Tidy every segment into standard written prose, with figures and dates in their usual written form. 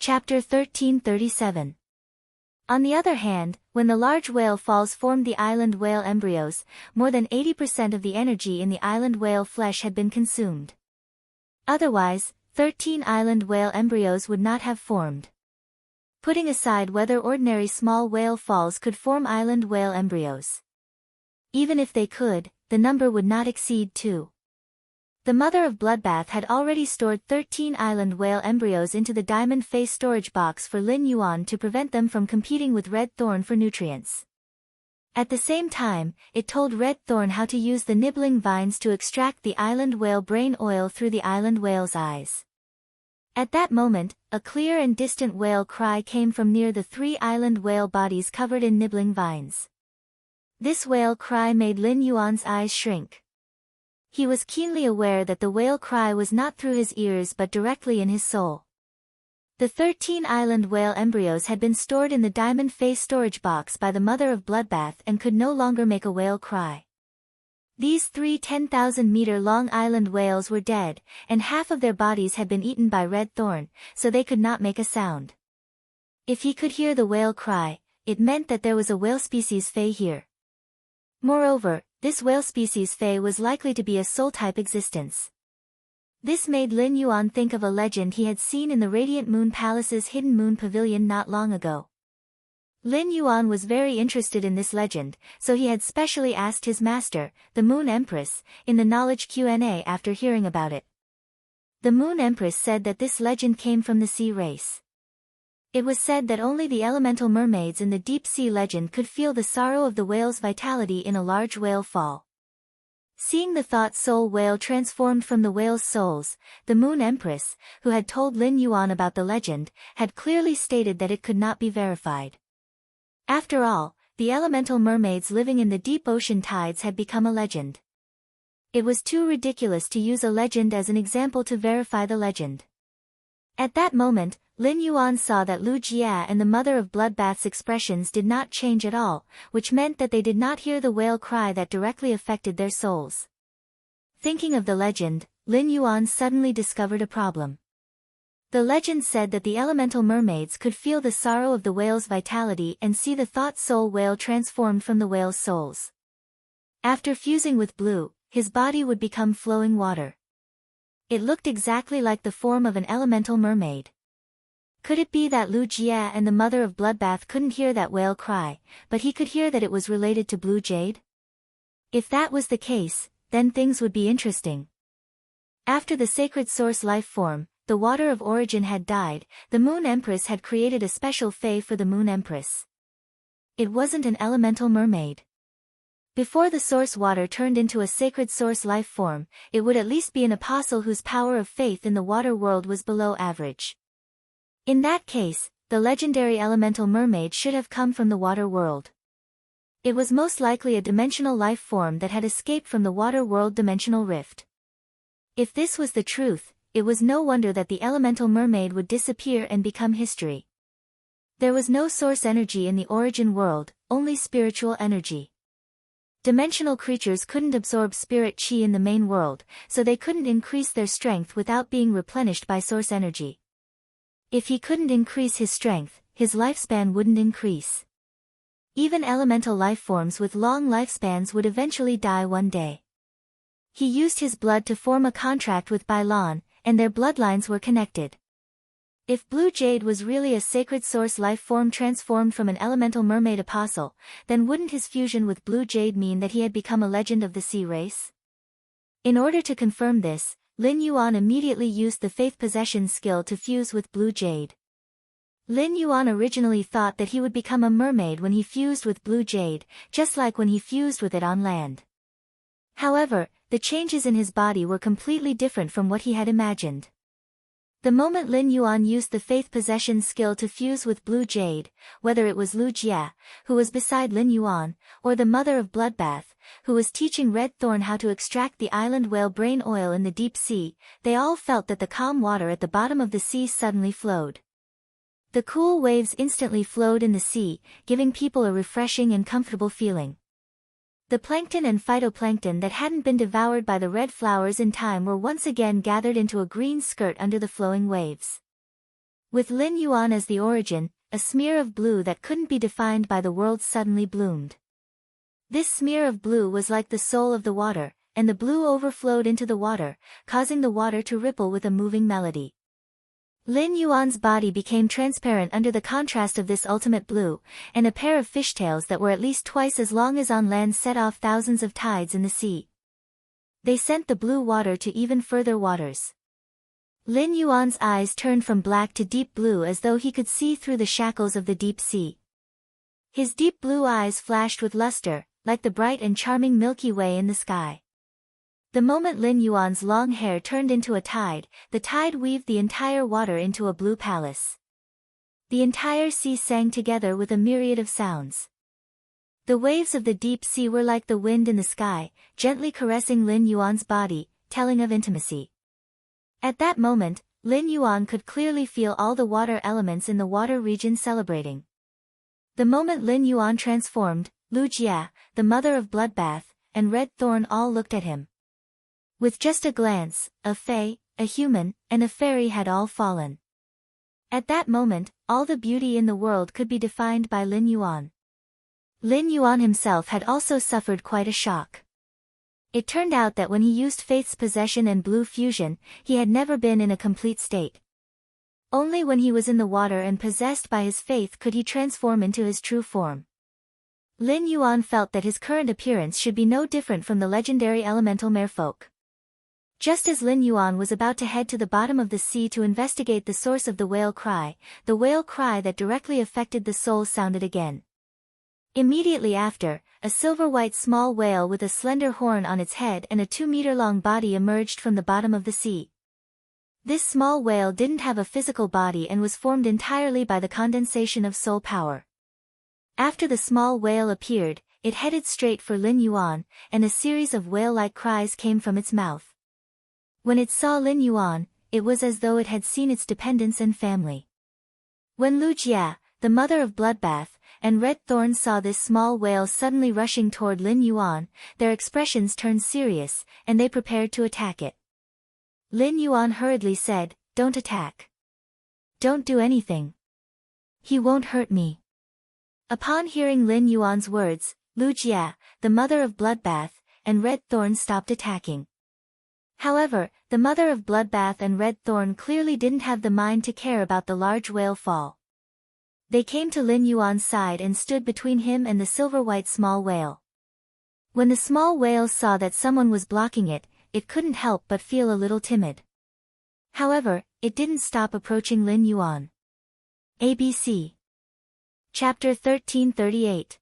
Chapter 1337. On the other hand, when the large whale falls formed the island whale embryos, more than 80% of the energy in the island whale flesh had been consumed. Otherwise, 13 island whale embryos would not have formed. Putting aside whether ordinary small whale falls could form island whale embryos. Even if they could, the number would not exceed 2. The mother of Bloodbath had already stored 13 island whale embryos into the diamond face storage box for Lin Yuan to prevent them from competing with Red Thorn for nutrients. At the same time, it told Red Thorn how to use the nibbling vines to extract the island whale brain oil through the island whale's eyes. At that moment, a clear and distant whale cry came from near the 3 island whale bodies covered in nibbling vines. This whale cry made Lin Yuan's eyes shrink. He was keenly aware that the whale cry was not through his ears but directly in his soul. The 13 island whale embryos had been stored in the diamond face storage box by the mother of Bloodbath and could no longer make a whale cry. These 3 10,000-meter-long island whales were dead, and half of their bodies had been eaten by Red Thorn, so they could not make a sound. If he could hear the whale cry, it meant that there was a whale species Fey here. Moreover, this whale species Fey was likely to be a soul-type existence. This made Lin Yuan think of a legend he had seen in the Radiant Moon Palace's Hidden Moon Pavilion not long ago. Lin Yuan was very interested in this legend, so he had specially asked his master, the Moon Empress, in the Knowledge Q&A after hearing about it. The Moon Empress said that this legend came from the sea race. It was said that only the elemental mermaids in the deep-sea legend could feel the sorrow of the whale's vitality in a large whale fall. Seeing the thought soul whale transformed from the whale's souls, the Moon Empress, who had told Lin Yuan about the legend, had clearly stated that it could not be verified. After all, the elemental mermaids living in the deep ocean tides had become a legend. It was too ridiculous to use a legend as an example to verify the legend. At that moment, Lin Yuan saw that Lu Jia and the mother of Bloodbath's expressions did not change at all, which meant that they did not hear the whale cry that directly affected their souls. Thinking of the legend, Lin Yuan suddenly discovered a problem. The legend said that the elemental mermaids could feel the sorrow of the whale's vitality and see the thought soul whale transformed from the whale's souls. After fusing with Blue, his body would become flowing water. It looked exactly like the form of an elemental mermaid. Could it be that Lu Jia and the mother of Bloodbath couldn't hear that whale cry, but he could hear that it was related to Blue Jade? If that was the case, then things would be interesting. After the sacred source life form, the water of origin had died, the Moon Empress had created a special Fae for the Moon Empress. It wasn't an elemental mermaid. Before the source water turned into a sacred source life form, it would at least be an apostle whose power of faith in the water world was below average. In that case, the legendary elemental mermaid should have come from the water world. It was most likely a dimensional life form that had escaped from the water world dimensional rift. If this was the truth, it was no wonder that the elemental mermaid would disappear and become history. There was no source energy in the origin world, only spiritual energy. Dimensional creatures couldn't absorb spirit chi in the main world, so they couldn't increase their strength without being replenished by source energy. If he couldn't increase his strength, his lifespan wouldn't increase. Even elemental life forms with long lifespans would eventually die one day. He used his blood to form a contract with Bailan, and their bloodlines were connected. If Blue Jade was really a sacred source life form transformed from an elemental mermaid apostle, then wouldn't his fusion with Blue Jade mean that he had become a legend of the sea race? In order to confirm this, Lin Yuan immediately used the faith possession skill to fuse with Blue Jade. Lin Yuan originally thought that he would become a mermaid when he fused with Blue Jade, just like when he fused with it on land. However, the changes in his body were completely different from what he had imagined. The moment Lin Yuan used the faith possession skill to fuse with Blue Jade, whether it was Lu Jia, who was beside Lin Yuan, or the mother of Bloodbath, who was teaching Red Thorn how to extract the island whale brain oil in the deep sea, they all felt that the calm water at the bottom of the sea suddenly flowed. The cool waves instantly flowed in the sea, giving people a refreshing and comfortable feeling. The plankton and phytoplankton that hadn't been devoured by the red flowers in time were once again gathered into a green skirt under the flowing waves. With Lin Yuan as the origin, a smear of blue that couldn't be defined by the world suddenly bloomed. This smear of blue was like the soul of the water, and the blue overflowed into the water, causing the water to ripple with a moving melody. Lin Yuan's body became transparent under the contrast of this ultimate blue, and a pair of fishtails that were at least twice as long as on land set off thousands of tides in the sea. They sent the blue water to even further waters. Lin Yuan's eyes turned from black to deep blue as though he could see through the shackles of the deep sea. His deep blue eyes flashed with luster, like the bright and charming Milky Way in the sky. The moment Lin Yuan's long hair turned into a tide, the tide weaved the entire water into a blue palace. The entire sea sang together with a myriad of sounds. The waves of the deep sea were like the wind in the sky, gently caressing Lin Yuan's body, telling of intimacy. At that moment, Lin Yuan could clearly feel all the water elements in the water region celebrating. The moment Lin Yuan transformed, Lu Jia, the mother of Bloodbath, and Red Thorn all looked at him. With just a glance, a fae, a human, and a fairy had all fallen. At that moment, all the beauty in the world could be defined by Lin Yuan. Lin Yuan himself had also suffered quite a shock. It turned out that when he used Faith's possession and blue fusion, he had never been in a complete state. Only when he was in the water and possessed by his faith could he transform into his true form. Lin Yuan felt that his current appearance should be no different from the legendary elemental merfolk. Just as Lin Yuan was about to head to the bottom of the sea to investigate the source of the whale cry that directly affected the soul sounded again. Immediately after, a silver-white small whale with a slender horn on its head and a 2-meter-long body emerged from the bottom of the sea. This small whale didn't have a physical body and was formed entirely by the condensation of soul power. After the small whale appeared, it headed straight for Lin Yuan, and a series of whale-like cries came from its mouth. When it saw Lin Yuan, it was as though it had seen its dependents and family. When Lu Jia, the mother of Bloodbath, and Red Thorn saw this small whale suddenly rushing toward Lin Yuan, their expressions turned serious, and they prepared to attack it. Lin Yuan hurriedly said, "Don't attack. Don't do anything. He won't hurt me." Upon hearing Lin Yuan's words, Lu Jia, the mother of Bloodbath, and Red Thorn stopped attacking. However, the mother of Bloodbath and Red Thorn clearly didn't have the mind to care about the large whale fall. They came to Lin Yuan's side and stood between him and the silver-white small whale. When the small whale saw that someone was blocking it, it couldn't help but feel a little timid. However, it didn't stop approaching Lin Yuan. ABC. Chapter 1338.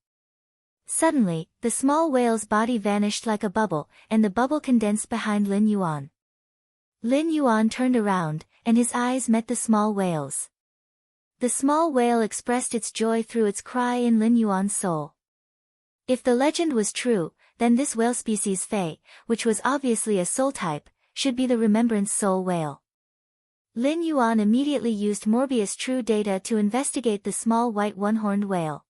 Suddenly, the small whale's body vanished like a bubble, and the bubble condensed behind Lin Yuan. Lin Yuan turned around, and his eyes met the small whale's. The small whale expressed its joy through its cry in Lin Yuan's soul. If the legend was true, then this whale species Fae, which was obviously a soul type, should be the Remembrance Soul whale. Lin Yuan immediately used Morbius True Data to investigate the small white one-horned whale.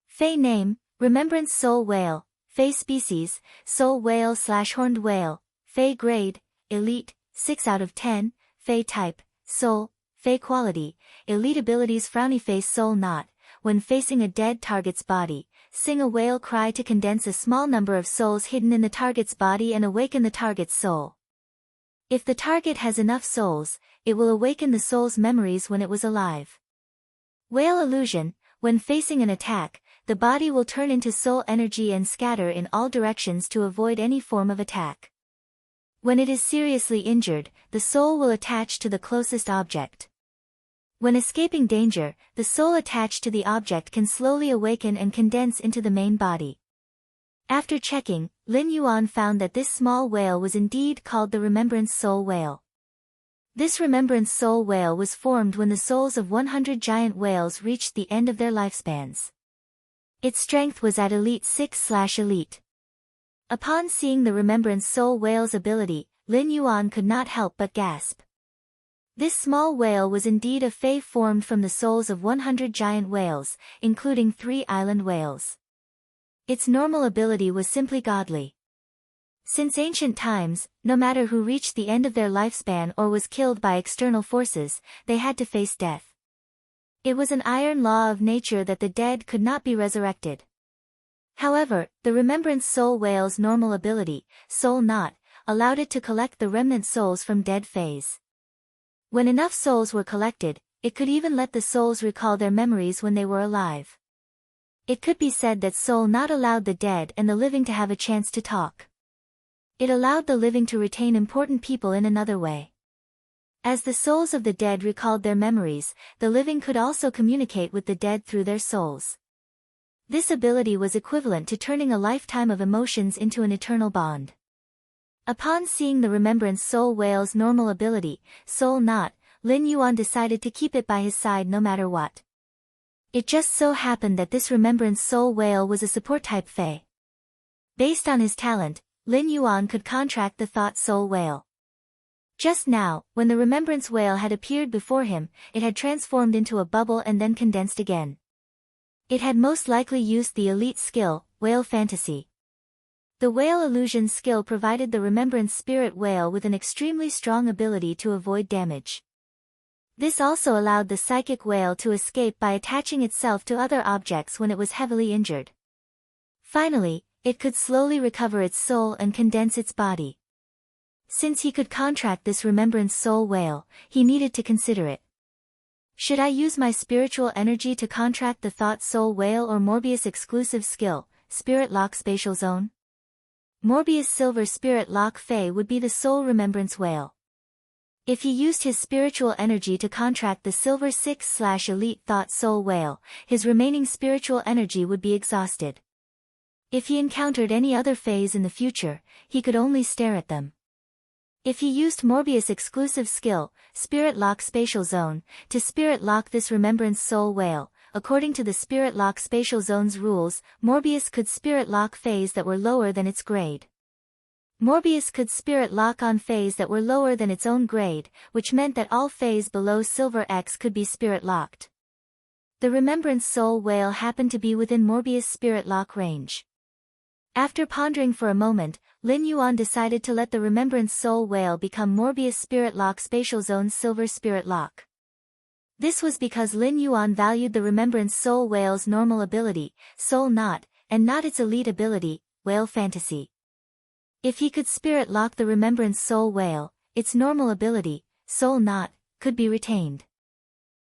Fae name, Remembrance Soul whale, Fae species, Soul whale/horned whale, Fae grade, Elite, 6 out of 10, Fae type, Soul, Fae quality, elite abilities frowny face soul not, when facing a dead target's body, sing a whale cry to condense a small number of souls hidden in the target's body and awaken the target's soul. If the target has enough souls, it will awaken the soul's memories when it was alive. Whale illusion, when facing an attack, the body will turn into soul energy and scatter in all directions to avoid any form of attack. When it is seriously injured, the soul will attach to the closest object. When escaping danger, the soul attached to the object can slowly awaken and condense into the main body. After checking, Lin Yuan found that this small whale was indeed called the Remembrance Soul whale. This Remembrance Soul whale was formed when the souls of 100 giant whales reached the end of their lifespans. Its strength was at Elite 6/Elite. Upon seeing the Remembrance Soul whale's ability, Lin Yuan could not help but gasp. This small whale was indeed a Fae formed from the souls of 100 giant whales, including 3 island whales. Its normal ability was simply godly. Since ancient times, no matter who reached the end of their lifespan or was killed by external forces, they had to face death. It was an iron law of nature that the dead could not be resurrected. However, the Remembrance Soul Whale's normal ability, Soul Knot, allowed it to collect the remnant souls from dead phase. When enough souls were collected, it could even let the souls recall their memories when they were alive. It could be said that Soul Knot allowed the dead and the living to have a chance to talk. It allowed the living to retain important people in another way. As the souls of the dead recalled their memories, the living could also communicate with the dead through their souls. This ability was equivalent to turning a lifetime of emotions into an eternal bond. Upon seeing the Remembrance Soul Whale's normal ability, Soul Knot, Lin Yuan decided to keep it by his side no matter what. It just so happened that this Remembrance Soul Whale was a support-type Fae. Based on his talent, Lin Yuan could contract the Thought Soul Whale. Just now, when the Remembrance Whale had appeared before him, it had transformed into a bubble and then condensed again. It had most likely used the elite skill, Whale Fantasy. The Whale Illusion skill provided the Remembrance Spirit Whale with an extremely strong ability to avoid damage. This also allowed the Psychic Whale to escape by attaching itself to other objects when it was heavily injured. Finally, it could slowly recover its soul and condense its body. Since he could contract this Remembrance Soul Whale, he needed to consider it. Should I use my spiritual energy to contract the Thought Soul Whale or Morbius exclusive skill, Spirit Lock Spatial Zone? Morbius Silver Spirit Lock Fae would be the Soul Remembrance Whale. If he used his spiritual energy to contract the Silver 6/Elite Thought Soul Whale, his remaining spiritual energy would be exhausted. If he encountered any other Faes in the future, he could only stare at them. If he used Morbius exclusive skill, Spirit Lock Spatial Zone, to Spirit Lock this Remembrance Soul Whale, according to the Spirit Lock Spatial Zone's rules, Morbius could Spirit Lock Faes that were lower than its grade. Morbius could Spirit Lock on Faes that were lower than its own grade, which meant that all Faes below Silver X could be Spirit Locked. The Remembrance Soul Whale happened to be within Morbius Spirit Lock range. After pondering for a moment, Lin Yuan decided to let the Remembrance Soul Whale become Morbius Spirit Lock Spatial Zone's Silver Spirit Lock. This was because Lin Yuan valued the Remembrance Soul Whale's normal ability, Soul Knot, and not its elite ability, Whale Fantasy. If he could Spirit Lock the Remembrance Soul Whale, its normal ability, Soul Knot, could be retained.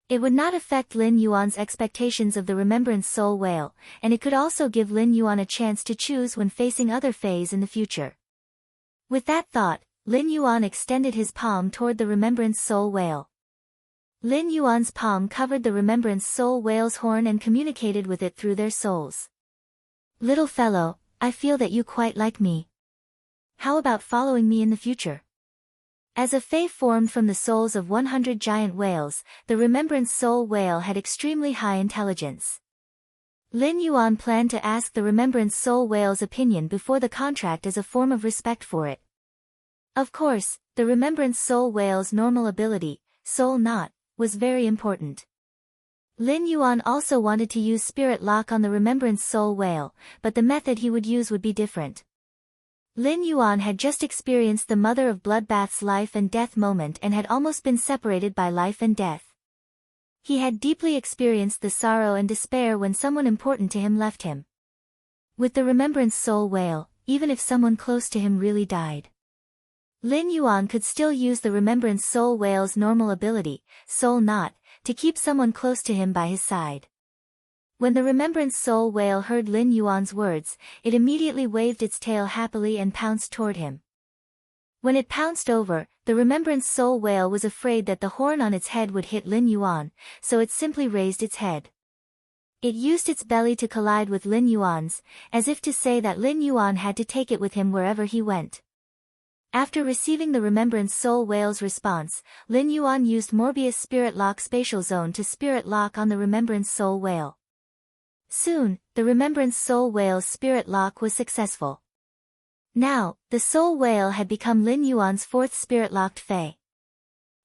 It would not affect Lin Yuan's expectations of the Remembrance Soul Whale, and it could also give Lin Yuan a chance to choose when facing other Faes in the future. With that thought, Lin Yuan extended his palm toward the Remembrance Soul Whale. Lin Yuan's palm covered the Remembrance Soul Whale's horn and communicated with it through their souls. Little fellow, I feel that you quite like me. How about following me in the future? As a Fae formed from the souls of 100 giant whales, the Remembrance Soul Whale had extremely high intelligence. Lin Yuan planned to ask the Remembrance Soul Whale's opinion before the contract as a form of respect for it. Of course, the Remembrance Soul Whale's normal ability, Soul Knot, was very important. Lin Yuan also wanted to use Spirit Lock on the Remembrance Soul Whale, but the method he would use would be different. Lin Yuan had just experienced the Mother of Bloodbath's life and death moment and had almost been separated by life and death. He had deeply experienced the sorrow and despair when someone important to him left him. With the Remembrance Soul Whale, even if someone close to him really died, Lin Yuan could still use the Remembrance Soul Whale's normal ability, Soul Knot, to keep someone close to him by his side. When the Remembrance Soul Whale heard Lin Yuan's words, it immediately waved its tail happily and pounced toward him. When it pounced over, the Remembrance Soul Whale was afraid that the horn on its head would hit Lin Yuan, so it simply raised its head. It used its belly to collide with Lin Yuan's, as if to say that Lin Yuan had to take it with him wherever he went. After receiving the Remembrance Soul Whale's response, Lin Yuan used Morbius Spirit Lock Spatial Zone to Spirit Lock on the Remembrance Soul Whale. Soon, the Remembrance Soul Whale's Spirit Lock was successful. Now, the Soul Whale had become Lin Yuan's fourth Spirit Locked Fae.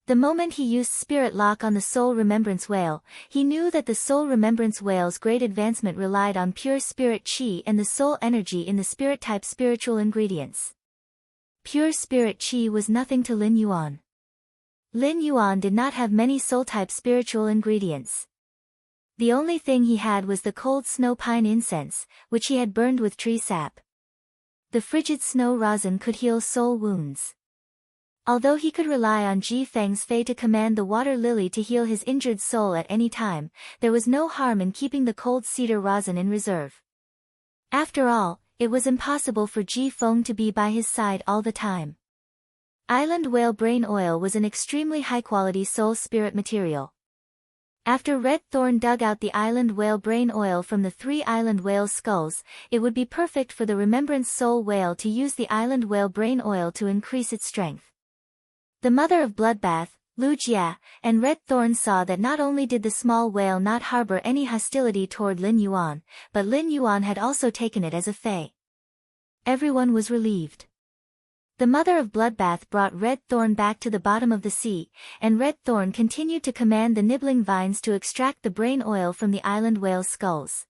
The moment he used Spirit Lock on the Soul Remembrance Whale, he knew that the Soul Remembrance Whale's great advancement relied on pure Spirit Chi and the Soul Energy in the Spirit-type spiritual ingredients. Pure spirit chi was nothing to Lin Yuan. Lin Yuan did not have many soul-type spiritual ingredients. The only thing he had was the cold snow pine incense, which he had burned with tree sap. The frigid snow rosin could heal soul wounds. Although he could rely on Ji Feng's fei to command the water lily to heal his injured soul at any time, there was no harm in keeping the cold cedar rosin in reserve. After all, it was impossible for Ji Feng to be by his side all the time. Island whale brain oil was an extremely high-quality soul spirit material. After Red Thorn dug out the island whale brain oil from the 3 island whales' skulls, it would be perfect for the remembrance soul whale to use the island whale brain oil to increase its strength. The mother of Bloodbath, Lu Jia, and Red Thorn saw that not only did the small whale not harbor any hostility toward Lin Yuan, but Lin Yuan had also taken it as a fei. Everyone was relieved. The mother of Bloodbath brought Red Thorn back to the bottom of the sea, and Red Thorn continued to command the nibbling vines to extract the brain oil from the island whale's skulls.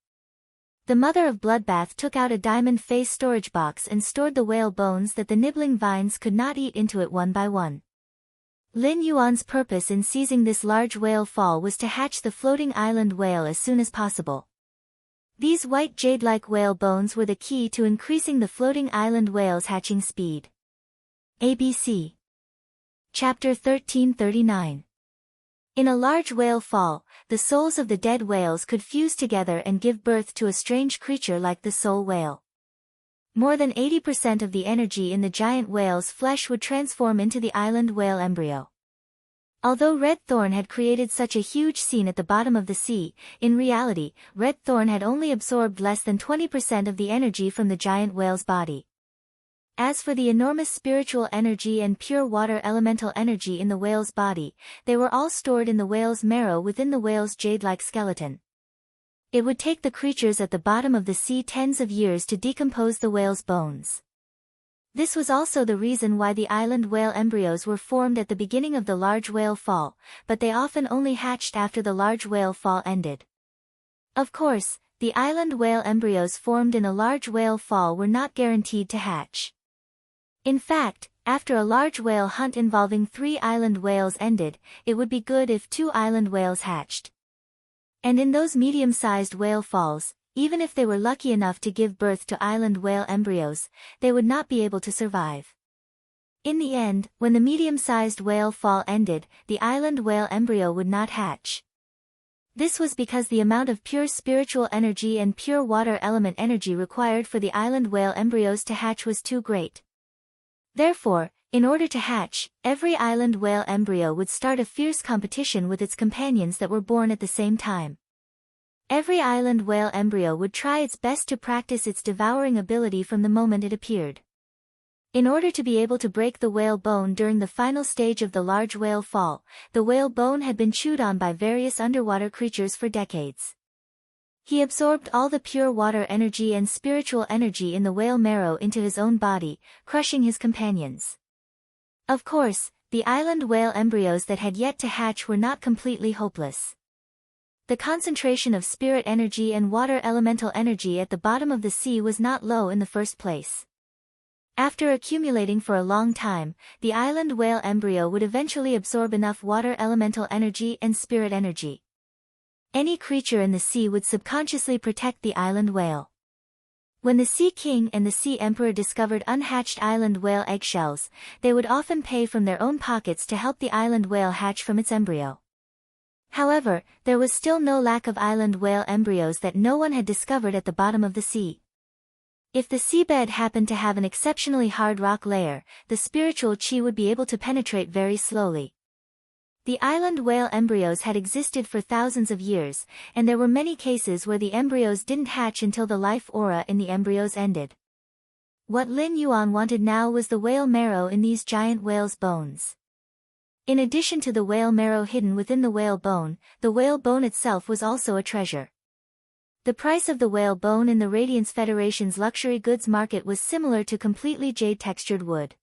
The mother of Bloodbath took out a diamond face storage box and stored the whale bones that the nibbling vines could not eat into it one by one. Lin Yuan's purpose in seizing this large whale fall was to hatch the floating island whale as soon as possible. These white jade-like whale bones were the key to increasing the floating island whale's hatching speed. ABC. Chapter 1339. In a large whale fall, the souls of the dead whales could fuse together and give birth to a strange creature like the soul whale. More than 80% of the energy in the giant whale's flesh would transform into the island whale embryo. Although Red Thorn had created such a huge scene at the bottom of the sea, in reality, Red Thorn had only absorbed less than 20% of the energy from the giant whale's body. As for the enormous spiritual energy and pure water elemental energy in the whale's body, they were all stored in the whale's marrow within the whale's jade-like skeleton. It would take the creatures at the bottom of the sea tens of years to decompose the whale's bones. This was also the reason why the island whale embryos were formed at the beginning of the large whale fall, but they often only hatched after the large whale fall ended. Of course, the island whale embryos formed in a large whale fall were not guaranteed to hatch. In fact, after a large whale hunt involving 3 island whales ended, it would be good if 2 island whales hatched. And in those medium-sized whale falls, even if they were lucky enough to give birth to island whale embryos, they would not be able to survive. In the end, when the medium-sized whale fall ended, the island whale embryo would not hatch. This was because the amount of pure spiritual energy and pure water element energy required for the island whale embryos to hatch was too great. Therefore, in order to hatch, every island whale embryo would start a fierce competition with its companions that were born at the same time. Every island whale embryo would try its best to practice its devouring ability from the moment it appeared. In order to be able to break the whale bone during the final stage of the large whale fall, the whale bone had been chewed on by various underwater creatures for decades. He absorbed all the pure water energy and spiritual energy in the whale marrow into his own body, crushing his companions. Of course, the island whale embryos that had yet to hatch were not completely hopeless. The concentration of spirit energy and water elemental energy at the bottom of the sea was not low in the first place. After accumulating for a long time, the island whale embryo would eventually absorb enough water elemental energy and spirit energy. Any creature in the sea would subconsciously protect the island whale. When the Sea King and the Sea Emperor discovered unhatched island whale eggshells, they would often pay from their own pockets to help the island whale hatch from its embryo. However, there was still no lack of island whale embryos that no one had discovered at the bottom of the sea. If the seabed happened to have an exceptionally hard rock layer, the spiritual chi would be able to penetrate very slowly. The island whale embryos had existed for thousands of years, and there were many cases where the embryos didn't hatch until the life aura in the embryos ended. What Lin Yuan wanted now was the whale marrow in these giant whales' bones. In addition to the whale marrow hidden within the whale bone itself was also a treasure. The price of the whale bone in the Radiance Federation's luxury goods market was similar to completely jade-textured wood.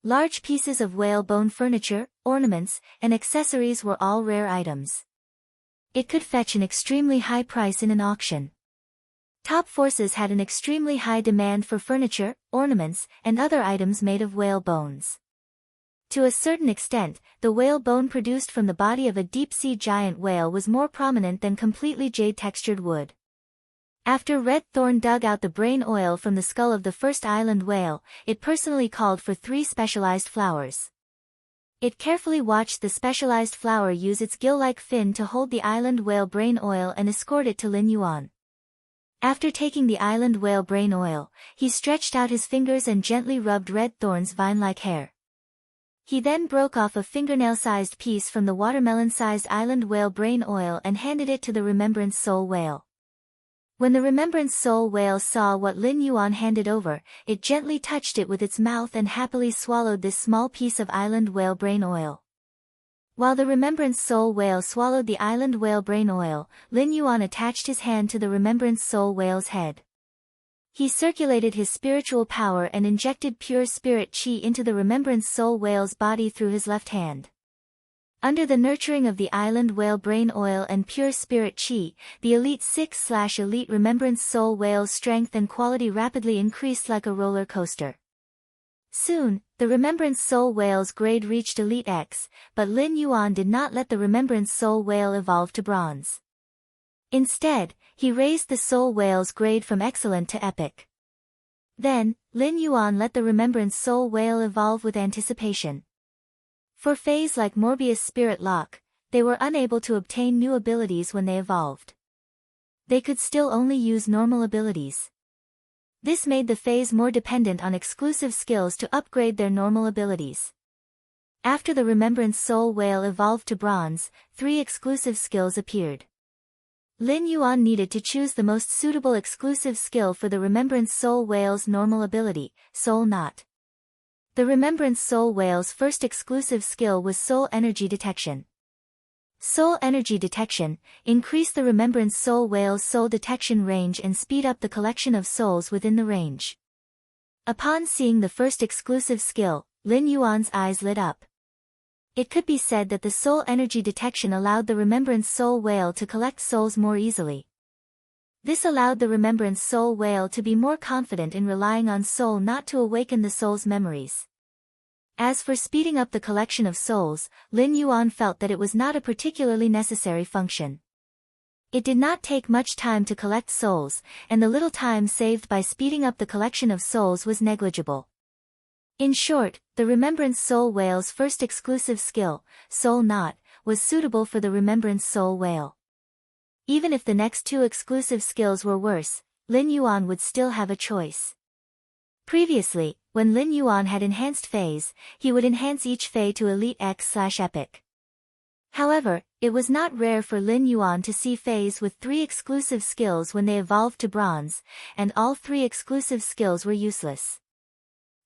Large pieces of whale bone furniture, ornaments, and accessories were all rare items. It could fetch an extremely high price in an auction. Top forces had an extremely high demand for furniture, ornaments, and other items made of whale bones. To a certain extent, the whale bone produced from the body of a deep-sea giant whale was more prominent than completely jade-textured wood. After Red Thorn dug out the brain oil from the skull of the first island whale, it personally called for 3 specialized flowers. It carefully watched the specialized flower use its gill-like fin to hold the island whale brain oil and escort it to Lin Yuan. After taking the island whale brain oil, he stretched out his fingers and gently rubbed Red Thorn's vine-like hair. He then broke off a fingernail-sized piece from the watermelon-sized island whale brain oil and handed it to the Remembrance Soul whale. When the Remembrance Soul whale saw what Lin Yuan handed over, it gently touched it with its mouth and happily swallowed this small piece of island whale brain oil. While the Remembrance Soul whale swallowed the island whale brain oil, Lin Yuan attached his hand to the Remembrance Soul whale's head. He circulated his spiritual power and injected pure spirit qi into the Remembrance Soul whale's body through his left hand. Under the nurturing of the island whale brain oil and pure spirit qi, the Elite 6/Elite Remembrance Soul whale's strength and quality rapidly increased like a roller coaster. Soon, the Remembrance Soul whale's grade reached Elite X, but Lin Yuan did not let the Remembrance Soul whale evolve to bronze. Instead, he raised the Soul whale's grade from excellent to epic. Then, Lin Yuan let the Remembrance Soul whale evolve with anticipation. For Fays like Morbius Spirit Lock, they were unable to obtain new abilities when they evolved. They could still only use normal abilities. This made the Fays more dependent on exclusive skills to upgrade their normal abilities. After the Remembrance Soul whale evolved to bronze, 3 exclusive skills appeared. Lin Yuan needed to choose the most suitable exclusive skill for the Remembrance Soul whale's normal ability, Soul Knot. The Remembrance Soul whale's first exclusive skill was Soul Energy Detection. Soul Energy Detection increased the Remembrance Soul whale's soul detection range and speed up the collection of souls within the range. Upon seeing the first exclusive skill, Lin Yuan's eyes lit up. It could be said that the Soul Energy Detection allowed the Remembrance Soul whale to collect souls more easily. This allowed the Remembrance Soul whale to be more confident in relying on Soul Knot to awaken the soul's memories. As for speeding up the collection of souls, Lin Yuan felt that it was not a particularly necessary function. It did not take much time to collect souls, and the little time saved by speeding up the collection of souls was negligible. In short, the Remembrance Soul whale's first exclusive skill, Soul Knot, was suitable for the Remembrance Soul whale. Even if the next 2 exclusive skills were worse, Lin Yuan would still have a choice. Previously, when Lin Yuan had enhanced Fays, he would enhance each Fay to Elite X/Epic. However, it was not rare for Lin Yuan to see Fays with 3 exclusive skills when they evolved to bronze, and all 3 exclusive skills were useless.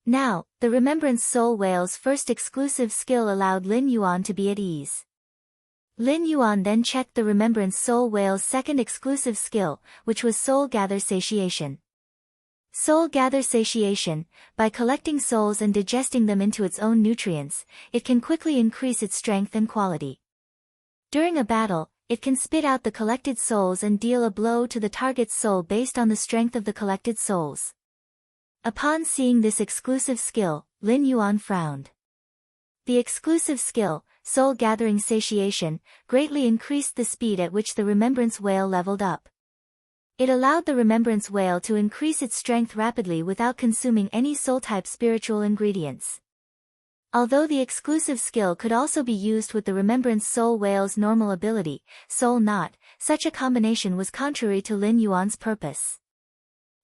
Now, the Remembrance Soul whale's first exclusive skill allowed Lin Yuan to be at ease. Lin Yuan then checked the Remembrance Soul whale's second exclusive skill, which was Soul Gather Satiation. Soul Gather Satiation, by collecting souls and digesting them into its own nutrients, it can quickly increase its strength and quality. During a battle, it can spit out the collected souls and deal a blow to the target's soul based on the strength of the collected souls. Upon seeing this exclusive skill, Lin Yuan frowned. The exclusive skill, Soul Gathering Satiation, greatly increased the speed at which the Remembrance whale leveled up. It allowed the Remembrance whale to increase its strength rapidly without consuming any soul-type spiritual ingredients. Although the exclusive skill could also be used with the Remembrance Soul whale's normal ability, Soul Knot, such a combination was contrary to Lin Yuan's purpose.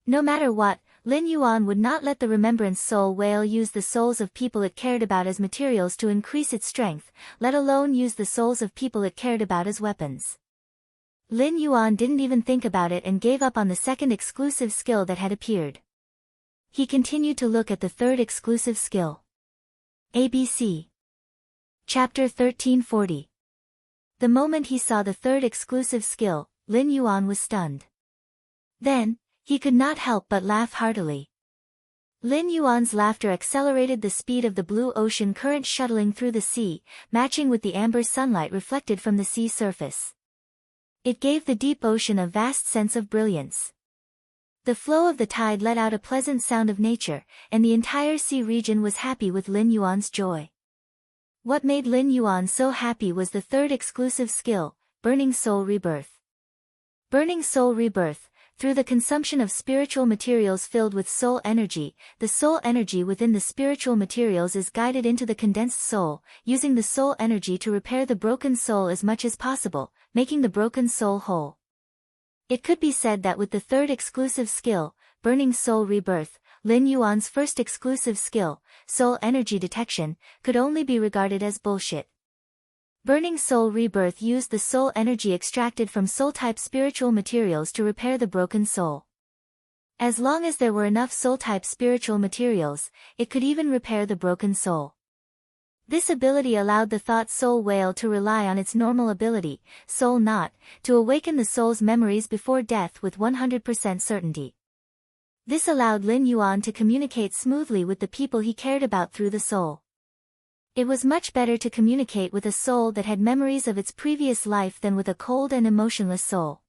No matter what, Lin Yuan would not let the Remembrance Soul whale use the souls of people it cared about as materials to increase its strength, let alone use the souls of people it cared about as weapons. Lin Yuan didn't even think about it and gave up on the second exclusive skill that had appeared. He continued to look at the third exclusive skill. ABC. Chapter 1340. The moment he saw the third exclusive skill, Lin Yuan was stunned. Then, he could not help but laugh heartily. Lin Yuan's laughter accelerated the speed of the blue ocean current shuttling through the sea, matching with the amber sunlight reflected from the sea surface. It gave the deep ocean a vast sense of brilliance. The flow of the tide let out a pleasant sound of nature, and the entire sea region was happy with Lin Yuan's joy. What made Lin Yuan so happy was the third exclusive skill, Burning Soul Rebirth. Burning Soul Rebirth, through the consumption of spiritual materials filled with soul energy, the soul energy within the spiritual materials is guided into the condensed soul, using the soul energy to repair the broken soul as much as possible, making the broken soul whole. It could be said that with the third exclusive skill, Burning Soul Rebirth, Lin Yuan's first exclusive skill, soul energy detection, could only be regarded as bullshit. Burning Soul Rebirth used the soul energy extracted from soul-type spiritual materials to repair the broken soul. As long as there were enough soul-type spiritual materials, it could even repair the broken soul. This ability allowed the thought soul whale to rely on its normal ability, soul knot, to awaken the soul's memories before death with 100% certainty. This allowed Lin Yuan to communicate smoothly with the people he cared about through the soul. It was much better to communicate with a soul that had memories of its previous life than with a cold and emotionless soul.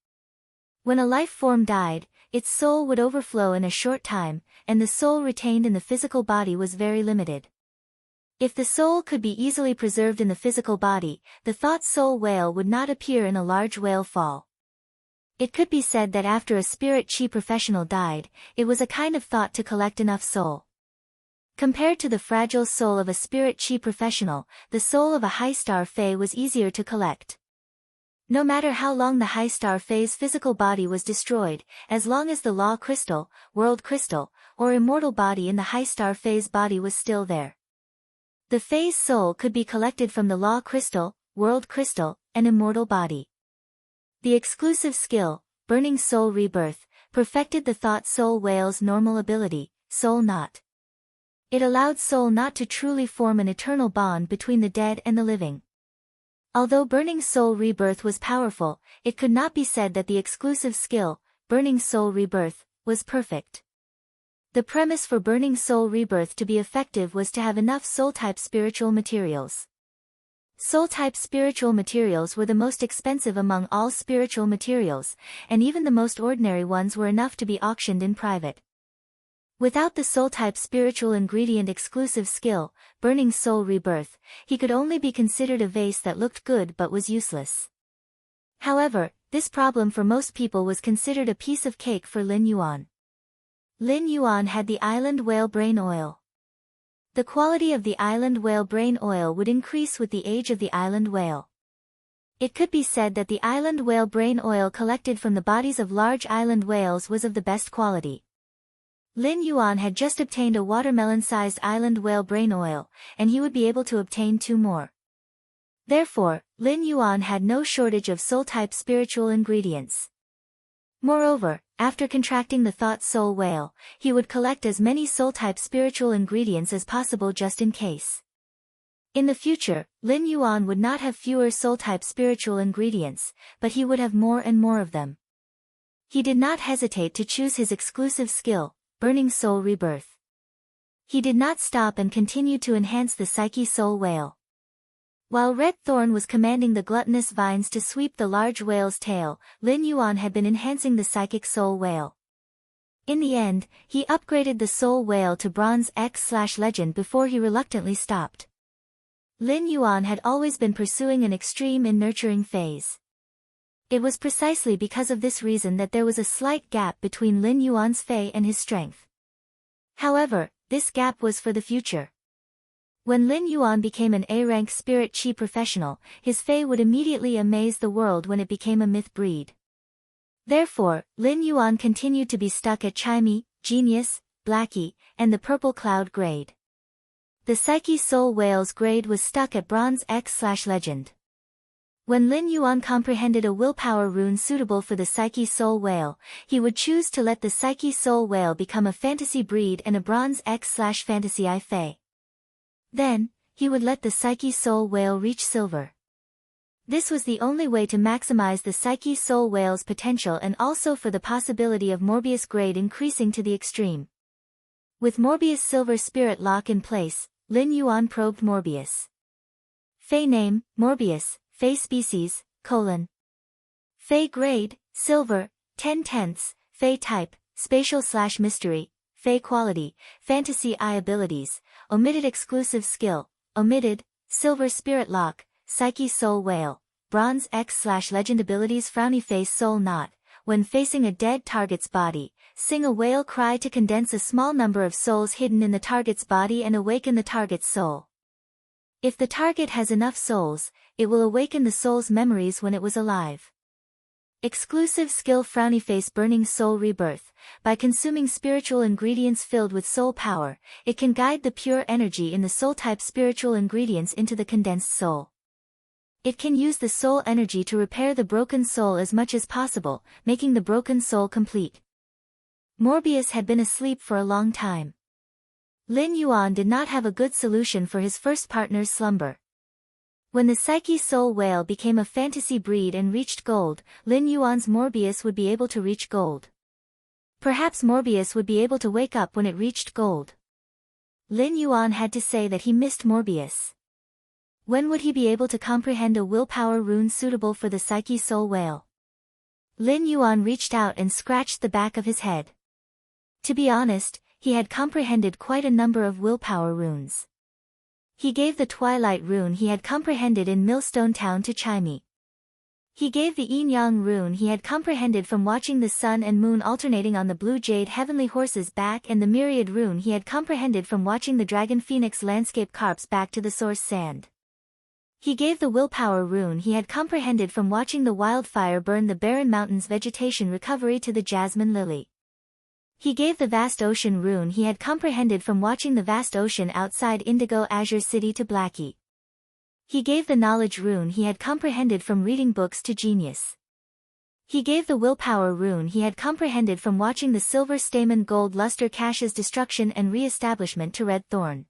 When a life form died, its soul would overflow in a short time, and the soul retained in the physical body was very limited. If the soul could be easily preserved in the physical body, the thought soul whale would not appear in a large whale fall. It could be said that after a spirit chi professional died, it was a kind of thought to collect enough soul. Compared to the fragile soul of a spirit chi professional, the soul of a high star fae was easier to collect. No matter how long the high star fae's physical body was destroyed, as long as the law crystal, world crystal, or immortal body in the high star fae's body was still there. The fae's soul could be collected from the law crystal, world crystal, and immortal body. The exclusive skill, Burning Soul Rebirth, perfected the thought soul whale's normal ability, soul knot. It allowed soul knot to truly form an eternal bond between the dead and the living. Although Burning Soul Rebirth was powerful, it could not be said that the exclusive skill, Burning Soul Rebirth, was perfect. The premise for Burning Soul Rebirth to be effective was to have enough soul-type spiritual materials. Soul-type spiritual materials were the most expensive among all spiritual materials, and even the most ordinary ones were enough to be auctioned in private. Without the soul-type spiritual ingredient exclusive skill, Burning Soul Rebirth, he could only be considered a vase that looked good but was useless. However, this problem for most people was considered a piece of cake for Lin Yuan. Lin Yuan had the island whale brain oil. The quality of the island whale brain oil would increase with the age of the island whale. It could be said that the island whale brain oil collected from the bodies of large island whales was of the best quality. Lin Yuan had just obtained a watermelon-sized island whale brain oil, and he would be able to obtain 2 more. Therefore, Lin Yuan had no shortage of soul-type spiritual ingredients. Moreover, after contracting the thought soul whale, he would collect as many soul-type spiritual ingredients as possible just in case. In the future, Lin Yuan would not have fewer soul-type spiritual ingredients, but he would have more and more of them. He did not hesitate to choose his exclusive skill, Burning Soul Rebirth. He did not stop and continued to enhance the Psyche Soul Whale. While Red Thorn was commanding the gluttonous vines to sweep the large whale's tail, Lin Yuan had been enhancing the Psychic Soul Whale. In the end, he upgraded the Soul Whale to Bronze X/Legend before he reluctantly stopped. Lin Yuan had always been pursuing an extreme in nurturing phase. It was precisely because of this reason that there was a slight gap between Lin Yuan's Fei and his strength. However, this gap was for the future. When Lin Yuan became an A-rank spirit chi professional, his Fei would immediately amaze the world when it became a myth breed. Therefore, Lin Yuan continued to be stuck at Chimey, Genius, Blackie, and the Purple Cloud grade. The Psyche Soul Whale's grade was stuck at Bronze X/Legend. When Lin Yuan comprehended a willpower rune suitable for the Psyche Soul Whale, he would choose to let the Psyche Soul Whale become a fantasy breed and a Bronze X/Fantasy I Fei. Then, he would let the Psyche Soul Whale reach silver. This was the only way to maximize the Psyche Soul Whale's potential and also for the possibility of Morbius grade increasing to the extreme. With Morbius Silver Spirit Lock in place, Lin Yuan probed Morbius. Fei name, Morbius. Fei species, : Fei grade, silver, 10/10, Fei type, spatial/mystery, fey quality, fantasy eye abilities, omitted exclusive skill, omitted, silver spirit lock, psyche soul whale, bronze X/legend abilities frowny face soul knot. When facing a dead target's body, sing a whale cry to condense a small number of souls hidden in the target's body and awaken the target's soul. If the target has enough souls, it will awaken the soul's memories when it was alive. Exclusive skill frowny face burning soul rebirth. By consuming spiritual ingredients filled with soul power, it can guide the pure energy in the soul type spiritual ingredients into the condensed soul. It can use the soul energy to repair the broken soul as much as possible, making the broken soul complete. Morbius had been asleep for a long time. Lin Yuan did not have a good solution for his first partner's slumber. When the Psyche Soul Whale became a fantasy breed and reached gold, Lin Yuan's Morbius would be able to reach gold. Perhaps Morbius would be able to wake up when it reached gold. Lin Yuan had to say that he missed Morbius. When would he be able to comprehend a willpower rune suitable for the Psyche Soul Whale? Lin Yuan reached out and scratched the back of his head. To be honest, he had comprehended quite a number of willpower runes. He gave the Twilight rune he had comprehended in Millstone Town to Chimey. He gave the Yin Yang rune he had comprehended from watching the sun and moon alternating on the blue jade heavenly horse's back, and the Myriad rune he had comprehended from watching the dragon phoenix landscape carps back to the source sand. He gave the Willpower rune he had comprehended from watching the wildfire burn the barren mountains vegetation recovery to the jasmine lily. He gave the Vast Ocean rune he had comprehended from watching the vast ocean outside Indigo Azure City to Blackie. He gave the Knowledge rune he had comprehended from reading books to Genius. He gave the Willpower rune he had comprehended from watching the Silver Stamen Gold Luster Cache's destruction and re-establishment to Red Thorn.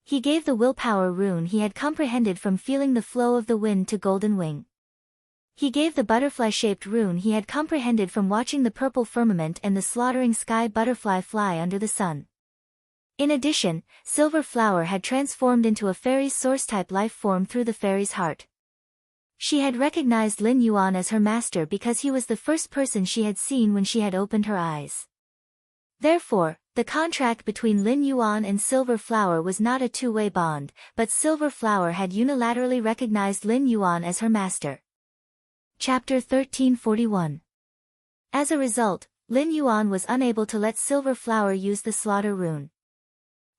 He gave the Willpower rune he had comprehended from feeling the flow of the wind to Golden Wing. He gave the Butterfly-shaped rune he had comprehended from watching the purple firmament and the slaughtering sky butterfly fly under the sun. In addition, Silver Flower had transformed into a fairy's source-type life form through the fairy's heart. She had recognized Lin Yuan as her master because he was the first person she had seen when she had opened her eyes. Therefore, the contract between Lin Yuan and Silver Flower was not a two-way bond, but Silver Flower had unilaterally recognized Lin Yuan as her master. Chapter 1341. As a result, Lin Yuan was unable to let Silver Flower use the Slaughter rune.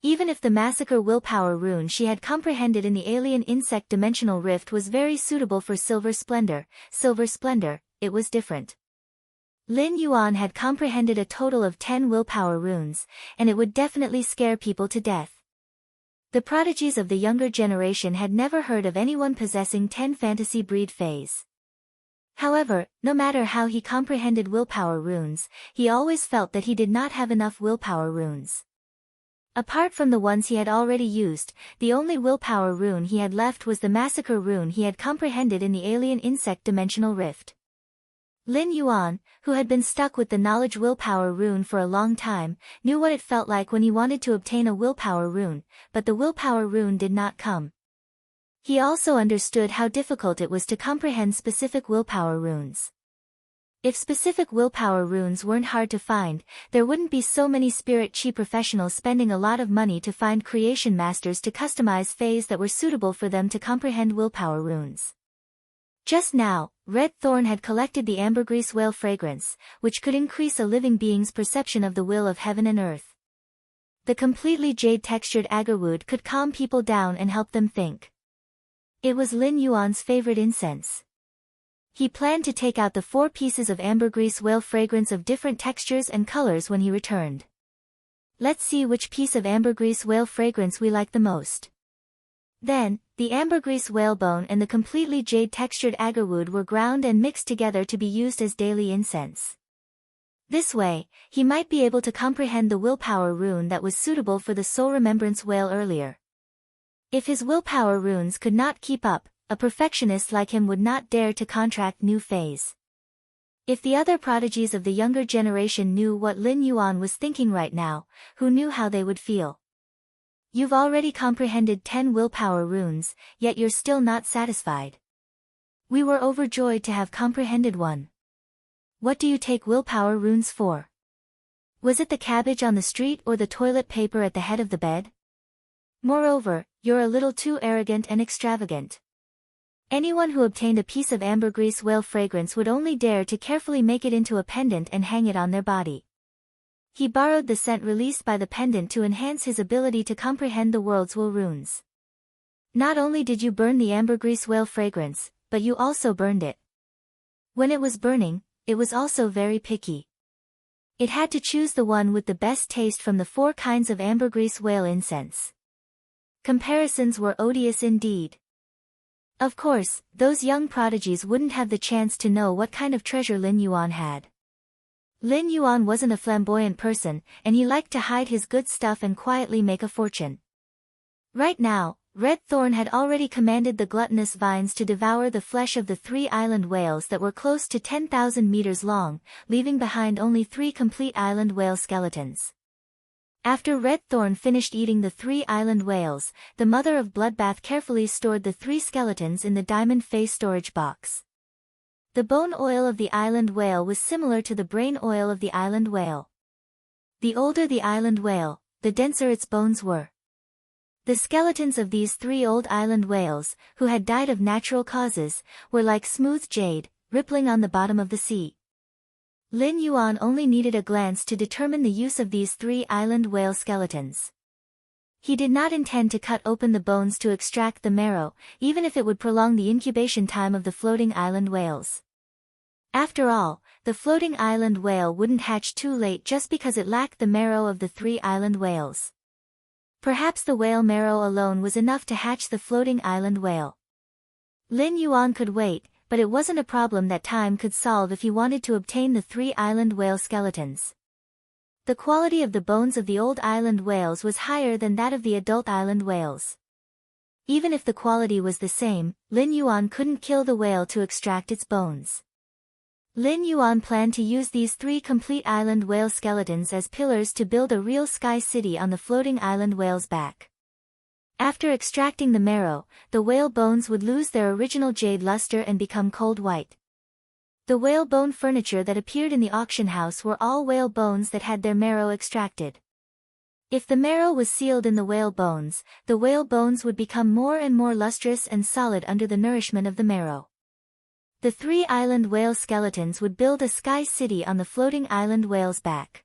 Even if the Massacre Willpower rune she had comprehended in the Alien Insect Dimensional Rift was very suitable for Silver Splendor, it was different. Lin Yuan had comprehended a total of 10 willpower runes, and it would definitely scare people to death. The prodigies of the younger generation had never heard of anyone possessing 10 fantasy breed fays. However, no matter how he comprehended willpower runes, he always felt that he did not have enough willpower runes. Apart from the ones he had already used, the only willpower rune he had left was the Massacre rune he had comprehended in the Alien Insect Dimensional Rift. Lin Yuan, who had been stuck with the Knowledge Willpower rune for a long time, knew what it felt like when he wanted to obtain a willpower rune, but the willpower rune did not come. He also understood how difficult it was to comprehend specific willpower runes. If specific willpower runes weren't hard to find, there wouldn't be so many spirit chi professionals spending a lot of money to find creation masters to customize fays that were suitable for them to comprehend willpower runes. Just now, Red Thorn had collected the ambergris whale fragrance, which could increase a living being's perception of the will of heaven and earth. The completely jade-textured agarwood could calm people down and help them think. It was Lin Yuan's favorite incense. He planned to take out the 4 pieces of ambergris whale fragrance of different textures and colors when he returned. Let's see which piece of ambergris whale fragrance we like the most. Then, the ambergris whalebone and the completely jade-textured agarwood were ground and mixed together to be used as daily incense. This way, he might be able to comprehend the willpower rune that was suitable for the soul remembrance whale earlier. If his willpower runes could not keep up, a perfectionist like him would not dare to contract new fays. If the other prodigies of the younger generation knew what Lin Yuan was thinking right now, who knew how they would feel? You've already comprehended 10 willpower runes, yet you're still not satisfied. We were overjoyed to have comprehended one. What do you take willpower runes for? Was it the cabbage on the street or the toilet paper at the head of the bed? Moreover, you're a little too arrogant and extravagant. Anyone who obtained a piece of ambergris whale fragrance would only dare to carefully make it into a pendant and hang it on their body. He borrowed the scent released by the pendant to enhance his ability to comprehend the world's will runes. Not only did you burn the ambergris whale fragrance, but you also burned it. When it was burning, it was also very picky. It had to choose the one with the best taste from the 4 kinds of ambergris whale incense. Comparisons were odious indeed. Of course, those young prodigies wouldn't have the chance to know what kind of treasure Lin Yuan had. Lin Yuan wasn't a flamboyant person, and he liked to hide his good stuff and quietly make a fortune. Right now, Red Thorn had already commanded the gluttonous vines to devour the flesh of the 3 island whales that were close to 10,000 meters long, leaving behind only 3 complete island whale skeletons. After Red Thorn finished eating the 3 island whales, the mother of Bloodbath carefully stored the 3 skeletons in the diamond face storage box. The bone oil of the island whale was similar to the brain oil of the island whale. The older the island whale, the denser its bones were. The skeletons of these 3 old island whales, who had died of natural causes, were like smooth jade, rippling on the bottom of the sea. Lin Yuan only needed a glance to determine the use of these 3 island whale skeletons. He did not intend to cut open the bones to extract the marrow, even if it would prolong the incubation time of the floating island whales. After all, the floating island whale wouldn't hatch too late just because it lacked the marrow of the 3 island whales. Perhaps the whale marrow alone was enough to hatch the floating island whale. Lin Yuan could wait, but it wasn't a problem that time could solve if he wanted to obtain the 3 island whale skeletons. The quality of the bones of the old island whales was higher than that of the adult island whales. Even if the quality was the same, Lin Yuan couldn't kill the whale to extract its bones. Lin Yuan planned to use these 3 complete island whale skeletons as pillars to build a real sky city on the floating island whale's back. After extracting the marrow, the whale bones would lose their original jade luster and become cold white. The whale bone furniture that appeared in the auction house were all whale bones that had their marrow extracted. If the marrow was sealed in the whale bones would become more and more lustrous and solid under the nourishment of the marrow. The 3 island whale skeletons would build a sky city on the floating island whale's back.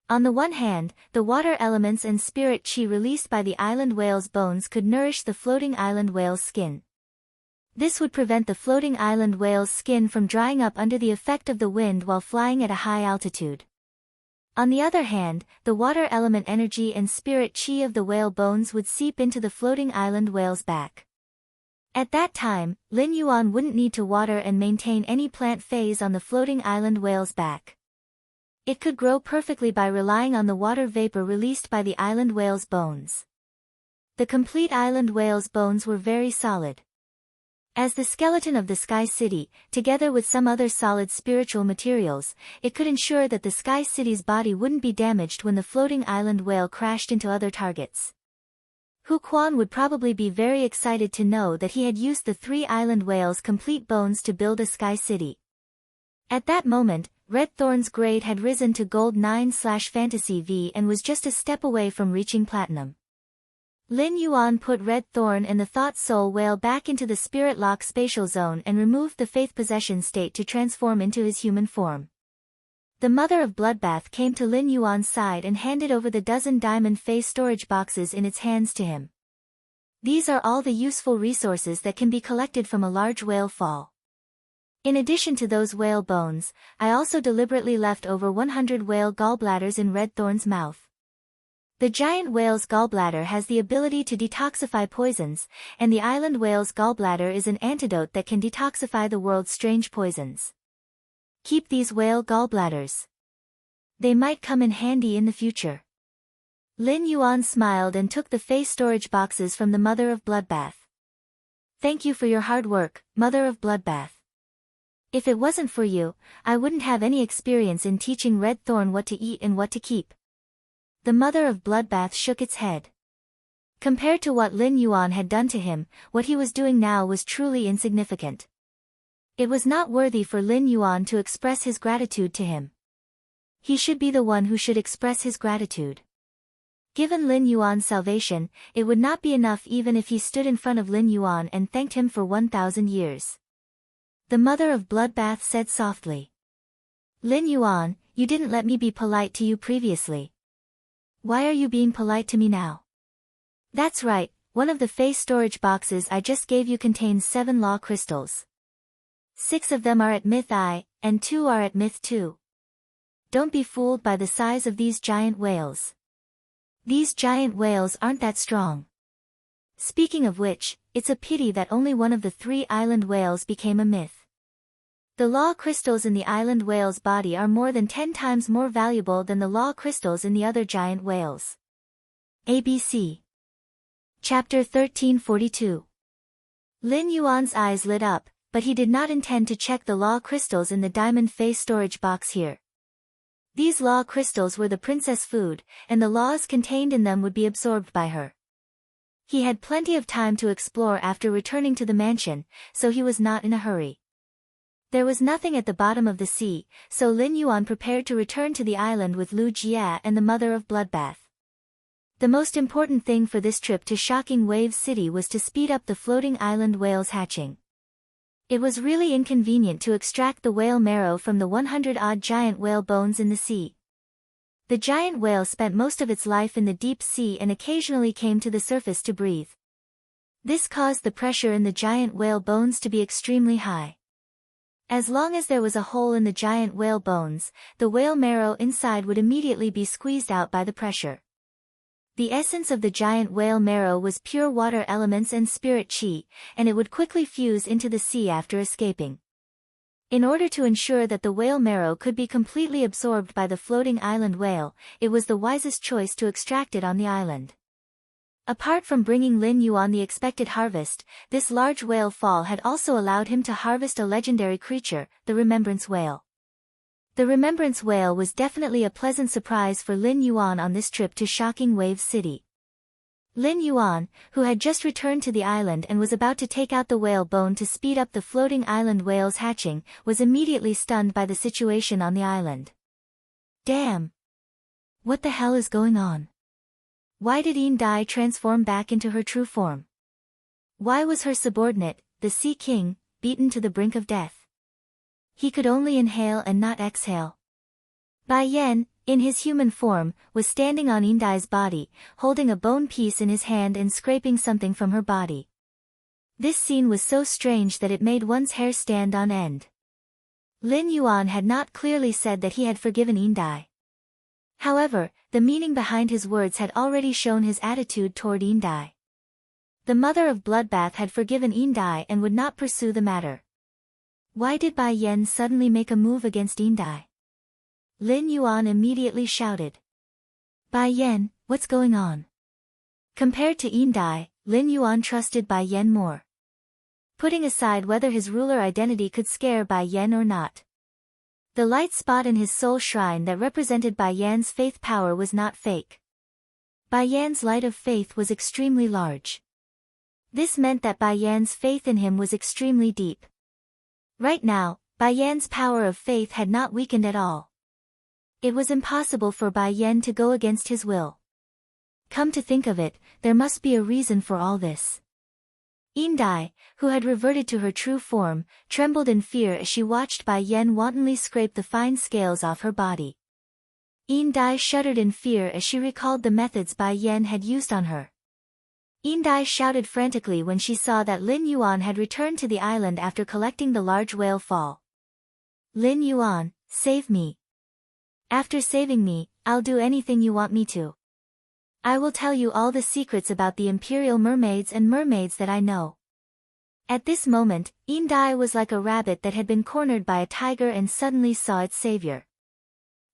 On the one hand, the water elements and spirit chi released by the island whale's bones could nourish the floating island whale's skin. This would prevent the floating island whale's skin from drying up under the effect of the wind while flying at a high altitude. On the other hand, the water element energy and spirit chi of the whale bones would seep into the floating island whale's back. At that time, Lin Yuan wouldn't need to water and maintain any plant phase on the floating island whale's back. It could grow perfectly by relying on the water vapor released by the island whale's bones. The complete island whale's bones were very solid. As the skeleton of the Sky City, together with some other solid spiritual materials, it could ensure that the Sky City's body wouldn't be damaged when the floating island whale crashed into other targets. Hu Quan would probably be very excited to know that he had used the 3 island whales' complete bones to build a Sky City. At that moment, Red Thorn's grade had risen to Gold 9/Fantasy V and was just a step away from reaching Platinum. Lin Yuan put Red Thorn and the Thought Soul Whale back into the Spirit Lock spatial zone and removed the Faith Possession state to transform into his human form. The mother of Bloodbath came to Lin Yuan's side and handed over the dozen diamond face storage boxes in its hands to him. These are all the useful resources that can be collected from a large whale fall. In addition to those whale bones, I also deliberately left over 100 whale gallbladders in Red Thorn's mouth. The giant whale's gallbladder has the ability to detoxify poisons, and the island whale's gallbladder is an antidote that can detoxify the world's strange poisons. Keep these whale gallbladders. They might come in handy in the future. Lin Yuan smiled and took the face storage boxes from the mother of Bloodbath. Thank you for your hard work, mother of Bloodbath. If it wasn't for you, I wouldn't have any experience in teaching Red Thorn what to eat and what to keep. The mother of Bloodbath shook its head. Compared to what Lin Yuan had done to him, what he was doing now was truly insignificant. It was not worthy for Lin Yuan to express his gratitude to him. He should be the one who should express his gratitude. Given Lin Yuan's salvation, it would not be enough even if he stood in front of Lin Yuan and thanked him for 1,000 years. The mother of Bloodbath said softly. Lin Yuan, you didn't let me be polite to you previously. Why are you being polite to me now? That's right, one of the face storage boxes I just gave you contains 7 law crystals. 6 of them are at Myth I, and 2 are at Myth II. Don't be fooled by the size of these giant whales. These giant whales aren't that strong. Speaking of which, it's a pity that only one of the 3 island whales became a myth. The law crystals in the island whale's body are more than 10 times more valuable than the law crystals in the other giant whales. ABC. Chapter 1342. Lin Yuan's eyes lit up, but he did not intend to check the law crystals in the diamond face storage box here. These law crystals were the princess food, and the laws contained in them would be absorbed by her. He had plenty of time to explore after returning to the mansion, so he was not in a hurry. There was nothing at the bottom of the sea, so Lin Yuan prepared to return to the island with Lu Jia and the mother of Bloodbath. The most important thing for this trip to Shocking Waves City was to speed up the floating island whales hatching. It was really inconvenient to extract the whale marrow from the 100-odd giant whale bones in the sea. The giant whale spent most of its life in the deep sea and occasionally came to the surface to breathe. This caused the pressure in the giant whale bones to be extremely high. As long as there was a hole in the giant whale bones, the whale marrow inside would immediately be squeezed out by the pressure. The essence of the giant whale marrow was pure water elements and spirit chi, and it would quickly fuse into the sea after escaping. In order to ensure that the whale marrow could be completely absorbed by the floating island whale, it was the wisest choice to extract it on the island. Apart from bringing Lin Yuan the expected harvest, this large whale fall had also allowed him to harvest a legendary creature, the Remembrance Whale. The Remembrance Whale was definitely a pleasant surprise for Lin Yuan on this trip to Shocking Waves City. Lin Yuan, who had just returned to the island and was about to take out the whale bone to speed up the floating island whales hatching, was immediately stunned by the situation on the island. Damn! What the hell is going on? Why did Yin Dai transform back into her true form? Why was her subordinate, the Sea King, beaten to the brink of death? He could only inhale and not exhale. Bai Yan, in his human form, was standing on Yin Dai's body, holding a bone piece in his hand and scraping something from her body. This scene was so strange that it made one's hair stand on end. Lin Yuan had not clearly said that he had forgiven Yin Dai. However, the meaning behind his words had already shown his attitude toward Yin Dai. The mother of Bloodbath had forgiven Yin Dai and would not pursue the matter. Why did Bai Yan suddenly make a move against Yin Dai? Lin Yuan immediately shouted. Bai Yan, what's going on? Compared to Yin Dai, Lin Yuan trusted Bai Yan more. Putting aside whether his ruler identity could scare Bai Yan or not. The light spot in his soul shrine that represented Bai Yan's faith power was not fake. Bai Yan's light of faith was extremely large. This meant that Bai Yan's faith in him was extremely deep. Right now, Bai Yan's power of faith had not weakened at all. It was impossible for Bai Yan to go against his will. Come to think of it, there must be a reason for all this. Yin Dai, who had reverted to her true form, trembled in fear as she watched Bai Yan wantonly scrape the fine scales off her body. Yin Dai shuddered in fear as she recalled the methods Bai Yan had used on her. Yin Dai shouted frantically when she saw that Lin Yuan had returned to the island after collecting the large whale fall. Lin Yuan, save me. After saving me, I'll do anything you want me to. I will tell you all the secrets about the Imperial mermaids and mermaids that I know. At this moment, Yin Dai was like a rabbit that had been cornered by a tiger and suddenly saw its savior.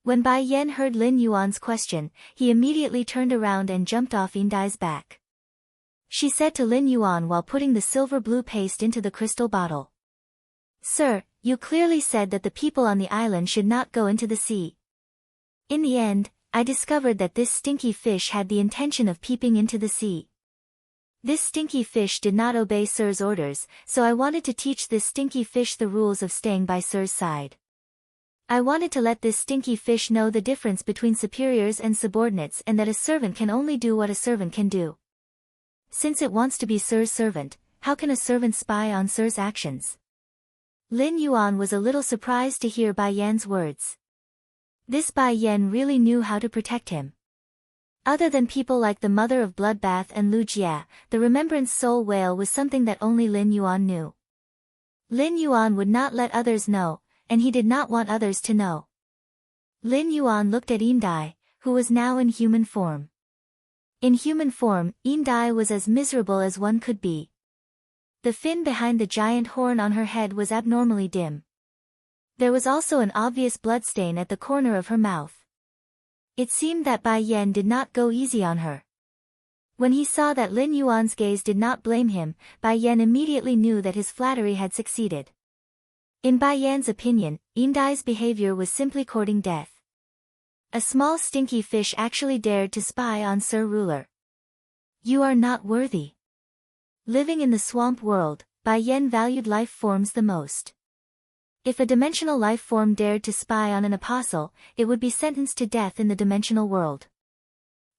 When Bai Yan heard Lin Yuan's question, he immediately turned around and jumped off Yin Dai's back. She said to Lin Yuan while putting the silver blue paste into the crystal bottle. Sir, you clearly said that the people on the island should not go into the sea. In the end, I discovered that this stinky fish had the intention of peeping into the sea. This stinky fish did not obey Sir's orders, so I wanted to teach this stinky fish the rules of staying by Sir's side. I wanted to let this stinky fish know the difference between superiors and subordinates and that a servant can only do what a servant can do. Since it wants to be Sir's servant, how can a servant spy on Sir's actions? Lin Yuan was a little surprised to hear Bai Yan's words. This Bai Yan really knew how to protect him. Other than people like the mother of Bloodbath and Lu Jia, the Remembrance Soul Whale was something that only Lin Yuan knew. Lin Yuan would not let others know, and he did not want others to know. Lin Yuan looked at Indai, who was now in human form. In human form, Indai was as miserable as one could be. The fin behind the giant horn on her head was abnormally dim. There was also an obvious bloodstain at the corner of her mouth. It seemed that Bai Yan did not go easy on her. When he saw that Lin Yuan's gaze did not blame him, Bai Yan immediately knew that his flattery had succeeded. In Bai Yan's opinion, Indai's behavior was simply courting death. A small stinky fish actually dared to spy on Sir Ruler. You are not worthy. Living in the swamp world, Bai Yan valued life forms the most. If a dimensional life form dared to spy on an apostle, it would be sentenced to death in the dimensional world.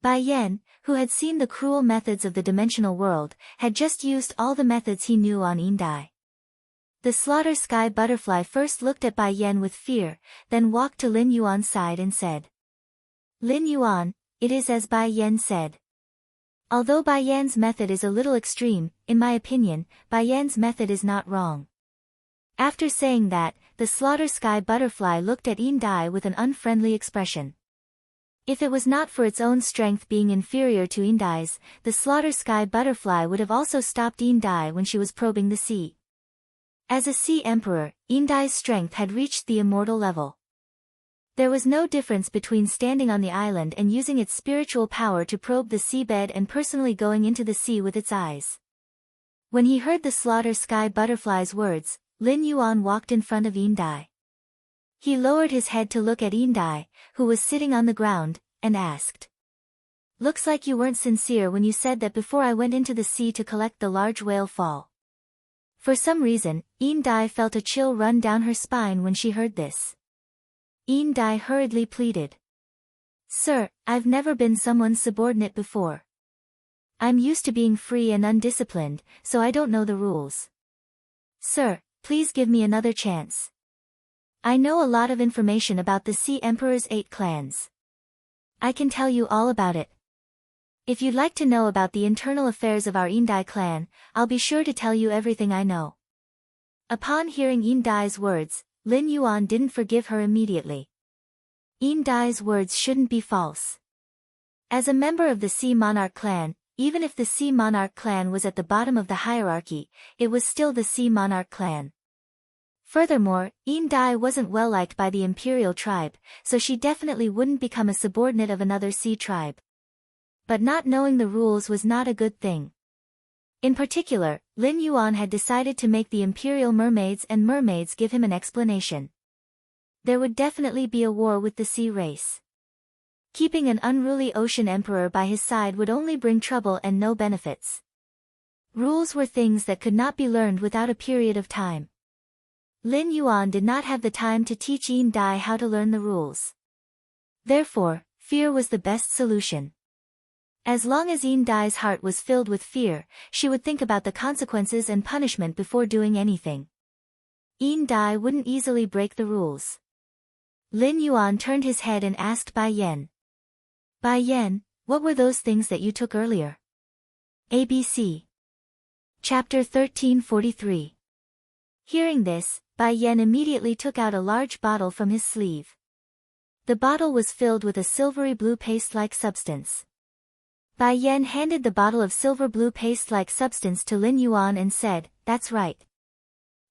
Bai Yan, who had seen the cruel methods of the dimensional world, had just used all the methods he knew on Indai. The slaughter sky butterfly first looked at Bai Yan with fear, then walked to Lin Yuan's side and said, Lin Yuan, it is as Bai Yan said. Although Bai Yan's method is a little extreme, in my opinion, Bai Yan's method is not wrong. After saying that, the slaughter sky butterfly looked at Indai with an unfriendly expression. If it was not for its own strength being inferior to Indai's, the slaughter sky butterfly would have also stopped Indai when she was probing the sea. As a sea emperor, Indai's strength had reached the immortal level. There was no difference between standing on the island and using its spiritual power to probe the seabed and personally going into the sea with its eyes. When he heard the slaughter sky butterfly's words, Lin Yuan walked in front of Indai. He lowered his head to look at Indai, who was sitting on the ground, and asked. Looks like you weren't sincere when you said that before I went into the sea to collect the large whale fall. For some reason, Indai felt a chill run down her spine when she heard this. Indai hurriedly pleaded. Sir, I've never been someone's subordinate before. I'm used to being free and undisciplined, so I don't know the rules. Sir, please give me another chance. I know a lot of information about the Sea Emperor's 8 clans. I can tell you all about it. If you'd like to know about the internal affairs of our Indai clan, I'll be sure to tell you everything I know. Upon hearing Indai's words, Lin Yuan didn't forgive her immediately. Indai's words shouldn't be false. As a member of the Sea Monarch clan, even if the Sea Monarch clan was at the bottom of the hierarchy, it was still the Sea Monarch clan. Furthermore, Indai wasn't well liked by the Imperial tribe, so she definitely wouldn't become a subordinate of another sea tribe. But not knowing the rules was not a good thing. In particular, Lin Yuan had decided to make the Imperial mermaids and mermaids give him an explanation. There would definitely be a war with the sea race. Keeping an unruly ocean emperor by his side would only bring trouble and no benefits. Rules were things that could not be learned without a period of time. Lin Yuan did not have the time to teach Indai how to learn the rules. Therefore, fear was the best solution. As long as Indai's heart was filled with fear, she would think about the consequences and punishment before doing anything. Indai wouldn't easily break the rules. Lin Yuan turned his head and asked Bai Yan. Bai Yan, what were those things that you took earlier? ABC. Chapter 1343. Hearing this, Bai Yan immediately took out a large bottle from his sleeve. The bottle was filled with a silvery blue paste-like substance. Bai Yan handed the bottle of silver blue paste-like substance to Lin Yuan and said, That's right.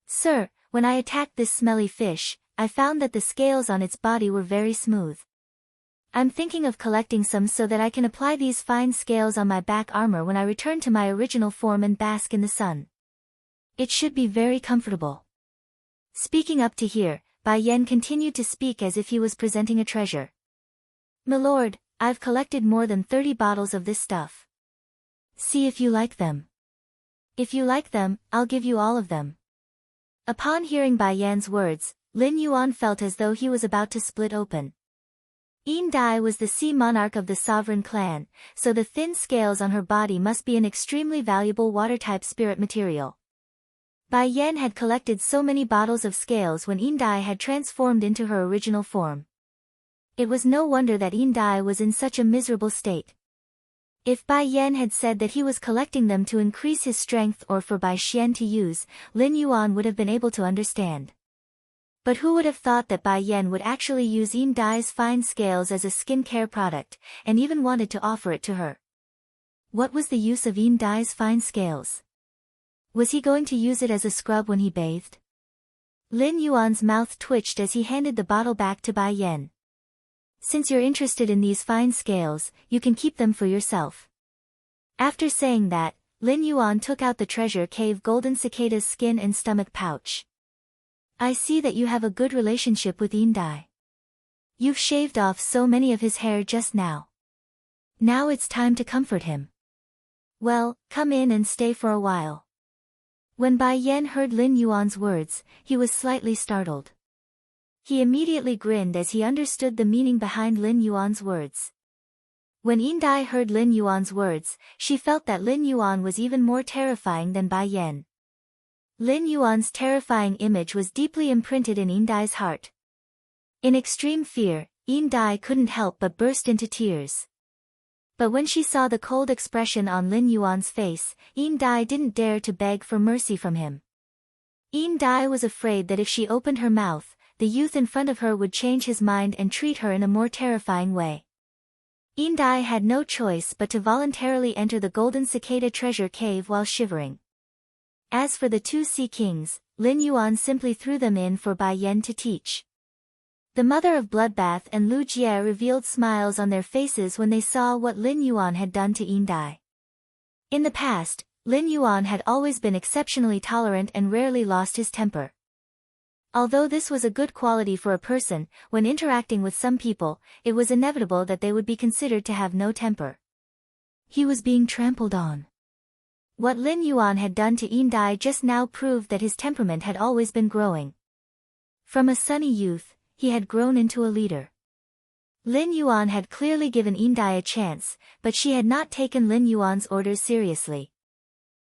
Sir, when I attacked this smelly fish, I found that the scales on its body were very smooth. I'm thinking of collecting some so that I can apply these fine scales on my back armor when I return to my original form and bask in the sun. It should be very comfortable. Speaking up to here, Bai Yan continued to speak as if he was presenting a treasure. Milord, I've collected more than 30 bottles of this stuff. See if you like them. If you like them, I'll give you all of them. Upon hearing Bai Yan's words, Lin Yuan felt as though he was about to split open. Yin Dai was the sea monarch of the sovereign clan, so the thin scales on her body must be an extremely valuable water-type spirit material. Bai Yan had collected so many bottles of scales when Yin Dai had transformed into her original form. It was no wonder that Yin Dai was in such a miserable state. If Bai Yan had said that he was collecting them to increase his strength or for Bai Xian to use, Lin Yuan would have been able to understand. But who would have thought that Bai Yan would actually use Yin Dai's fine scales as a skincare product, and even wanted to offer it to her? What was the use of Yin Dai's fine scales? Was he going to use it as a scrub when he bathed? Lin Yuan's mouth twitched as he handed the bottle back to Bai Yan. Since you're interested in these fine scales, you can keep them for yourself. After saying that, Lin Yuan took out the treasure cave golden cicada's skin and stomach pouch. I see that you have a good relationship with Yin Dai. You've shaved off so many of his hair just now. Now it's time to comfort him. Well, come in and stay for a while. When Bai Yan heard Lin Yuan's words, he was slightly startled. He immediately grinned as he understood the meaning behind Lin Yuan's words. When Yin Dai heard Lin Yuan's words, she felt that Lin Yuan was even more terrifying than Bai Yan. Lin Yuan's terrifying image was deeply imprinted in Yin Dai's heart. In extreme fear, Yin Dai couldn't help but burst into tears. But when she saw the cold expression on Lin Yuan's face, Yin Dai didn't dare to beg for mercy from him. Yin Dai was afraid that if she opened her mouth, the youth in front of her would change his mind and treat her in a more terrifying way. Yin Dai had no choice but to voluntarily enter the golden cicada treasure cave while shivering. As for the two sea kings, Lin Yuan simply threw them in for Bai Yan to teach. The mother of Bloodbath and Lu Jie revealed smiles on their faces when they saw what Lin Yuan had done to Yin Dai. In the past, Lin Yuan had always been exceptionally tolerant and rarely lost his temper. Although this was a good quality for a person, when interacting with some people, it was inevitable that they would be considered to have no temper. He was being trampled on. What Lin Yuan had done to Yin Dai just now proved that his temperament had always been growing. From a sunny youth, he had grown into a leader. Lin Yuan had clearly given Yin Dai a chance, but she had not taken Lin Yuan's orders seriously.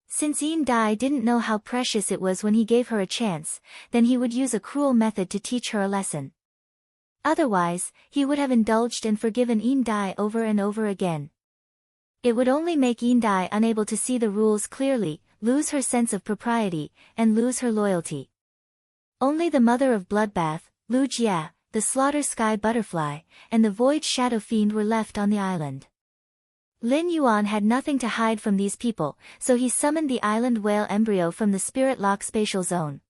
Since Yin Dai didn't know how precious it was when he gave her a chance, then he would use a cruel method to teach her a lesson. Otherwise, he would have indulged and forgiven Yin Dai over and over again. It would only make Yin Dai unable to see the rules clearly, lose her sense of propriety, and lose her loyalty. Only the mother of Bloodbath, Lu Jie, the Slaughter Sky Butterfly, and the Void Shadow Fiend were left on the island. Lin Yuan had nothing to hide from these people, so he summoned the island whale embryo from the Spirit Lock spatial zone.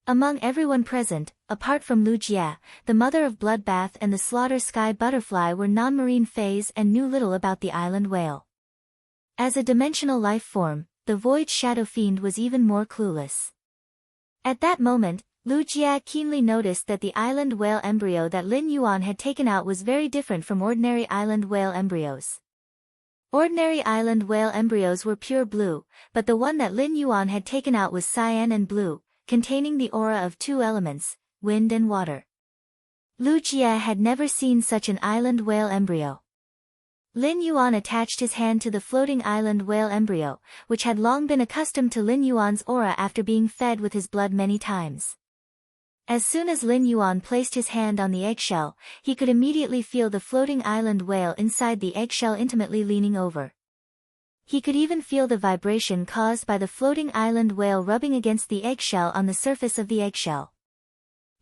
Among everyone present, apart from Lu Jie, the mother of Bloodbath and the Slaughter Sky Butterfly were non-marine fays and knew little about the island whale. As a dimensional life form, the Void Shadow Fiend was even more clueless. At that moment, Lu Jie keenly noticed that the island whale embryo that Lin Yuan had taken out was very different from ordinary island whale embryos. Ordinary island whale embryos were pure blue, but the one that Lin Yuan had taken out was cyan and blue, containing the aura of two elements, wind and water. Lu Jie had never seen such an island whale embryo. Lin Yuan attached his hand to the floating island whale embryo, which had long been accustomed to Lin Yuan's aura after being fed with his blood many times. As soon as Lin Yuan placed his hand on the eggshell, he could immediately feel the floating island whale inside the eggshell intimately leaning over. He could even feel the vibration caused by the floating island whale rubbing against the eggshell on the surface of the eggshell.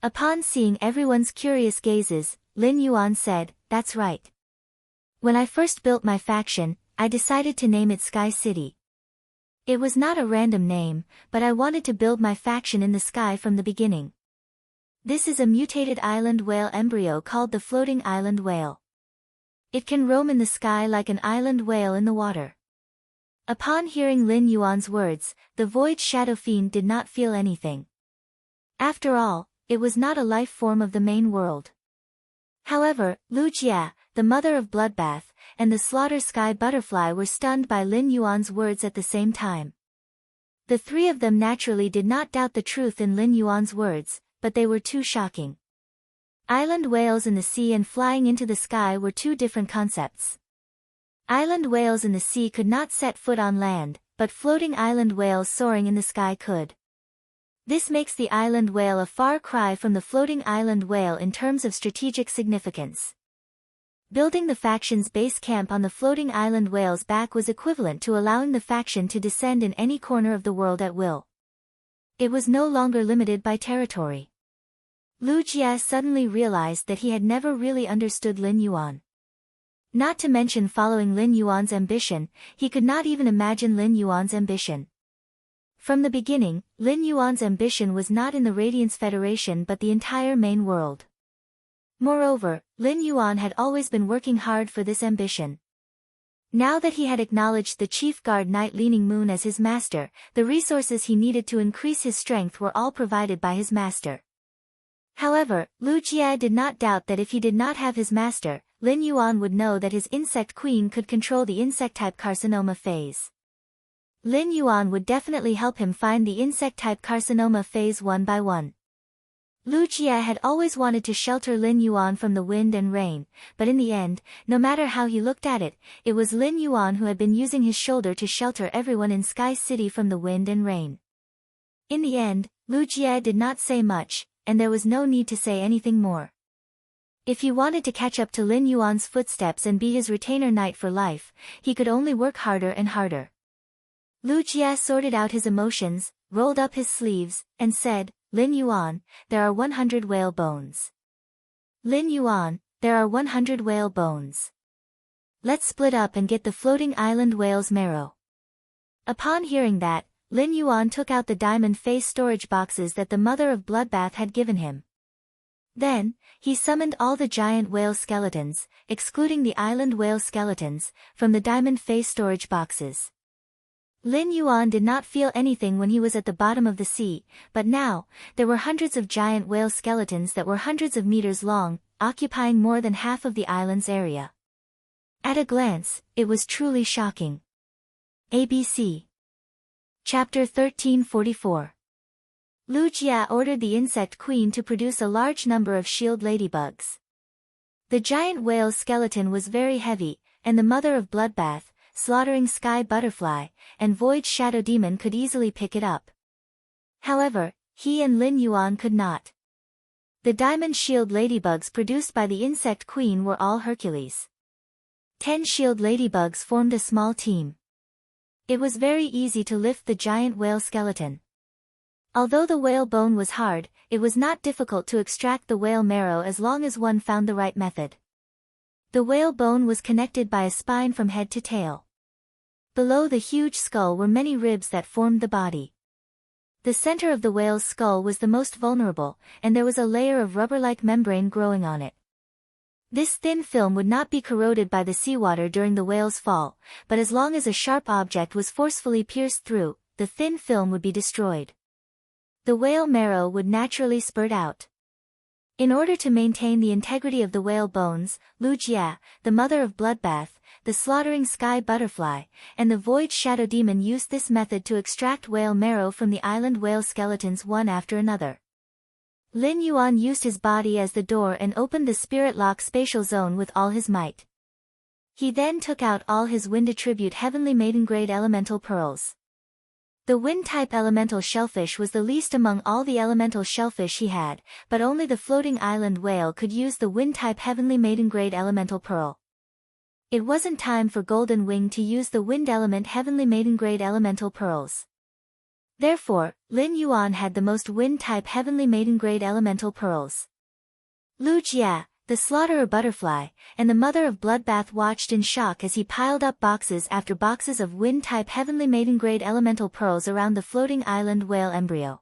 Upon seeing everyone's curious gazes, Lin Yuan said, "That's right. When I first built my faction, I decided to name it Sky City. It was not a random name, but I wanted to build my faction in the sky from the beginning. This is a mutated island whale embryo called the floating island whale. It can roam in the sky like an island whale in the water." Upon hearing Lin Yuan's words, the Void Shadow Fiend did not feel anything. After all, it was not a life form of the main world. However, Lu Jie, the mother of Bloodbath, and the Slaughter Sky Butterfly were stunned by Lin Yuan's words at the same time. The three of them naturally did not doubt the truth in Lin Yuan's words, but they were too shocking. Island whales in the sea and flying into the sky were two different concepts. Island whales in the sea could not set foot on land, but floating island whales soaring in the sky could. This makes the island whale a far cry from the floating island whale in terms of strategic significance. Building the faction's base camp on the floating island whale's back was equivalent to allowing the faction to descend in any corner of the world at will. It was no longer limited by territory. Lu Jie suddenly realized that he had never really understood Lin Yuan. Not to mention following Lin Yuan's ambition, he could not even imagine Lin Yuan's ambition. From the beginning, Lin Yuan's ambition was not in the Radiance Federation but the entire main world. Moreover, Lin Yuan had always been working hard for this ambition. Now that he had acknowledged the chief guard Night Leaning Moon as his master, the resources he needed to increase his strength were all provided by his master. However, Lu Jie did not doubt that if he did not have his master, Lin Yuan would know that his insect queen could control the insect-type carcinoma phase. Lin Yuan would definitely help him find the insect-type carcinoma phase one by one. Lu Jie had always wanted to shelter Lin Yuan from the wind and rain, but in the end, no matter how he looked at it, it was Lin Yuan who had been using his shoulder to shelter everyone in Sky City from the wind and rain. In the end, Lu Jie did not say much, and there was no need to say anything more. If he wanted to catch up to Lin Yuan's footsteps and be his retainer knight for life, he could only work harder and harder. Lu Jie sorted out his emotions, rolled up his sleeves, and said, Lin Yuan, there are 100 whale bones. Lin Yuan, there are 100 whale bones. Let's split up and get the floating island whale's marrow. Upon hearing that, Lin Yuan took out the diamond face storage boxes that the mother of Bloodbath had given him. Then, he summoned all the giant whale skeletons, excluding the island whale skeletons, from the diamond face storage boxes. Lin Yuan did not feel anything when he was at the bottom of the sea, but now, there were hundreds of giant whale skeletons that were hundreds of meters long, occupying more than half of the island's area. At a glance, it was truly shocking. ABC. Chapter 1344. Lu Jie ordered the insect queen to produce a large number of shield ladybugs. The giant whale's skeleton was very heavy, and the mother of Bloodbath, slaughtering sky butterfly, and void shadow demon could easily pick it up. However, he and Lin Yuan could not. The diamond shield ladybugs produced by the insect queen were all Hercules. 10 shield ladybugs formed a small team. It was very easy to lift the giant whale skeleton. Although the whale bone was hard, it was not difficult to extract the whale marrow as long as one found the right method. The whale bone was connected by a spine from head to tail. Below the huge skull were many ribs that formed the body. The center of the whale's skull was the most vulnerable, and there was a layer of rubber-like membrane growing on it. This thin film would not be corroded by the seawater during the whale's fall, but as long as a sharp object was forcefully pierced through, the thin film would be destroyed. The whale marrow would naturally spurt out. In order to maintain the integrity of the whale bones, Lu Jie, the mother of Bloodbath, the slaughtering sky butterfly, and the void shadow demon used this method to extract whale marrow from the island whale skeletons one after another. Lin Yuan used his body as the door and opened the spirit lock spatial zone with all his might. He then took out all his wind attribute heavenly maiden grade elemental pearls. The wind-type elemental shellfish was the least among all the elemental shellfish he had, but only the floating island whale could use the wind-type heavenly maiden grade elemental pearl. It wasn't time for Golden Wing to use the wind element heavenly maiden grade elemental pearls. Therefore, Lin Yuan had the most wind-type heavenly maiden grade elemental pearls. Lu Jie, the slaughterer butterfly, and the mother of Bloodbath watched in shock as he piled up boxes after boxes of wind-type heavenly maiden grade elemental pearls around the floating island whale embryo.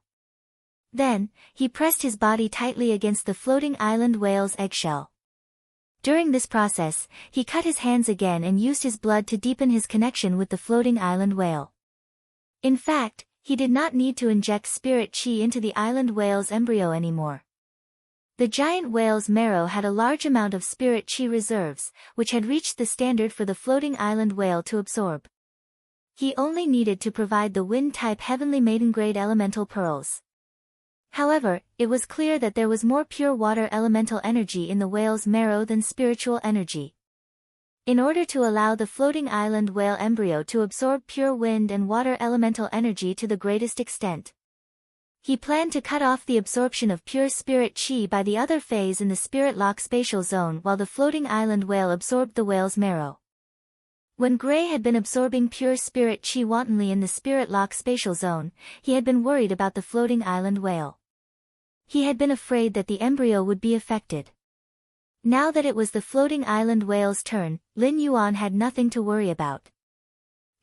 Then, he pressed his body tightly against the floating island whale's eggshell. During this process, he cut his hands again and used his blood to deepen his connection with the floating island whale. In fact, he did not need to inject spirit chi into the island whale's embryo anymore. The giant whale's marrow had a large amount of spirit chi reserves, which had reached the standard for the floating island whale to absorb. He only needed to provide the wind-type heavenly maiden grade elemental pearls. However, it was clear that there was more pure water elemental energy in the whale's marrow than spiritual energy. In order to allow the floating island whale embryo to absorb pure wind and water elemental energy to the greatest extent, he planned to cut off the absorption of pure spirit chi by the other phase in the spirit lock spatial zone while the floating island whale absorbed the whale's marrow. When Gray had been absorbing pure spirit chi wantonly in the spirit lock spatial zone, he had been worried about the floating island whale. He had been afraid that the embryo would be affected. Now that it was the floating island whale's turn, Lin Yuan had nothing to worry about.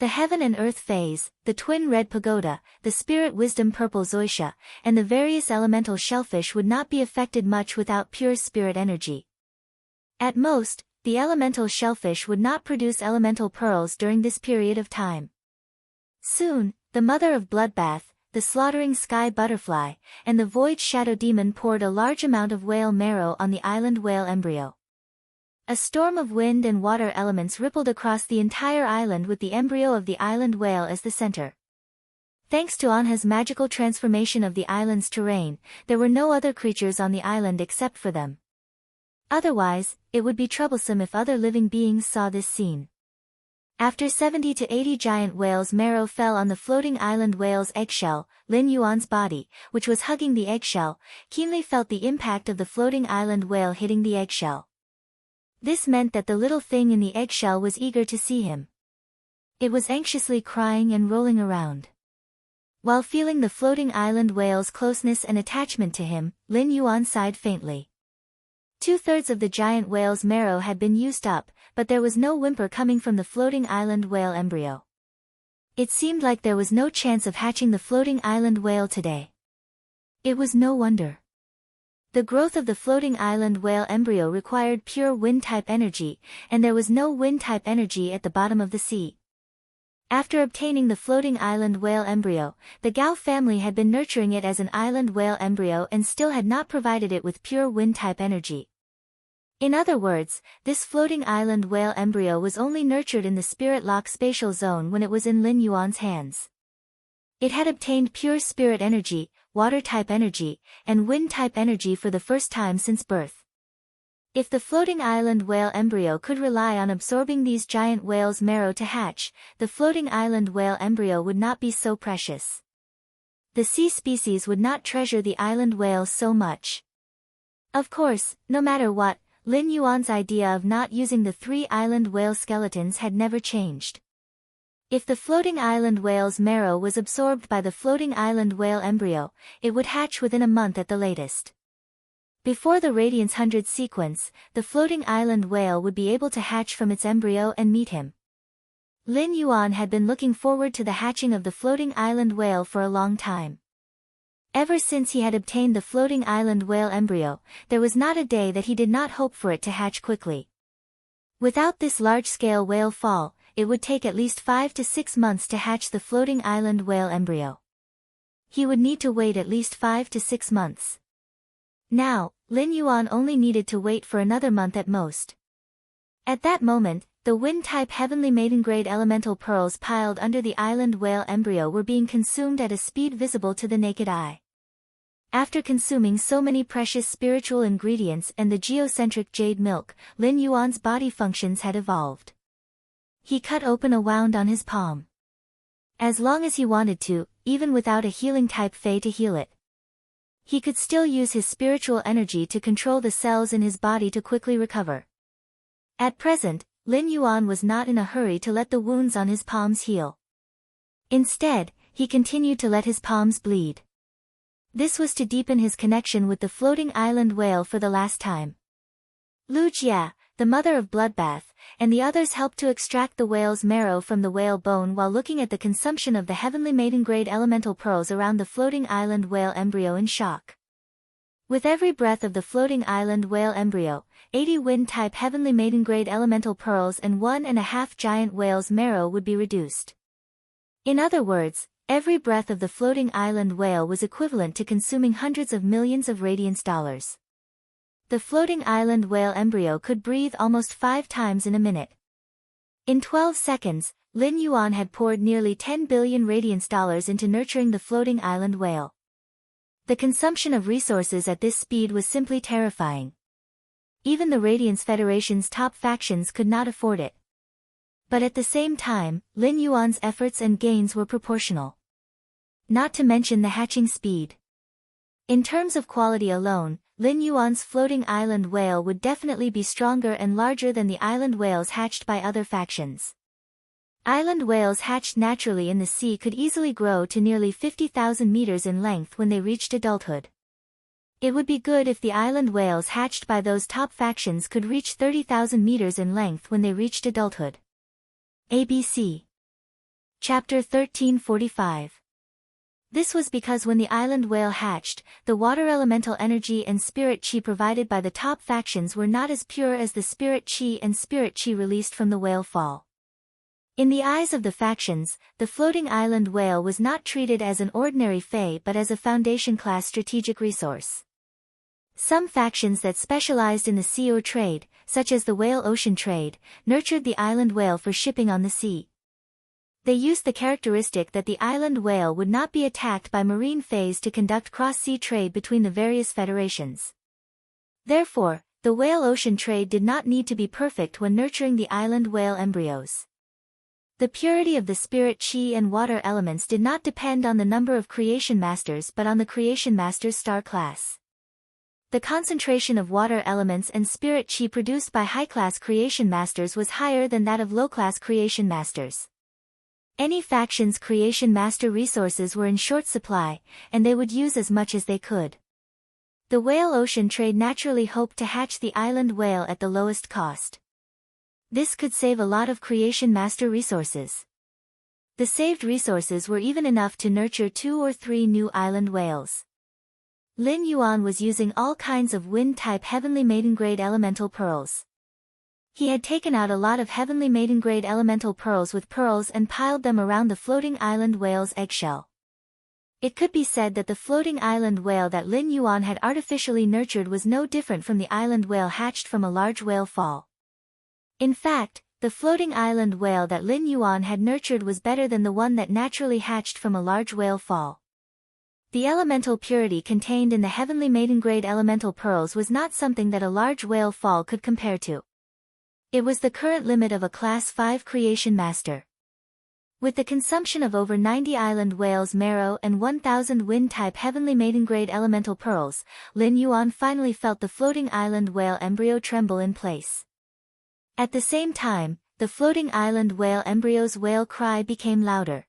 The heaven and earth phase, the twin red pagoda, the spirit wisdom purple zoysia, and the various elemental shellfish would not be affected much without pure spirit energy. At most, the elemental shellfish would not produce elemental pearls during this period of time. Soon, the mother of bloodbath, the slaughtering sky butterfly, and the void shadow demon poured a large amount of whale marrow on the island whale embryo. A storm of wind and water elements rippled across the entire island with the embryo of the island whale as the center. Thanks to Anha's magical transformation of the island's terrain, there were no other creatures on the island except for them. Otherwise, it would be troublesome if other living beings saw this scene. After 70 to 80 giant whales' marrow fell on the floating island whale's eggshell, Lin Yuan's body, which was hugging the eggshell, keenly felt the impact of the floating island whale hitting the eggshell. This meant that the little thing in the eggshell was eager to see him. It was anxiously crying and rolling around. While feeling the floating island whale's closeness and attachment to him, Lin Yuan sighed faintly. 2/3 of the giant whale's marrow had been used up, but there was no whimper coming from the floating island whale embryo. It seemed like there was no chance of hatching the floating island whale today. It was no wonder. The growth of the floating island whale embryo required pure wind-type energy, and there was no wind-type energy at the bottom of the sea. After obtaining the floating island whale embryo, the Gao family had been nurturing it as an island whale embryo and still had not provided it with pure wind-type energy. In other words, this floating island whale embryo was only nurtured in the spirit lock spatial zone when it was in Lin Yuan's hands. It had obtained pure spirit energy, water-type energy, and wind-type energy for the first time since birth. If the floating island whale embryo could rely on absorbing these giant whales' marrow to hatch, the floating island whale embryo would not be so precious. The sea species would not treasure the island whale so much. Of course, no matter what, Lin Yuan's idea of not using the 3 island whale skeletons had never changed. If the floating island whale's marrow was absorbed by the floating island whale embryo, it would hatch within a month at the latest. Before the Radiance 100 sequence, the floating island whale would be able to hatch from its embryo and meet him. Lin Yuan had been looking forward to the hatching of the floating island whale for a long time. Ever since he had obtained the floating island whale embryo, there was not a day that he did not hope for it to hatch quickly. Without this large-scale whale fall, it would take at least 5 to 6 months to hatch the floating island whale embryo. He would need to wait at least 5 to 6 months. Now, Lin Yuan only needed to wait for another month at most. At that moment, the wind-type heavenly maiden-grade elemental pearls piled under the island whale embryo were being consumed at a speed visible to the naked eye. After consuming so many precious spiritual ingredients and the geocentric jade milk, Lin Yuan's body functions had evolved. He cut open a wound on his palm. As long as he wanted to, even without a healing type Fey to heal it, he could still use his spiritual energy to control the cells in his body to quickly recover. At present, Lin Yuan was not in a hurry to let the wounds on his palms heal. Instead, he continued to let his palms bleed. This was to deepen his connection with the floating island whale for the last time. Lu Jia, the mother of bloodbath, and the others helped to extract the whale's marrow from the whale bone while looking at the consumption of the heavenly maiden-grade elemental pearls around the floating island whale embryo in shock. With every breath of the floating island whale embryo, 80 wind-type heavenly maiden-grade elemental pearls and 1.5 giant whale's marrow would be reduced. In other words, every breath of the floating island whale was equivalent to consuming hundreds of millions of radiance dollars. The floating island whale embryo could breathe almost 5 times in a minute. In 12 seconds, Lin Yuan had poured nearly 10 billion radiance dollars into nurturing the floating island whale. The consumption of resources at this speed was simply terrifying. Even the Radiance Federation's top factions could not afford it. But at the same time, Lin Yuan's efforts and gains were proportional. Not to mention the hatching speed. In terms of quality alone, Lin Yuan's floating island whale would definitely be stronger and larger than the island whales hatched by other factions. Island whales hatched naturally in the sea could easily grow to nearly 50,000 meters in length when they reached adulthood. It would be good if the island whales hatched by those top factions could reach 30,000 meters in length when they reached adulthood. ABC. Chapter 1345. This was because when the island whale hatched, the water elemental energy and spirit chi provided by the top factions were not as pure as the spirit chi and spirit chi released from the whale fall. In the eyes of the factions, the floating island whale was not treated as an ordinary fae but as a foundation-class strategic resource. Some factions that specialized in the sea or trade, such as the whale ocean trade, nurtured the island whale for shipping on the sea. They used the characteristic that the island whale would not be attacked by marine faes to conduct cross-sea trade between the various federations. Therefore, the whale ocean trade did not need to be perfect when nurturing the island whale embryos. The purity of the spirit chi and water elements did not depend on the number of creation masters but on the creation master's star class. The concentration of water elements and spirit chi produced by high-class creation masters was higher than that of low-class creation masters. Any faction's creation master resources were in short supply, and they would use as much as they could. The whale ocean trade naturally hoped to hatch the island whale at the lowest cost. This could save a lot of creation master resources. The saved resources were even enough to nurture 2 or 3 new island whales. Lin Yuan was using all kinds of wind-type Heavenly Maiden-grade elemental pearls. He had taken out a lot of Heavenly Maiden-grade elemental pearls with pearls and piled them around the floating island whale's eggshell. It could be said that the floating island whale that Lin Yuan had artificially nurtured was no different from the island whale hatched from a large whale fall. In fact, the floating island whale that Lin Yuan had nurtured was better than the one that naturally hatched from a large whale fall. The elemental purity contained in the Heavenly Maiden-grade elemental pearls was not something that a large whale fall could compare to. It was the current limit of a Class 5 creation master. With the consumption of over 90 island whales marrow and 1,000 wind-type Heavenly Maiden-grade elemental pearls, Lin Yuan finally felt the floating island whale embryo tremble in place. At the same time, the floating island whale embryo's whale cry became louder.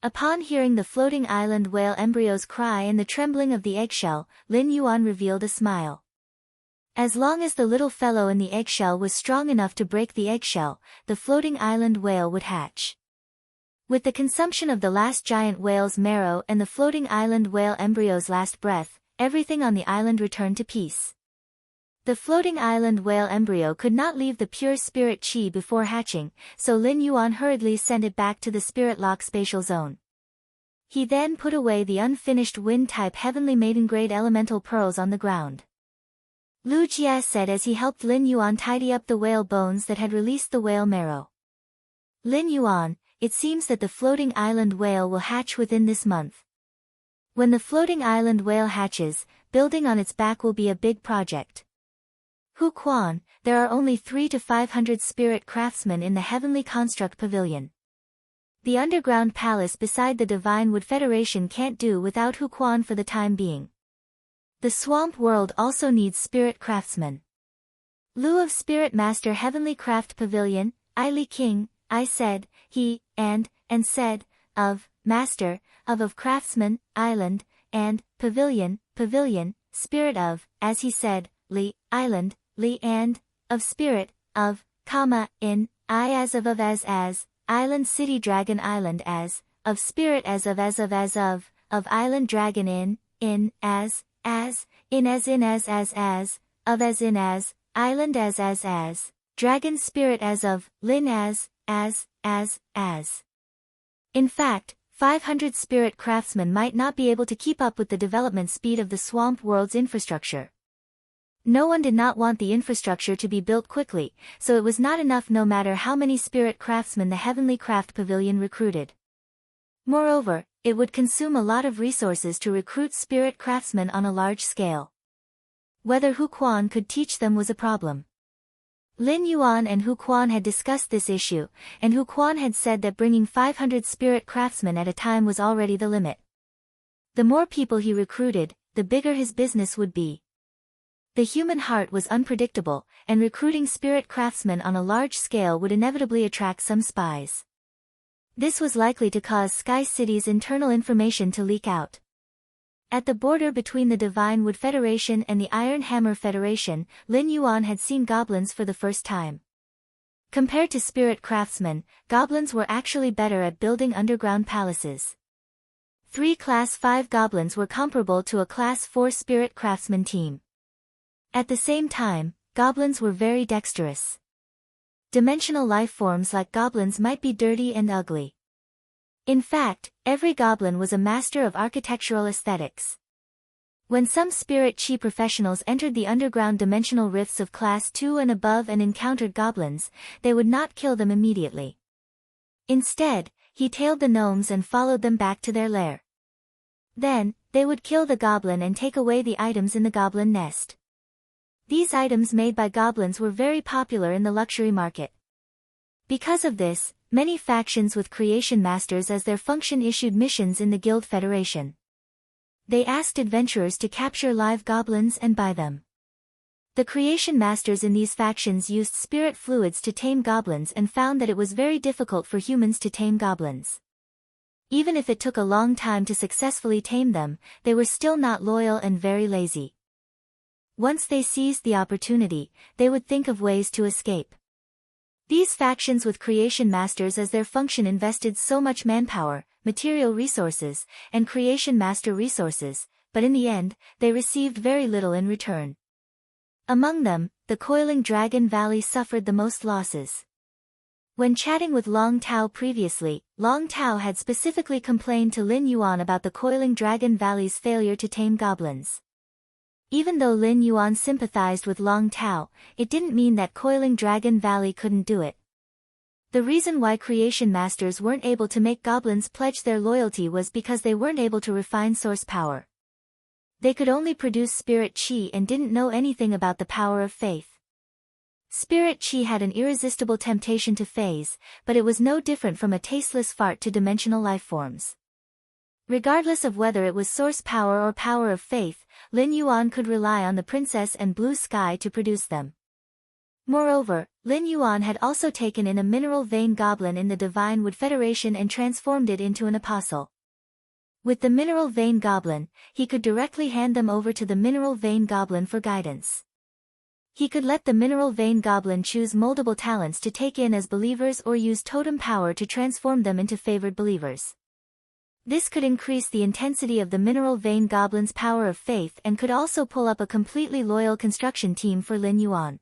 Upon hearing the floating island whale embryo's cry and the trembling of the eggshell, Lin Yuan revealed a smile. As long as the little fellow in the eggshell was strong enough to break the eggshell, the floating island whale would hatch. With the consumption of the last giant whale's marrow and the floating island whale embryo's last breath, everything on the island returned to peace. The floating island whale embryo could not leave the pure spirit chi before hatching, so Lin Yuan hurriedly sent it back to the spirit lock spatial zone. He then put away the unfinished wind-type Heavenly Maiden-grade elemental pearls on the ground. Lu Jie said as he helped Lin Yuan tidy up the whale bones that had released the whale marrow. Lin Yuan, it seems that the floating island whale will hatch within this month. When the floating island whale hatches, building on its back will be a big project. Hu Quan, there are only 300 to 500 spirit craftsmen in the Heavenly Construct Pavilion. The underground palace beside the Divine Wood Federation can't do without Hu Quan for the time being. The Swamp World also needs spirit craftsmen. Lu of Spirit Master Heavenly Craft Pavilion, I Li King, I said, he, and said, of, Master, of Craftsman, Island, and, Pavilion, Spirit of, as he said, Li, Island, Li and, of Spirit, of, in, I as of as, Island City Dragon Island as, of Spirit as of Island Dragon in, as, in as, of as in as, Island as, Dragon Spirit as of, Lin as. In fact, 500 spirit craftsmen might not be able to keep up with the development speed of the Swamp World's infrastructure. No one did not want the infrastructure to be built quickly, so it was not enough no matter how many spirit craftsmen the Heavenly Craft Pavilion recruited. Moreover, it would consume a lot of resources to recruit spirit craftsmen on a large scale. Whether Hu Quan could teach them was a problem. Lin Yuan and Hu Quan had discussed this issue, and Hu Quan had said that bringing 500 spirit craftsmen at a time was already the limit. The more people he recruited, the bigger his business would be. The human heart was unpredictable, and recruiting spirit craftsmen on a large scale would inevitably attract some spies. This was likely to cause Sky City's internal information to leak out. At the border between the Divine Wood Federation and the Iron Hammer Federation, Lin Yuan had seen goblins for the first time. Compared to spirit craftsmen, goblins were actually better at building underground palaces. 3 Class 5 goblins were comparable to a Class 4 spirit craftsman team. At the same time, goblins were very dexterous. Dimensional life forms like goblins might be dirty and ugly. In fact, every goblin was a master of architectural aesthetics. When some spirit chi professionals entered the underground dimensional rifts of Class 2 and above and encountered goblins, they would not kill them immediately. Instead, he tailed the gnomes and followed them back to their lair. Then, they would kill the goblin and take away the items in the goblin nest. These items made by goblins were very popular in the luxury market. Because of this, many factions with creation masters as their function issued missions in the Guild Federation. They asked adventurers to capture live goblins and buy them. The creation masters in these factions used spirit fluids to tame goblins and found that it was very difficult for humans to tame goblins. Even if it took a long time to successfully tame them, they were still not loyal and very lazy. Once they seized the opportunity, they would think of ways to escape. These factions with creation masters as their function invested so much manpower, material resources, and creation master resources, but in the end, they received very little in return. Among them, the Coiling Dragon Valley suffered the most losses. When chatting with Long Tao previously, Long Tao had specifically complained to Lin Yuan about the Coiling Dragon Valley's failure to tame goblins. Even though Lin Yuan sympathized with Long Tao, it didn't mean that Coiling Dragon Valley couldn't do it. The reason why creation masters weren't able to make goblins pledge their loyalty was because they weren't able to refine source power. They could only produce spirit chi and didn't know anything about the power of faith. Spirit chi had an irresistible temptation to phase, but it was no different from a tasteless fart to dimensional life forms. Regardless of whether it was source power or power of faith, Lin Yuan could rely on the princess and blue sky to produce them. Moreover, Lin Yuan had also taken in a mineral vein goblin in the Divine Wood Federation and transformed it into an apostle. With the mineral vein goblin, he could directly hand them over to the mineral vein goblin for guidance. He could let the mineral vein goblin choose moldable talents to take in as believers or use totem power to transform them into favored believers. This could increase the intensity of the mineral vein goblin's power of faith and could also pull up a completely loyal construction team for Lin Yuan.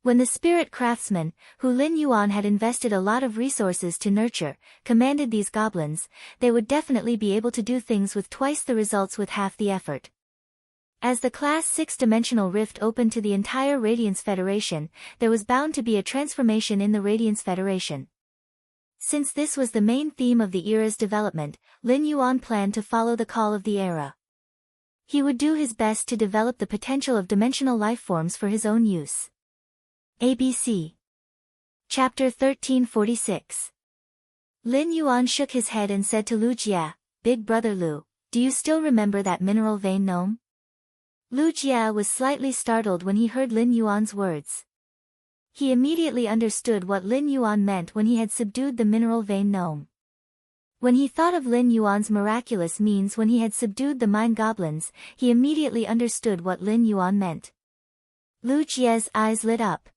When the spirit craftsmen, who Lin Yuan had invested a lot of resources to nurture, commanded these goblins, they would definitely be able to do things with twice the results with half the effort. As the Class 6 dimensional rift opened to the entire Radiance Federation, there was bound to be a transformation in the Radiance Federation. Since this was the main theme of the era's development, Lin Yuan planned to follow the call of the era. He would do his best to develop the potential of dimensional life forms for his own use. ABC. Chapter 1346. Lin Yuan shook his head and said to Lu Jia, "Big brother Lu, do you still remember that mineral vein gnome?" Lu Jia was slightly startled when he heard Lin Yuan's words. He immediately understood what Lin Yuan meant when he had subdued the mineral vein gnome. When he thought of Lin Yuan's miraculous means when he had subdued the mine goblins, he immediately understood what Lin Yuan meant. Lu Jia's eyes lit up.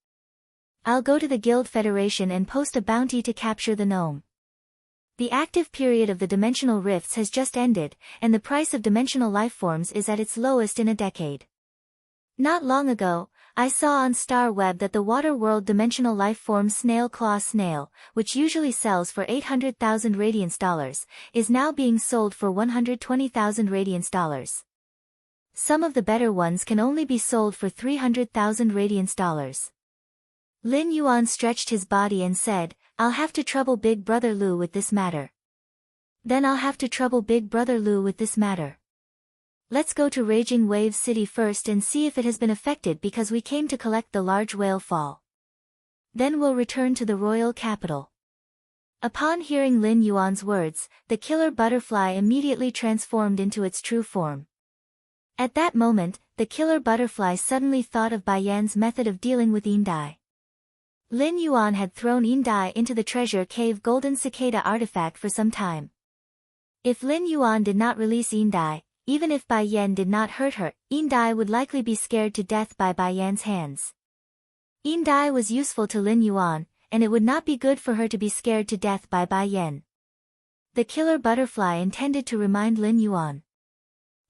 "I'll go to the Guild Federation and post a bounty to capture the gnome. The active period of the dimensional rifts has just ended, and the price of dimensional life forms is at its lowest in a decade. Not long ago, I saw on Star Web that the water world dimensional life form Snail Claw Snail, which usually sells for 800,000 Radiance dollars, is now being sold for 120,000 Radiance dollars. Some of the better ones can only be sold for 300,000 Radiance dollars. Lin Yuan stretched his body and said, "I'll have to trouble Big Brother Lu with this matter." Then I'll have to trouble Big Brother Lu with this matter. Let's go to Raging Waves City first and see if it has been affected because we came to collect the large whale fall. Then we'll return to the royal capital. Upon hearing Lin Yuan's words, the killer butterfly immediately transformed into its true form. At that moment, the killer butterfly suddenly thought of Bai Yan's method of dealing with Yin Dai. Lin Yuan had thrown Yin Dai into the treasure cave golden cicada artifact for some time. If Lin Yuan did not release Yin Dai, even if Bai Yan did not hurt her, Yin Dai would likely be scared to death by Bai Yan's hands. Yin Dai was useful to Lin Yuan, and it would not be good for her to be scared to death by Bai Yan. The killer butterfly intended to remind Lin Yuan.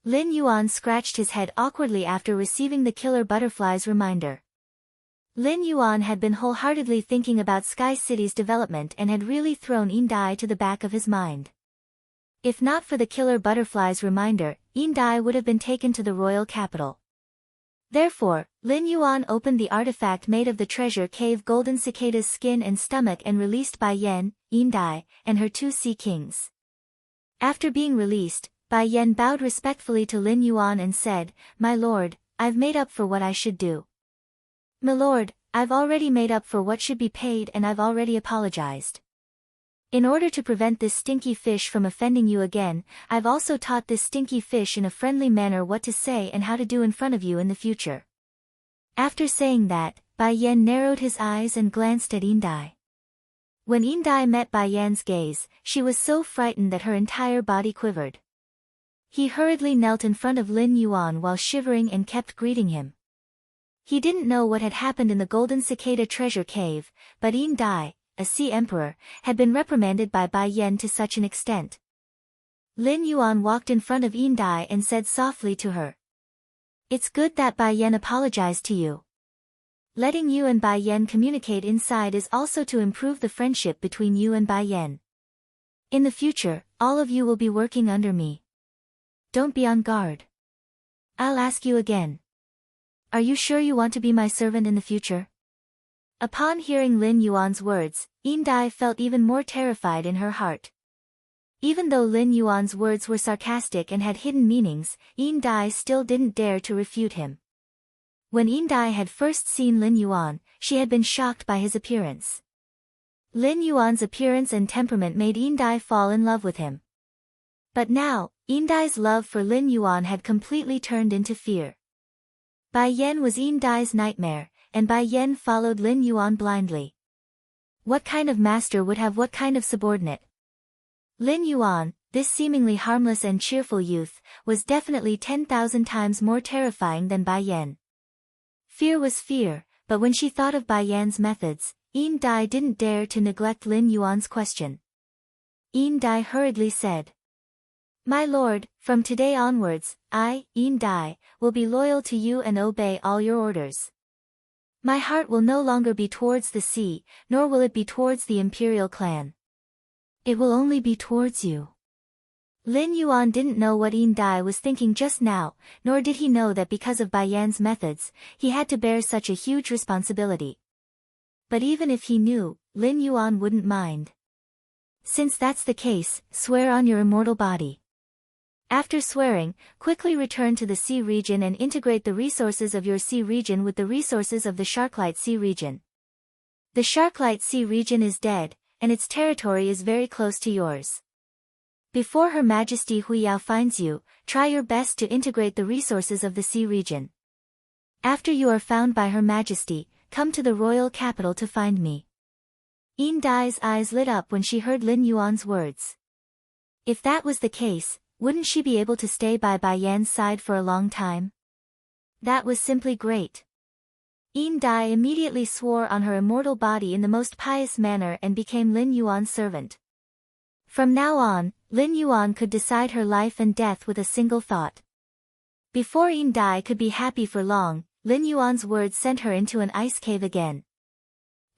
Lin Yuan scratched his head awkwardly after receiving the killer butterfly's reminder. Lin Yuan had been wholeheartedly thinking about Sky City's development and had really thrown Yin Dai to the back of his mind. If not for the killer butterfly's reminder, Yin Dai would have been taken to the royal capital. Therefore, Lin Yuan opened the artifact made of the treasure cave golden cicada's skin and stomach and released Bai Yan, Yin Dai, and her 2 sea kings. After being released, Bai Yan bowed respectfully to Lin Yuan and said, "My lord, I've made up for what I should do." "My lord, I've already made up for what should be paid and I've already apologized. In order to prevent this stinky fish from offending you again, I've also taught this stinky fish in a friendly manner what to say and how to do in front of you in the future." After saying that, Bai Yan narrowed his eyes and glanced at Yin Dai. When Yin Dai met Bai Yan's gaze, she was so frightened that her entire body quivered. He hurriedly knelt in front of Lin Yuan while shivering and kept greeting him. He didn't know what had happened in the golden cicada treasure cave, but Yin Dai, a sea emperor, had been reprimanded by Bai Yan to such an extent. Lin Yuan walked in front of Yin Dai and said softly to her, "It's good that Bai Yan apologized to you. Letting you and Bai Yan communicate inside is also to improve the friendship between you and Bai Yan. In the future, all of you will be working under me. Don't be on guard. I'll ask you again. Are you sure you want to be my servant in the future?" Upon hearing Lin Yuan's words, Yin Dai felt even more terrified in her heart. Even though Lin Yuan's words were sarcastic and had hidden meanings, Yin Dai still didn't dare to refute him. When Yin Dai had first seen Lin Yuan, she had been shocked by his appearance. Lin Yuan's appearance and temperament made Yin Dai fall in love with him. But now, Yin Dai's love for Lin Yuan had completely turned into fear. Bai Yan was Yin Dai's nightmare, and Bai Yan followed Lin Yuan blindly. What kind of master would have what kind of subordinate? Lin Yuan, this seemingly harmless and cheerful youth, was definitely 10,000 times more terrifying than Bai Yan. Fear was fear, but when she thought of Bai Yan's methods, Yin Dai didn't dare to neglect Lin Yuan's question. Yin Dai hurriedly said, "My lord, from today onwards, I, Yin Dai, will be loyal to you and obey all your orders. My heart will no longer be towards the sea, nor will it be towards the imperial clan. It will only be towards you." Lin Yuan didn't know what Yin Dai was thinking just now, nor did he know that because of Bai Yan's methods, he had to bear such a huge responsibility. But even if he knew, Lin Yuan wouldn't mind. "Since that's the case, swear on your immortal body." After swearing, quickly return to the sea region and integrate the resources of your sea region with the resources of the Sharklight Sea region. The Sharklight Sea region is dead, and its territory is very close to yours. Before Her Majesty Huiyao finds you, try your best to integrate the resources of the sea region. After you are found by Her Majesty, come to the royal capital to find me. Yin Dai's eyes lit up when she heard Lin Yuan's words. If that was the case, wouldn't she be able to stay by Bai Yan's side for a long time? That was simply great. Yin Dai immediately swore on her immortal body in the most pious manner and became Lin Yuan's servant. From now on, Lin Yuan could decide her life and death with a single thought. Before Yin Dai could be happy for long, Lin Yuan's words sent her into an ice cave again.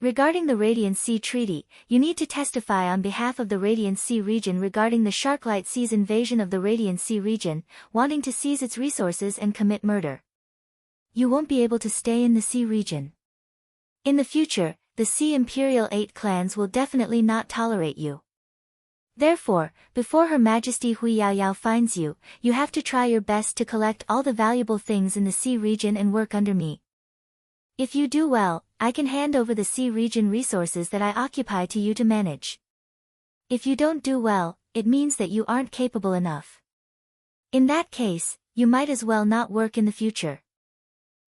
Regarding the Radiant Sea Treaty, you need to testify on behalf of the Radiant Sea region regarding the Sharklight Sea's invasion of the Radiant Sea region, wanting to seize its resources and commit murder. You won't be able to stay in the sea region. In the future, the Sea Imperial 8 clans will definitely not tolerate you. Therefore, before Her Majesty Hui Yaoyao finds you, you have to try your best to collect all the valuable things in the sea region and work under me. If you do well, I can hand over the sea region resources that I occupy to you to manage. If you don't do well, it means that you aren't capable enough. In that case, you might as well not work in the future.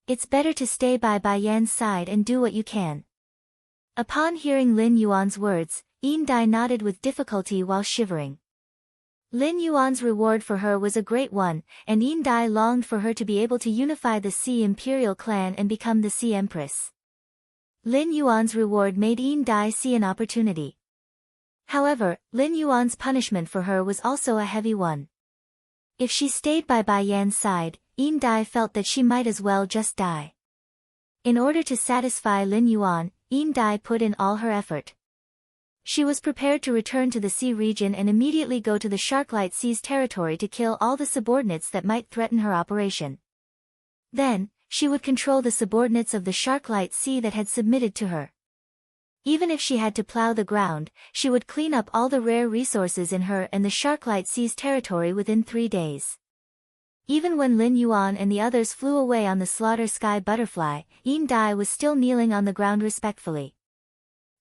It's better to stay by Bai Yan's side and do what you can. Upon hearing Lin Yuan's words, Yin Dai nodded with difficulty while shivering. Lin Yuan's reward for her was a great one, and Yin Dai longed for her to be able to unify the Sea Imperial clan and become the Sea Empress. Lin Yuan's reward made Yin Dai see an opportunity. However, Lin Yuan's punishment for her was also a heavy one. If she stayed by Bai Yan's side, Yin Dai felt that she might as well just die. In order to satisfy Lin Yuan, Yin Dai put in all her effort. She was prepared to return to the sea region and immediately go to the Sharklight Sea's territory to kill all the subordinates that might threaten her operation. Then, she would control the subordinates of the Sharklight Sea that had submitted to her. Even if she had to plow the ground, she would clean up all the rare resources in her and the Sharklight Sea's territory within 3 days. Even when Lin Yuan and the others flew away on the Slaughter Sky Butterfly, Yin Dai was still kneeling on the ground respectfully.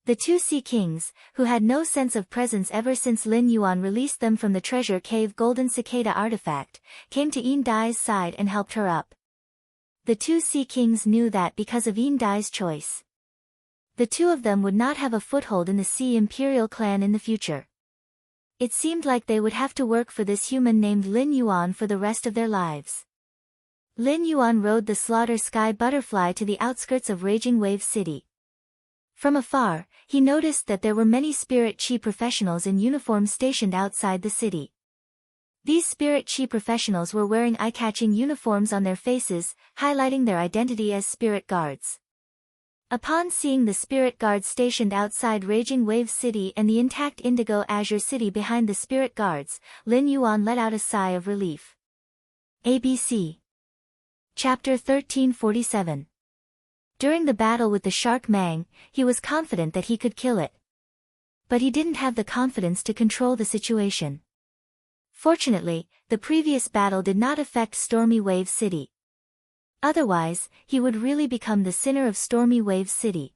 The 2 Sea Kings, who had no sense of presence ever since Lin Yuan released them from the treasure cave Golden Cicada artifact, came to Yin Dai's side and helped her up. The 2 Sea Kings knew that because of Yin Dai's choice, the 2 of them would not have a foothold in the Sea Imperial clan in the future. It seemed like they would have to work for this human named Lin Yuan for the rest of their lives. Lin Yuan rode the Slaughter Sky Butterfly to the outskirts of Raging Wave City. From afar, he noticed that there were many Spirit Chi professionals in uniform stationed outside the city. These Spirit Chi professionals were wearing eye-catching uniforms on their faces, highlighting their identity as Spirit Guards. Upon seeing the Spirit Guards stationed outside Raging Wave City and the intact Indigo Azure City behind the Spirit Guards, Lin Yuan let out a sigh of relief. ABC Chapter 1347. During the battle with the shark Mang, he was confident that he could kill it. But he didn't have the confidence to control the situation. Fortunately, the previous battle did not affect Stormy Wave City. Otherwise, he would really become the sinner of Stormy Wave City.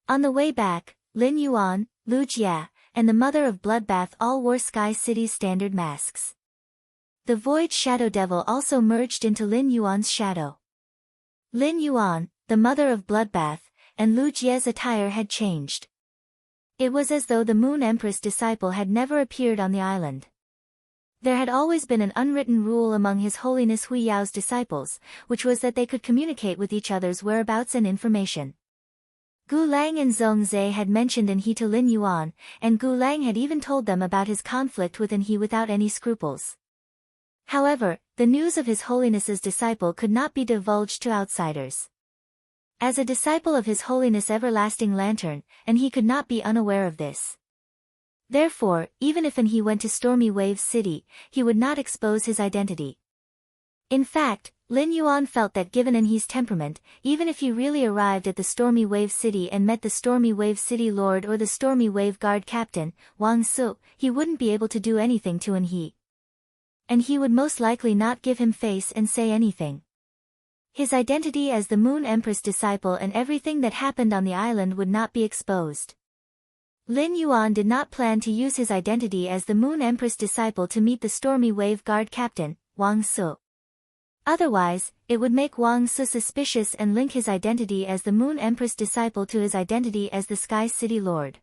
On the way back, Lin Yuan, Lu Jia, and the Mother of Bloodbath all wore Sky City's standard masks. The Void Shadow Devil also merged into Lin Yuan's shadow. Lin Yuan, the Mother of Bloodbath, and Lu Jia's attire had changed. It was as though the Moon Empress disciple had never appeared on the island. There had always been an unwritten rule among His Holiness Hui Yao's disciples, which was that they could communicate with each other's whereabouts and information. Gu Lang and Zhong Zhe had mentioned Enhe to Lin Yuan, and Gu Lang had even told them about his conflict with Enhe without any scruples. However, the news of His Holiness's disciple could not be divulged to outsiders. As a disciple of His Holiness Everlasting Lantern, Enhe could not be unaware of this. Therefore, even if Enhe went to Stormy Wave City, he would not expose his identity. In fact, Lin Yuan felt that given Enhe's temperament, even if he really arrived at the Stormy Wave City and met the Stormy Wave City Lord or the Stormy Wave Guard Captain, Wang Su, he wouldn't be able to do anything to Enhe. And he would most likely not give him face and say anything. His identity as the Moon Empress disciple and everything that happened on the island would not be exposed. Lin Yuan did not plan to use his identity as the Moon Empress disciple to meet the Stormy Wave Guard Captain, Wang Su. Otherwise, it would make Wang Su suspicious and link his identity as the Moon Empress disciple to his identity as the Sky City Lord.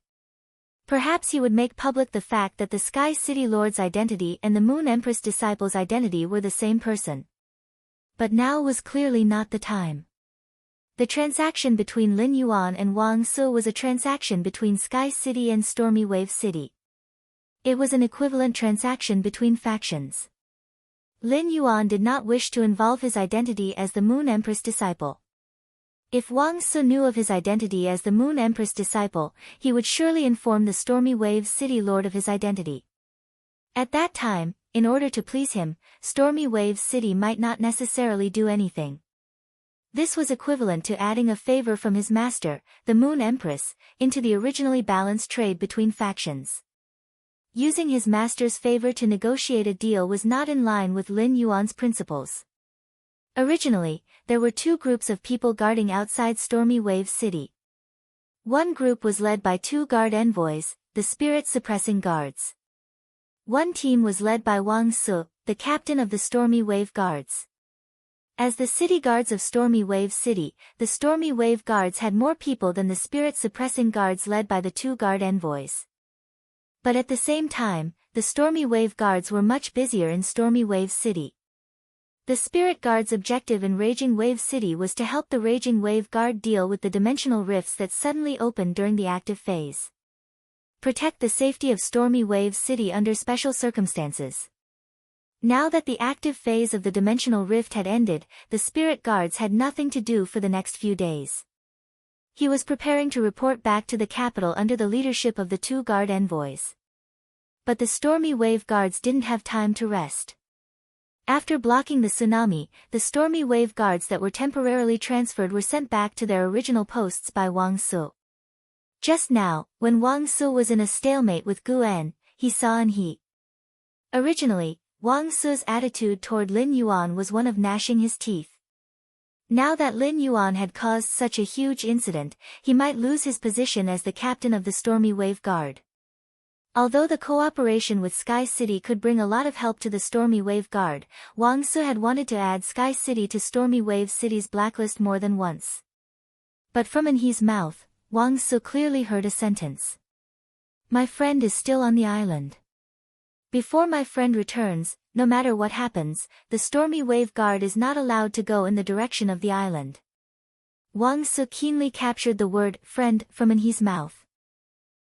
Perhaps he would make public the fact that the Sky City Lord's identity and the Moon Empress disciple's identity were the same person. But now was clearly not the time. The transaction between Lin Yuan and Wang Su was a transaction between Sky City and Stormy Wave City. It was an equivalent transaction between factions. Lin Yuan did not wish to involve his identity as the Moon Empress disciple. If Wang Su knew of his identity as the Moon Empress disciple, he would surely inform the Stormy Wave City Lord of his identity. At that time, in order to please him, Stormy Wave City might not necessarily do anything. This was equivalent to adding a favor from his master, the Moon Empress, into the originally balanced trade between factions. using his master's favor to negotiate a deal was not in line with Lin Yuan's principles. Originally, there were two groups of people guarding outside Stormy Wave City. One group was led by two guard envoys, the spirit-suppressing guards. One team was led by Wang Su, the captain of the Stormy Wave Guards. As the city guards of Stormy Wave City, the Stormy Wave Guards had more people than the spirit-suppressing guards led by the two guard envoys. But at the same time, the Stormy Wave Guards were much busier in Stormy Wave City. The Spirit Guard's objective in Raging Wave City was to help the Raging Wave Guard deal with the dimensional rifts that suddenly opened during the active phase. Protect the safety of Stormy Wave City under special circumstances. Now that the active phase of the dimensional rift had ended, the Spirit Guards had nothing to do for the next few days. He was preparing to report back to the capital under the leadership of the two guard envoys. But the Stormy Wave Guards didn't have time to rest. After blocking the tsunami, the Stormy Wave Guards that were temporarily transferred were sent back to their original posts by Wang Su. Just now, when Wang Su was in a stalemate with Gu En, he saw an he. Originally, Wang Su's attitude toward Lin Yuan was one of gnashing his teeth. Now that Lin Yuan had caused such a huge incident, he might lose his position as the captain of the Stormy Wave Guard. Although the cooperation with Sky City could bring a lot of help to the Stormy Wave Guard, Wang Su had wanted to add Sky City to Stormy Wave City's blacklist more than once. But from He's mouth, Wang Su clearly heard a sentence. My friend is still on the island. Before my friend returns, no matter what happens, the Stormy Wave Guard is not allowed to go in the direction of the island. Wang Su keenly captured the word friend from He's mouth.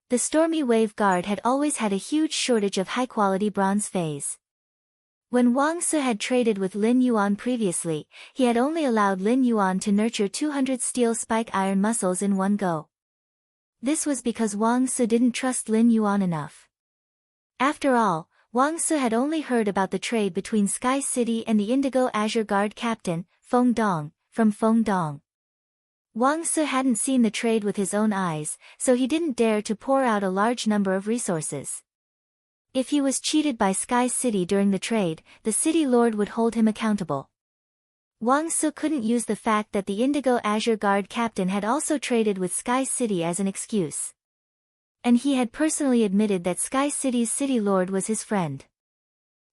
The Stormy Wave Guard had always had a huge shortage of high-quality bronze phase. When Wang Su had traded with Lin Yuan previously, he had only allowed Lin Yuan to nurture 200 steel spike iron muscles in one go. This was because Wang Su didn't trust Lin Yuan enough. After all, Wang Su had only heard about the trade between Sky City and the Indigo Azure Guard captain, Feng Dong, from Feng Dong. Wang Su hadn't seen the trade with his own eyes, so he didn't dare to pour out a large number of resources. If he was cheated by Sky City during the trade, the City Lord would hold him accountable. Wang Su couldn't use the fact that the Indigo Azure Guard captain had also traded with Sky City as an excuse. And he had personally admitted that Sky City's City Lord was his friend.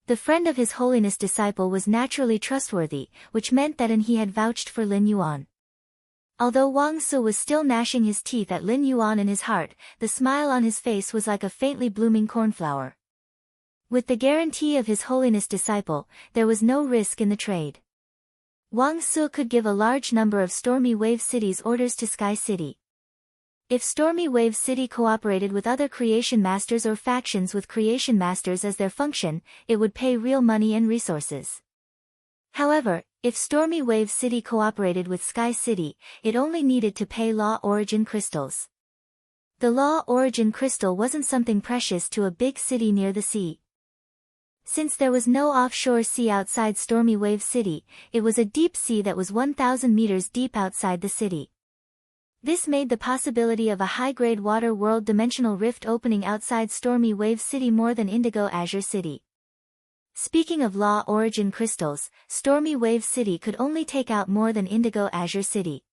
The friend of His Holiness disciple was naturally trustworthy, which meant that he had vouched for Lin Yuan. Although Wang Su was still gnashing his teeth at Lin Yuan in his heart, the smile on his face was like a faintly blooming cornflower. With the guarantee of His Holiness disciple, there was no risk in the trade. Wang Su could give a large number of Stormy Wave City's orders to Sky City. If Stormy Wave City cooperated with other creation masters or factions with creation masters as their function, it would pay real money and resources. However, if Stormy Wave City cooperated with Sky City, it only needed to pay Law Origin crystals. The Law Origin crystal wasn't something precious to a big city near the sea. Since there was no offshore sea outside Stormy Wave City, it was a deep sea that was 1,000 meters deep outside the city. This made the possibility of a high-grade water world dimensional rift opening outside Stormy Wave City more than Indigo Azure City. Speaking of Law Origin crystals, Stormy Wave City could only take out more than Indigo Azure City.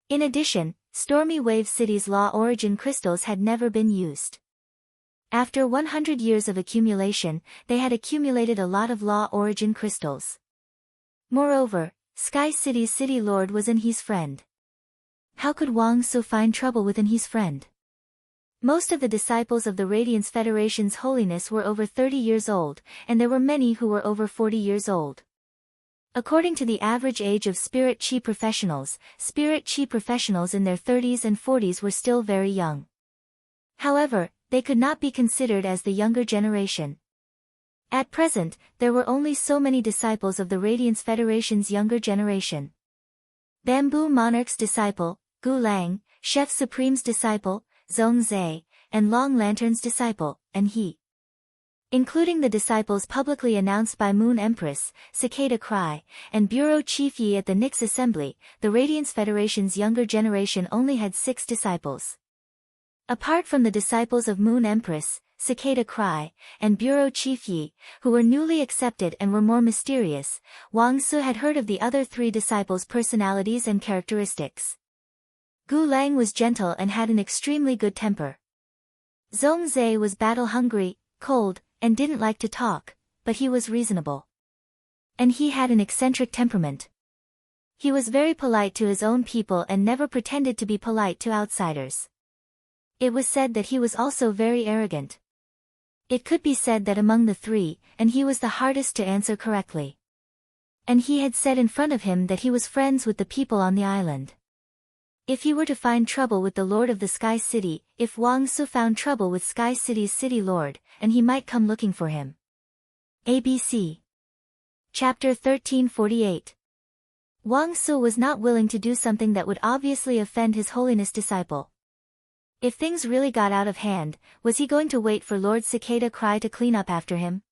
In addition, Stormy Wave City's Law Origin crystals had never been used. After 100 years of accumulation, they had accumulated a lot of Law Origin crystals. Moreover, Sky City's City Lord was He's friend. How could Wang Su find trouble with He's friend? Most of the disciples of the Radiance Federation's holiness were over 30 years old, and there were many who were over 40 years old. According to the average age of Spirit Chi professionals in their 30s and 40s were still very young. However, they could not be considered as the younger generation. At present, there were only so many disciples of the Radiance Federation's younger generation. Bamboo Monarch's disciple, Gu Lang, Chef Supreme's disciple, Zhong Zhe, and Long Lantern's disciple, and he. Including the disciples publicly announced by Moon Empress, Cicada Cry, and Bureau Chief Yi at the Nyx Assembly, the Radiance Federation's younger generation only had 6 disciples. Apart from the disciples of Moon Empress, Cicada Cry, and Bureau Chief Yi, who were newly accepted and were more mysterious, Wang Su had heard of the other three disciples' personalities and characteristics. Gu Lang was gentle and had an extremely good temper. Zhong Zhe was battle-hungry, cold, and didn't like to talk, but he was reasonable. And he had an eccentric temperament. He was very polite to his own people and never pretended to be polite to outsiders. It was said that he was also very arrogant. It could be said that among the three, and he was the hardest to answer correctly. And he had said in front of him that he was friends with the people on the island. If he were to find trouble with the Lord of the Sky City, if Wang Su found trouble with Sky City's City Lord, and he might come looking for him. ABC. Chapter 1348. Wang Su was not willing to do something that would obviously offend His Holiness disciple. If things really got out of hand, was he going to wait for Lord Cicada Cry to clean up after him?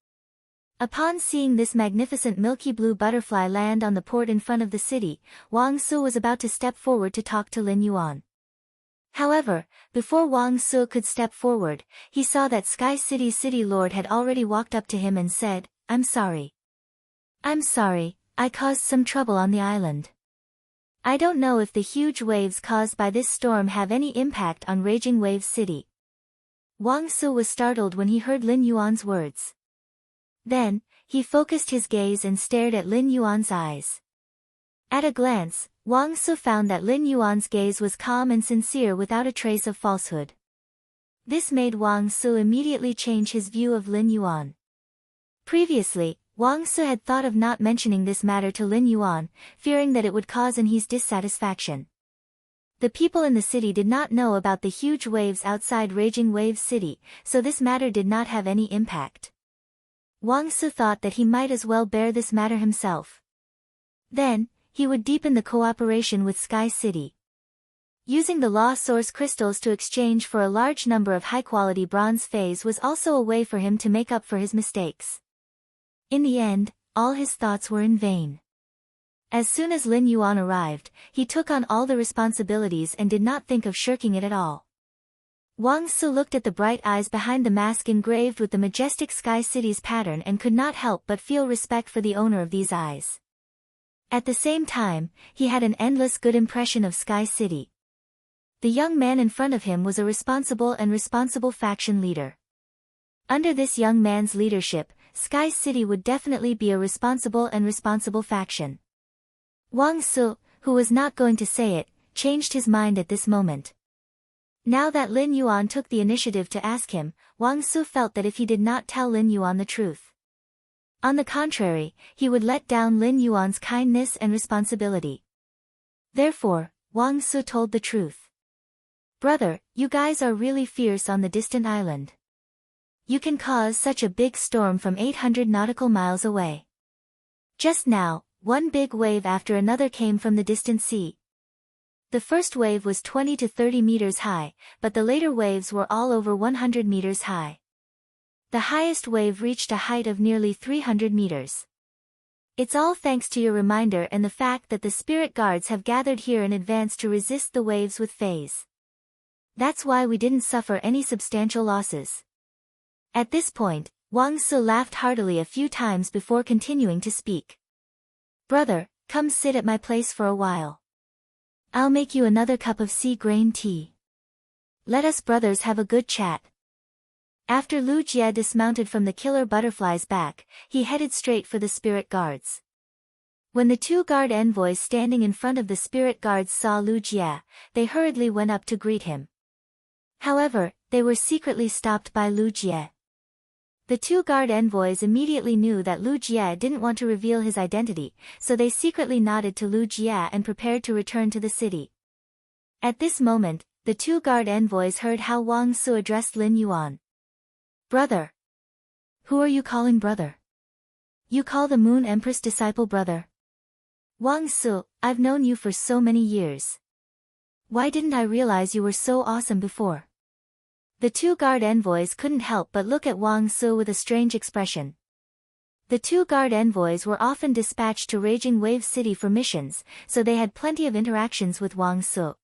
Upon seeing this magnificent milky blue butterfly land on the port in front of the city, Wang Su was about to step forward to talk to Lin Yuan. However, before Wang Su could step forward, he saw that Sky City's City Lord had already walked up to him and said, "I'm sorry. I'm sorry, I caused some trouble on the island. I don't know if the huge waves caused by this storm have any impact on Raging Waves City." Wang Su was startled when he heard Lin Yuan's words. Then, he focused his gaze and stared at Lin Yuan's eyes. At a glance, Wang Su found that Lin Yuan's gaze was calm and sincere without a trace of falsehood. This made Wang Su immediately change his view of Lin Yuan. Previously, Wang Su had thought of not mentioning this matter to Lin Yuan, fearing that it would cause his dissatisfaction. The people in the city did not know about the huge waves outside Raging Waves City, so this matter did not have any impact. Wang Su thought that he might as well bear this matter himself. Then, he would deepen the cooperation with Sky City. Using the law source crystals to exchange for a large number of high-quality bronze phase was also a way for him to make up for his mistakes. In the end, all his thoughts were in vain. As soon as Lin Yuan arrived, he took on all the responsibilities and did not think of shirking it at all. Wang Su looked at the bright eyes behind the mask engraved with the majestic Sky City's pattern and could not help but feel respect for the owner of these eyes. At the same time, he had an endless good impression of Sky City. The young man in front of him was a responsible faction leader. Under this young man's leadership, Sky City would definitely be a responsible faction. Wang Su, who was not going to say it, changed his mind at this moment. Now that Lin Yuan took the initiative to ask him, Wang Su felt that if he did not tell Lin Yuan the truth, on the contrary, he would let down Lin Yuan's kindness and responsibility. Therefore, Wang Su told the truth. "Brother, you guys are really fierce on the distant island. You can cause such a big storm from 800 nautical miles away. Just now, one big wave after another came from the distant sea. The first wave was 20 to 30 meters high, but the later waves were all over 100 meters high. The highest wave reached a height of nearly 300 meters. It's all thanks to your reminder and the fact that the spirit guards have gathered here in advance to resist the waves with phase. That's why we didn't suffer any substantial losses." At this point, Wang Su laughed heartily a few times before continuing to speak. "Brother, come sit at my place for a while. I'll make you another cup of sea grain tea. Let us brothers have a good chat." After Lu Jie dismounted from the killer butterfly's back, he headed straight for the spirit guards. When the two guard envoys standing in front of the spirit guards saw Lu Jie, they hurriedly went up to greet him. However, they were secretly stopped by Lu Jie. The two guard envoys immediately knew that Lu Jie didn't want to reveal his identity, so they secretly nodded to Lu Jie and prepared to return to the city. At this moment, the two guard envoys heard how Wang Su addressed Lin Yuan. "Brother. Who are you calling brother? You call the Moon Empress disciple brother? Wang Su, I've known you for so many years. Why didn't I realize you were so awesome before?" The two guard envoys couldn't help but look at Wang Su with a strange expression. The two guard envoys were often dispatched to Raging Wave City for missions, so they had plenty of interactions with Wang Su.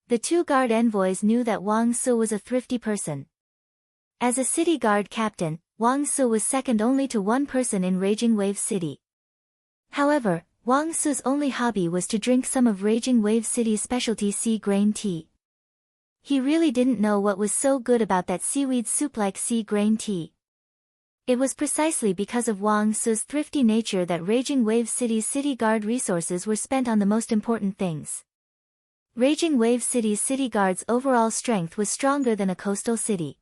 The two guard envoys knew that Wang Su was a thrifty person. As a city guard captain, Wang Su was second only to one person in Raging Wave City. However, Wang Su's only hobby was to drink some of Raging Wave City's specialty sea grain tea. He really didn't know what was so good about that seaweed soup-like sea grain tea. It was precisely because of Wang Su's thrifty nature that Raging Wave City's city guard resources were spent on the most important things. Raging Wave City's city guard's overall strength was stronger than a coastal city.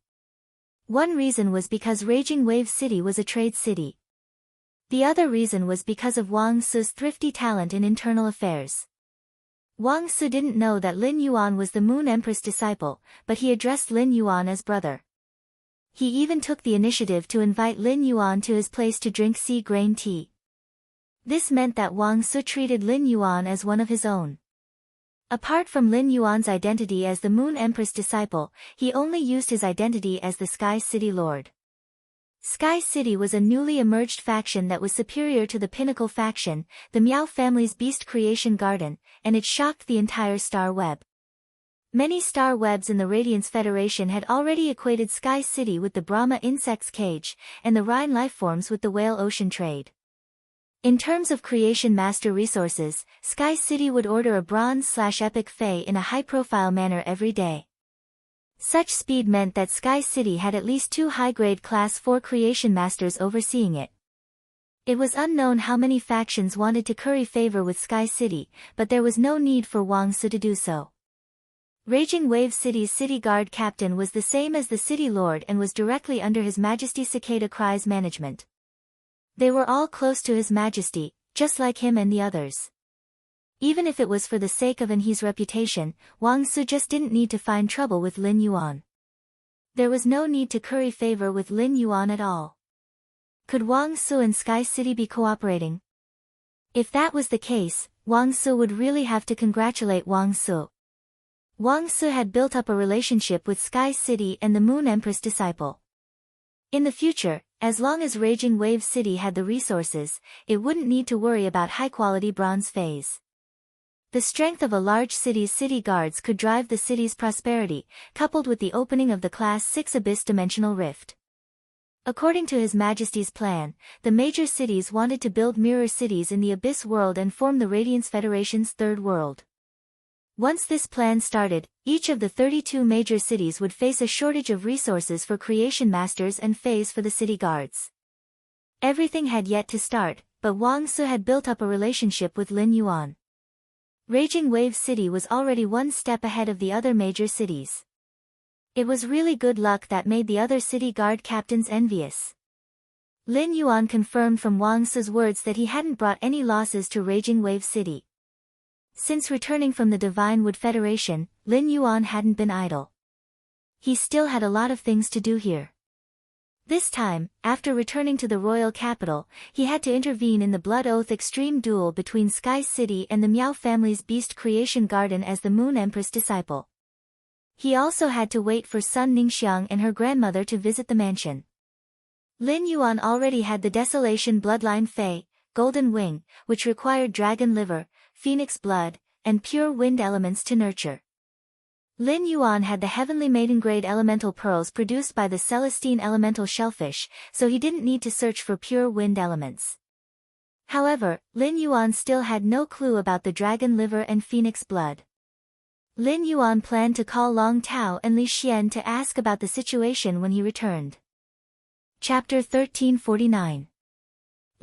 One reason was because Raging Wave City was a trade city. The other reason was because of Wang Su's thrifty talent in internal affairs. Wang Su didn't know that Lin Yuan was the Moon Empress disciple, but he addressed Lin Yuan as brother. He even took the initiative to invite Lin Yuan to his place to drink sea grain tea. This meant that Wang Su treated Lin Yuan as one of his own. Apart from Lin Yuan's identity as the Moon Empress disciple, he only used his identity as the Sky City Lord. Sky City was a newly emerged faction that was superior to the Pinnacle faction, the Miao family's beast creation garden, and it shocked the entire star web. Many star webs in the Radiance Federation had already equated Sky City with the Brahma insect's cage, and the Rhine lifeforms with the whale ocean trade. In terms of creation master resources, Sky City would order a bronze/epic fae in a high-profile manner every day. Such speed meant that Sky City had at least 2 high-grade Class 4 creation masters overseeing it. It was unknown how many factions wanted to curry favor with Sky City, but there was no need for Wang Su to do so. Raging Wave City's city guard captain was the same as the city lord and was directly under His Majesty Cicada Cry's management. They were all close to His Majesty, just like him and the others. Even if it was for the sake of his reputation, Wang Su just didn't need to find trouble with Lin Yuan. There was no need to curry favor with Lin Yuan at all. Could Wang Su and Sky City be cooperating? If that was the case, Wang Su would really have to congratulate Wang Su. Wang Su had built up a relationship with Sky City and the Moon Empress disciple. In the future, as long as Raging Wave City had the resources, it wouldn't need to worry about high-quality bronze phase. The strength of a large city's city guards could drive the city's prosperity, coupled with the opening of the Class 6 Abyss Dimensional Rift. According to His Majesty's plan, the major cities wanted to build mirror cities in the Abyss world and form the Radiance Federation's third world. Once this plan started, each of the 32 major cities would face a shortage of resources for creation masters and fays for the city guards. Everything had yet to start, but Wang Su had built up a relationship with Lin Yuan. Raging Wave City was already one step ahead of the other major cities. It was really good luck that made the other city guard captains envious. Lin Yuan confirmed from Wang Su's words that he hadn't brought any losses to Raging Wave City. Since returning from the Divine Wood Federation, Lin Yuan hadn't been idle. He still had a lot of things to do here. This time, after returning to the royal capital, he had to intervene in the Blood Oath extreme duel between Sky City and the Miao family's beast creation garden as the Moon Empress disciple. He also had to wait for Sun Ningxiang and her grandmother to visit the mansion. Lin Yuan already had the Desolation Bloodline Fae, Golden Wing, which required dragon liver, phoenix blood, and pure wind elements to nurture. Lin Yuan had the Heavenly Maiden grade elemental pearls produced by the Celestine elemental shellfish, so he didn't need to search for pure wind elements. However, Lin Yuan still had no clue about the dragon liver and phoenix blood. Lin Yuan planned to call Long Tao and Li Xian to ask about the situation when he returned. Chapter 1349.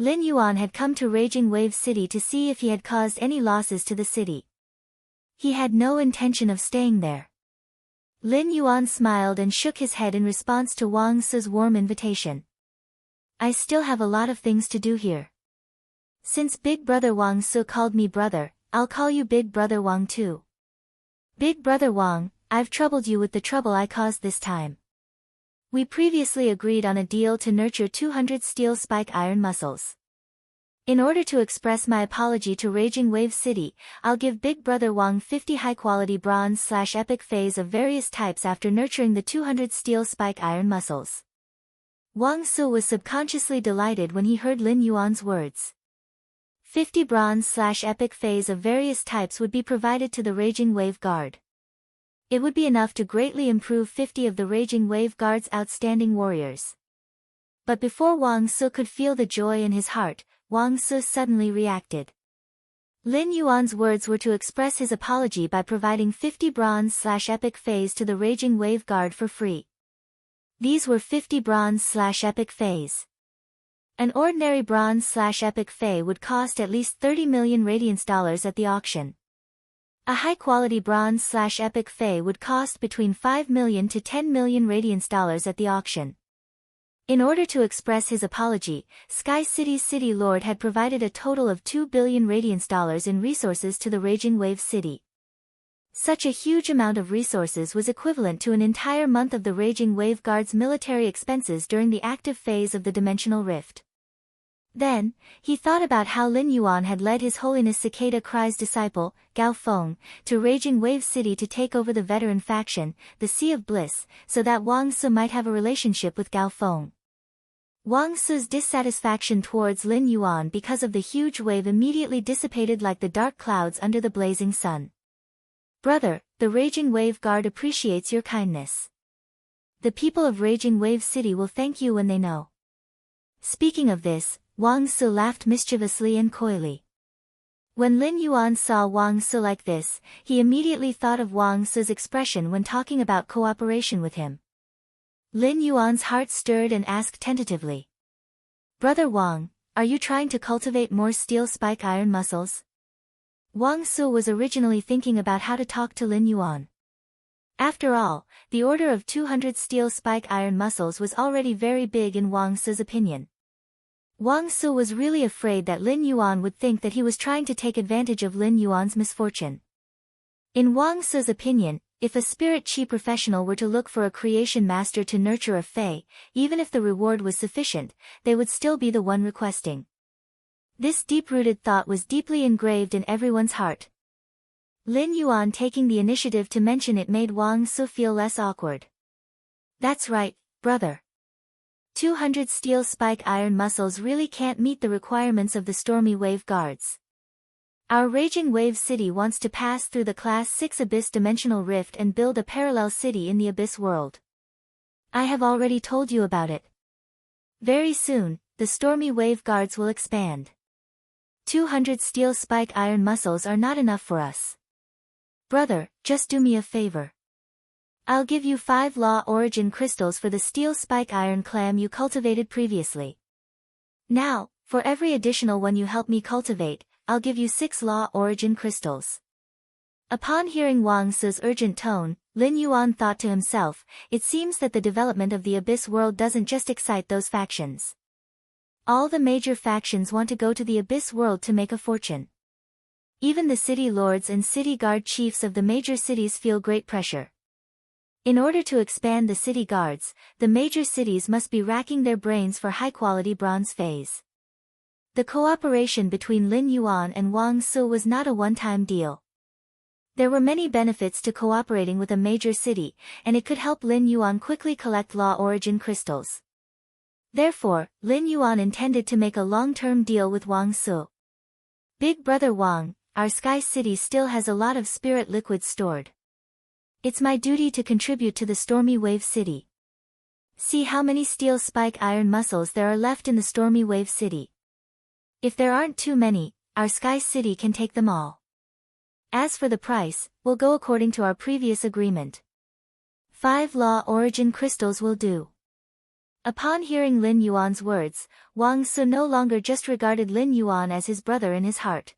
Lin Yuan had come to Raging Wave City to see if he had caused any losses to the city. He had no intention of staying there. Lin Yuan smiled and shook his head in response to Wang Su's warm invitation. I still have a lot of things to do here. Since Big Brother Wang Su called me brother, I'll call you Big Brother Wang too. Big Brother Wang, I've troubled you with the trouble I caused this time. We previously agreed on a deal to nurture 200 steel spike iron muscles. In order to express my apology to Raging Wave City, I'll give Big Brother Wang 50 high-quality bronze/epic phase of various types after nurturing the 200 steel spike iron muscles. Wang Su was subconsciously delighted when he heard Lin Yuan's words. 50 bronze/epic phase of various types would be provided to the Raging Wave Guard. It would be enough to greatly improve 50 of the Raging Wave Guard's outstanding warriors. But before Wang Su could feel the joy in his heart, Wang Su suddenly reacted. Lin Yuan's words were to express his apology by providing 50 bronze/epic phase to the Raging Wave Guard for free. These were 50 bronze/epic phase. An ordinary bronze/epic phase would cost at least 30 million radiance dollars at the auction. A high-quality bronze/epic phase would cost between 5 million to 10 million radiance dollars at the auction. In order to express his apology, Sky City's City Lord had provided a total of 2 billion radiance dollars in resources to the Raging Wave City. Such a huge amount of resources was equivalent to an entire month of the Raging Wave Guard's military expenses during the active phase of the Dimensional Rift. Then, he thought about how Lin Yuan had led His Holiness Cicada Cry's disciple, Gao Feng, to Raging Wave City to take over the veteran faction, the Sea of Bliss, so that Wang Su might have a relationship with Gao Feng. Wang Su's dissatisfaction towards Lin Yuan because of the huge wave immediately dissipated like the dark clouds under the blazing sun. Brother, the Raging Wave Guard appreciates your kindness. The people of Raging Wave City will thank you when they know. Speaking of this, Wang Su laughed mischievously and coyly. When Lin Yuan saw Wang Su like this, he immediately thought of Wang Su's expression when talking about cooperation with him. Lin Yuan's heart stirred and asked tentatively. Brother Wang, are you trying to cultivate more steel spike iron muscles? Wang Su was originally thinking about how to talk to Lin Yuan. After all, the order of 200 steel spike iron muscles was already very big in Wang Su's opinion. Wang Su was really afraid that Lin Yuan would think that he was trying to take advantage of Lin Yuan's misfortune. In Wang Su's opinion, if a spirit chi professional were to look for a creation master to nurture a fae, even if the reward was sufficient, they would still be the one requesting. This deep-rooted thought was deeply engraved in everyone's heart. Lin Yuan taking the initiative to mention it made Wang Su feel less awkward. That's right, brother. 200 steel spike iron muscles really can't meet the requirements of the Stormy Wave Guards. Our Raging Wave City wants to pass through the Class 6 Abyss Dimensional Rift and build a parallel city in the Abyss world. I have already told you about it. Very soon, the Stormy Wave Guards will expand. 200 steel spike iron muscles are not enough for us. Brother, just do me a favor. I'll give you 5 Law Origin crystals for the steel spike iron clam you cultivated previously. Now, for every additional one you help me cultivate, I'll give you 6 Law Origin crystals. Upon hearing Wang Su's urgent tone, Lin Yuan thought to himself, it seems that the development of the Abyss world doesn't just excite those factions. All the major factions want to go to the Abyss world to make a fortune. Even the city lords and city guard chiefs of the major cities feel great pressure. In order to expand the city guards, the major cities must be racking their brains for high-quality bronze phase. The cooperation between Lin Yuan and Wang Su was not a one-time deal. There were many benefits to cooperating with a major city, and it could help Lin Yuan quickly collect Law Origin crystals. Therefore, Lin Yuan intended to make a long-term deal with Wang Su. Big brother Wang, our Sky City still has a lot of spirit liquid stored. It's my duty to contribute to the Stormy Wave City. See how many steel spike iron muscles there are left in the Stormy Wave City. If there aren't too many, our Sky City can take them all. As for the price, we'll go according to our previous agreement. 5 Law Origin crystals will do. Upon hearing Lin Yuan's words, Wang Su no longer just regarded Lin Yuan as his brother in his heart.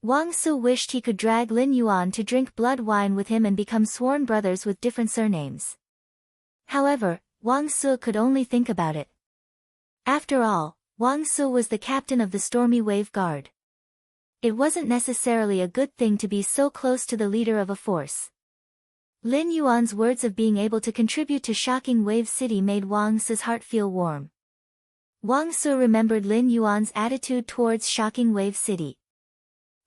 Wang Su wished he could drag Lin Yuan to drink blood wine with him and become sworn brothers with different surnames. However, Wang Su could only think about it. After all, Wang Su was the captain of the Stormy Wave Guard. It wasn't necessarily a good thing to be so close to the leader of a force. Lin Yuan's words of being able to contribute to Shocking Wave City made Wang Su's heart feel warm. Wang Su remembered Lin Yuan's attitude towards Shocking Wave City.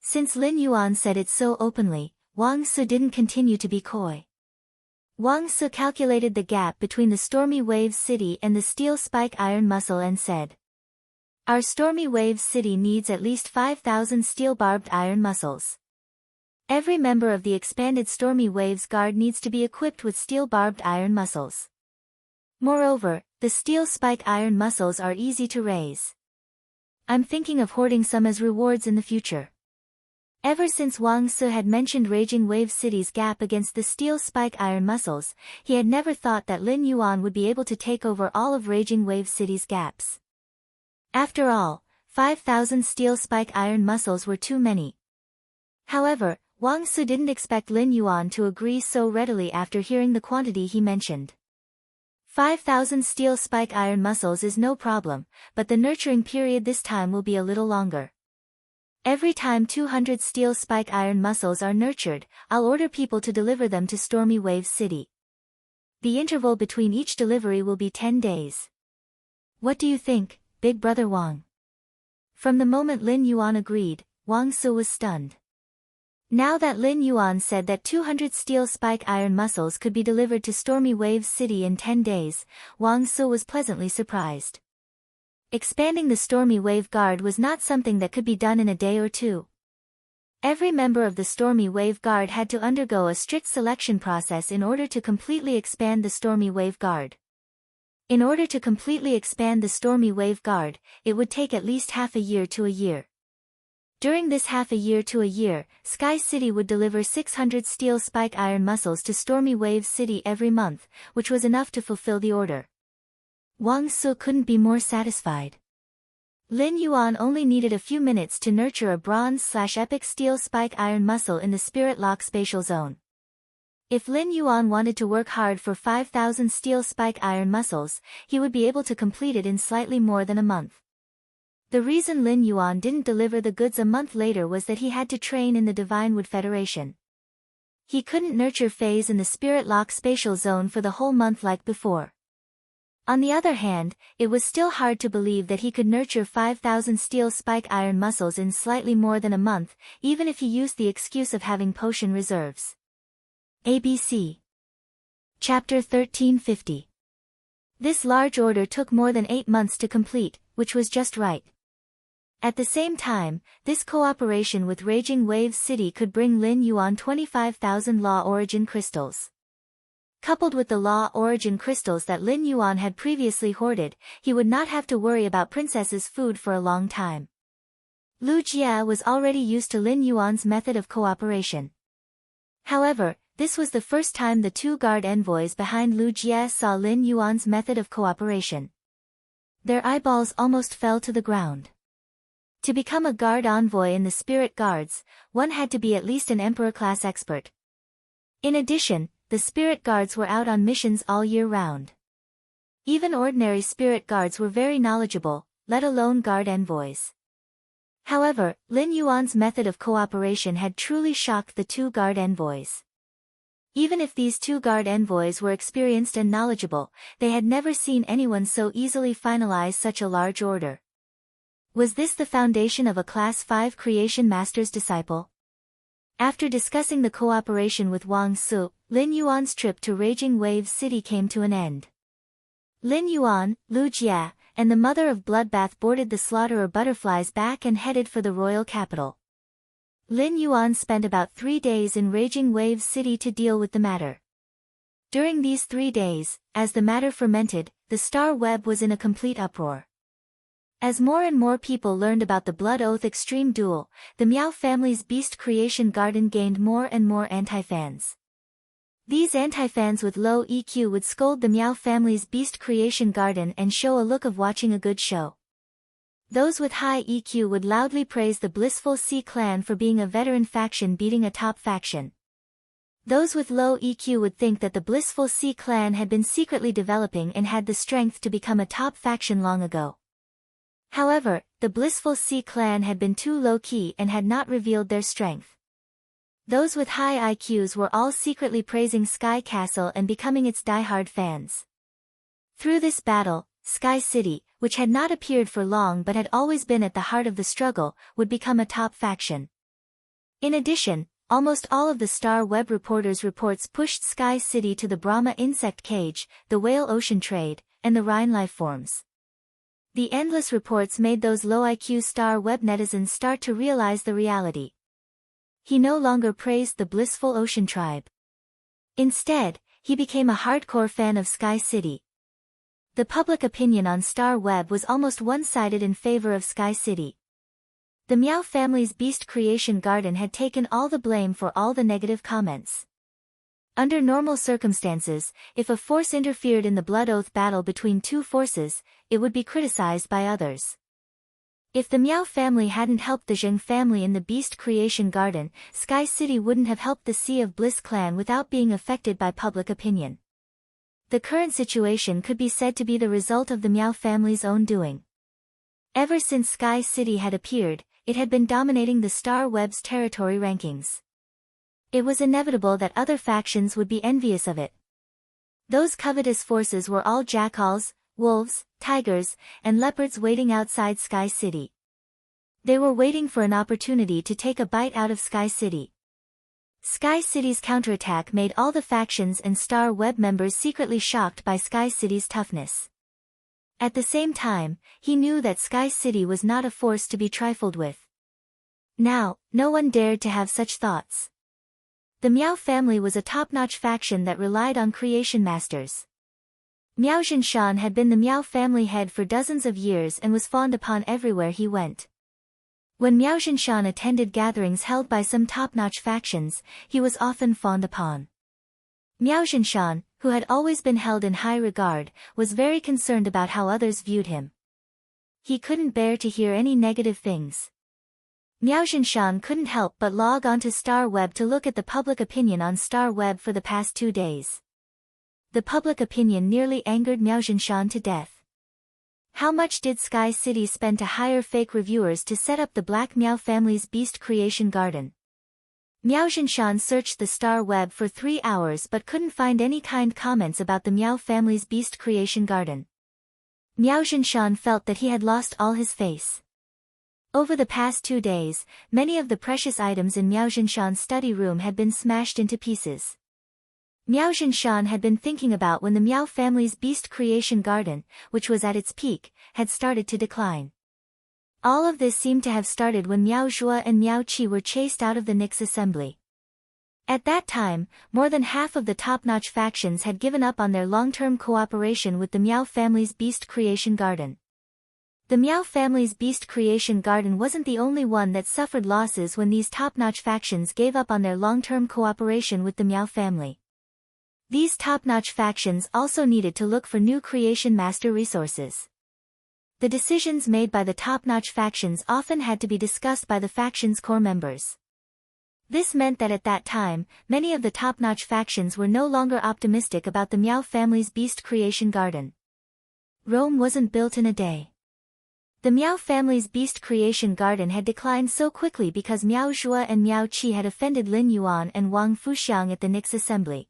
Since Lin Yuan said it so openly, Wang Su didn't continue to be coy. Wang Su calculated the gap between the Stormy Wave City and the steel spike iron muscle and said, our Stormy Wave City needs at least 5,000 steel barbed iron muscles. Every member of the expanded Stormy Waves Guard needs to be equipped with steel-barbed iron muscles. Moreover, the steel spike iron muscles are easy to raise. I'm thinking of hoarding some as rewards in the future. Ever since Wang Su had mentioned Raging Wave City's gap against the steel spike iron muscles, he had never thought that Lin Yuan would be able to take over all of Raging Wave City's gaps. After all, 5,000 steel spike iron muscles were too many. However, Wang Su didn't expect Lin Yuan to agree so readily after hearing the quantity he mentioned. 5,000 steel spike iron muscles is no problem, but the nurturing period this time will be a little longer. Every time 200 steel spike iron muscles are nurtured, I'll order people to deliver them to Stormy Wave City. The interval between each delivery will be 10 days. What do you think, Big Brother Wang? From the moment Lin Yuan agreed, Wang Su was stunned. Now that Lin Yuan said that 200 steel spike iron muscles could be delivered to Stormy Wave City in 10 days, Wang Su was pleasantly surprised. Expanding the Stormy Wave Guard was not something that could be done in a day or two. Every member of the Stormy Wave Guard had to undergo a strict selection process in order to completely expand the Stormy Wave Guard. In order to completely expand the Stormy Wave Guard, it would take at least half a year to a year. During this half a year to a year, Sky City would deliver 600 steel spike iron muscles to Stormy Wave City every month, which was enough to fulfill the order. Wang Su couldn't be more satisfied. Lin Yuan only needed a few minutes to nurture a bronze/epic steel spike iron muscle in the Spirit Lock spatial zone. If Lin Yuan wanted to work hard for 5,000 steel spike iron muscles, he would be able to complete it in slightly more than a month. The reason Lin Yuan didn't deliver the goods a month later was that he had to train in the Divine Wood Federation. He couldn't nurture phase in the Spirit Lock spatial zone for the whole month like before. On the other hand, it was still hard to believe that he could nurture 5,000 steel spike iron muscles in slightly more than a month, even if he used the excuse of having potion reserves. ABC. Chapter 1350. This large order took more than 8 months to complete, which was just right. At the same time, this cooperation with Raging Wave City could bring Lin Yuan 25,000 Law Origin crystals. Coupled with the Law Origin crystals that Lin Yuan had previously hoarded, he would not have to worry about Princess's food for a long time. Lu Jie was already used to Lin Yuan's method of cooperation. However, this was the first time the two guard envoys behind Lu Jie saw Lin Yuan's method of cooperation. Their eyeballs almost fell to the ground. To become a guard envoy in the Spirit Guards, one had to be at least an Emperor-class expert. In addition, the Spirit Guards were out on missions all year round. Even ordinary Spirit Guards were very knowledgeable, let alone guard envoys. However, Lin Yuan's method of cooperation had truly shocked the two guard envoys. Even if these two guard envoys were experienced and knowledgeable, they had never seen anyone so easily finalize such a large order. Was this the foundation of a Class 5 Creation Master's disciple? After discussing the cooperation with Wang Su, Lin Yuan's trip to Raging Wave City came to an end. Lin Yuan, Lu Jie, and the mother of Bloodbath boarded the Slaughterer Butterflies back and headed for the royal capital. Lin Yuan spent about 3 days in Raging Wave City to deal with the matter. During these 3 days, as the matter fermented, the Star Web was in a complete uproar. As more and more people learned about the Blood Oath Extreme Duel, the Miao family's Beast Creation Garden gained more and more anti-fans. These anti-fans with low EQ would scold the Miao family's Beast Creation Garden and show a look of watching a good show. Those with high EQ would loudly praise the Blissful Sea clan for being a veteran faction beating a top faction. Those with low EQ would think that the Blissful Sea clan had been secretly developing and had the strength to become a top faction long ago. However, the Blissful Sea clan had been too low-key and had not revealed their strength. Those with high IQs were all secretly praising Sky Castle and becoming its diehard fans. Through this battle, Sky City, which had not appeared for long but had always been at the heart of the struggle, would become a top faction. In addition, almost all of the Star Web reporters' reports pushed Sky City to the Brahma insect cage, the whale ocean trade, and the Rhine life forms. The endless reports made those low-IQ Star Web netizens start to realize the reality. he no longer praised the Blissful Ocean tribe. Instead, he became a hardcore fan of Sky City. The public opinion on Star Web was almost one-sided in favor of Sky City. The Meow family's Beast Creation Garden had taken all the blame for all the negative comments. Under normal circumstances, if a force interfered in the Blood Oath battle between two forces, it would be criticized by others. If the Meow family hadn't helped the Zheng family in the Beast Creation Garden, Sky City wouldn't have helped the Sea of Bliss clan without being affected by public opinion. The current situation could be said to be the result of the Meow family's own doing. Ever since Sky City had appeared, it had been dominating the Star Web's territory rankings. It was inevitable that other factions would be envious of it. Those covetous forces were all jackals, wolves, tigers, and leopards waiting outside Sky City. They were waiting for an opportunity to take a bite out of Sky City. Sky City's counterattack made all the factions and Star Web members secretly shocked by Sky City's toughness. At the same time, he knew that Sky City was not a force to be trifled with. Now, no one dared to have such thoughts. The Meow family was a top-notch faction that relied on creation masters. Miao Zhinshan had been the Meow family head for dozens of years and was fawned upon everywhere he went. When Miao Zhinshan attended gatherings held by some top-notch factions, he was often fawned upon. Miao Zhinshan, who had always been held in high regard, was very concerned about how others viewed him. He couldn't bear to hear any negative things. Miao Zhinshan couldn't help but log onto Star Web to look at the public opinion on Star Web for the past 2 days. The public opinion nearly angered Miao Zhinshan to death. How much did Sky City spend to hire fake reviewers to set up the Black Meow family's Beast Creation Garden? Miao Zhinshan searched the Star Web for 3 hours but couldn't find any kind comments about the Meow family's Beast Creation Garden. Miao Zhinshan felt that he had lost all his face. Over the past 2 days, many of the precious items in Miao Zhinshan's study room had been smashed into pieces. Miao Zhinshan had been thinking about when the Meow family's Beast Creation Garden, which was at its peak, had started to decline. All of this seemed to have started when Miao Zhuo and Miao Qi were chased out of the Nyx assembly. At that time, more than half of the top-notch factions had given up on their long-term cooperation with the Meow family's Beast Creation Garden. The Meow family's Beast Creation Garden wasn't the only one that suffered losses when these top-notch factions gave up on their long-term cooperation with the Meow family. These top-notch factions also needed to look for new creation master resources. The decisions made by the top-notch factions often had to be discussed by the faction's core members. This meant that at that time, many of the top-notch factions were no longer optimistic about the Meow family's Beast Creation Garden. Rome wasn't built in a day. The Meow family's Beast Creation Garden had declined so quickly because Miao Zhuo and Miao Qi had offended Lin Yuan and Wang Fuxiang at the Nyx assembly.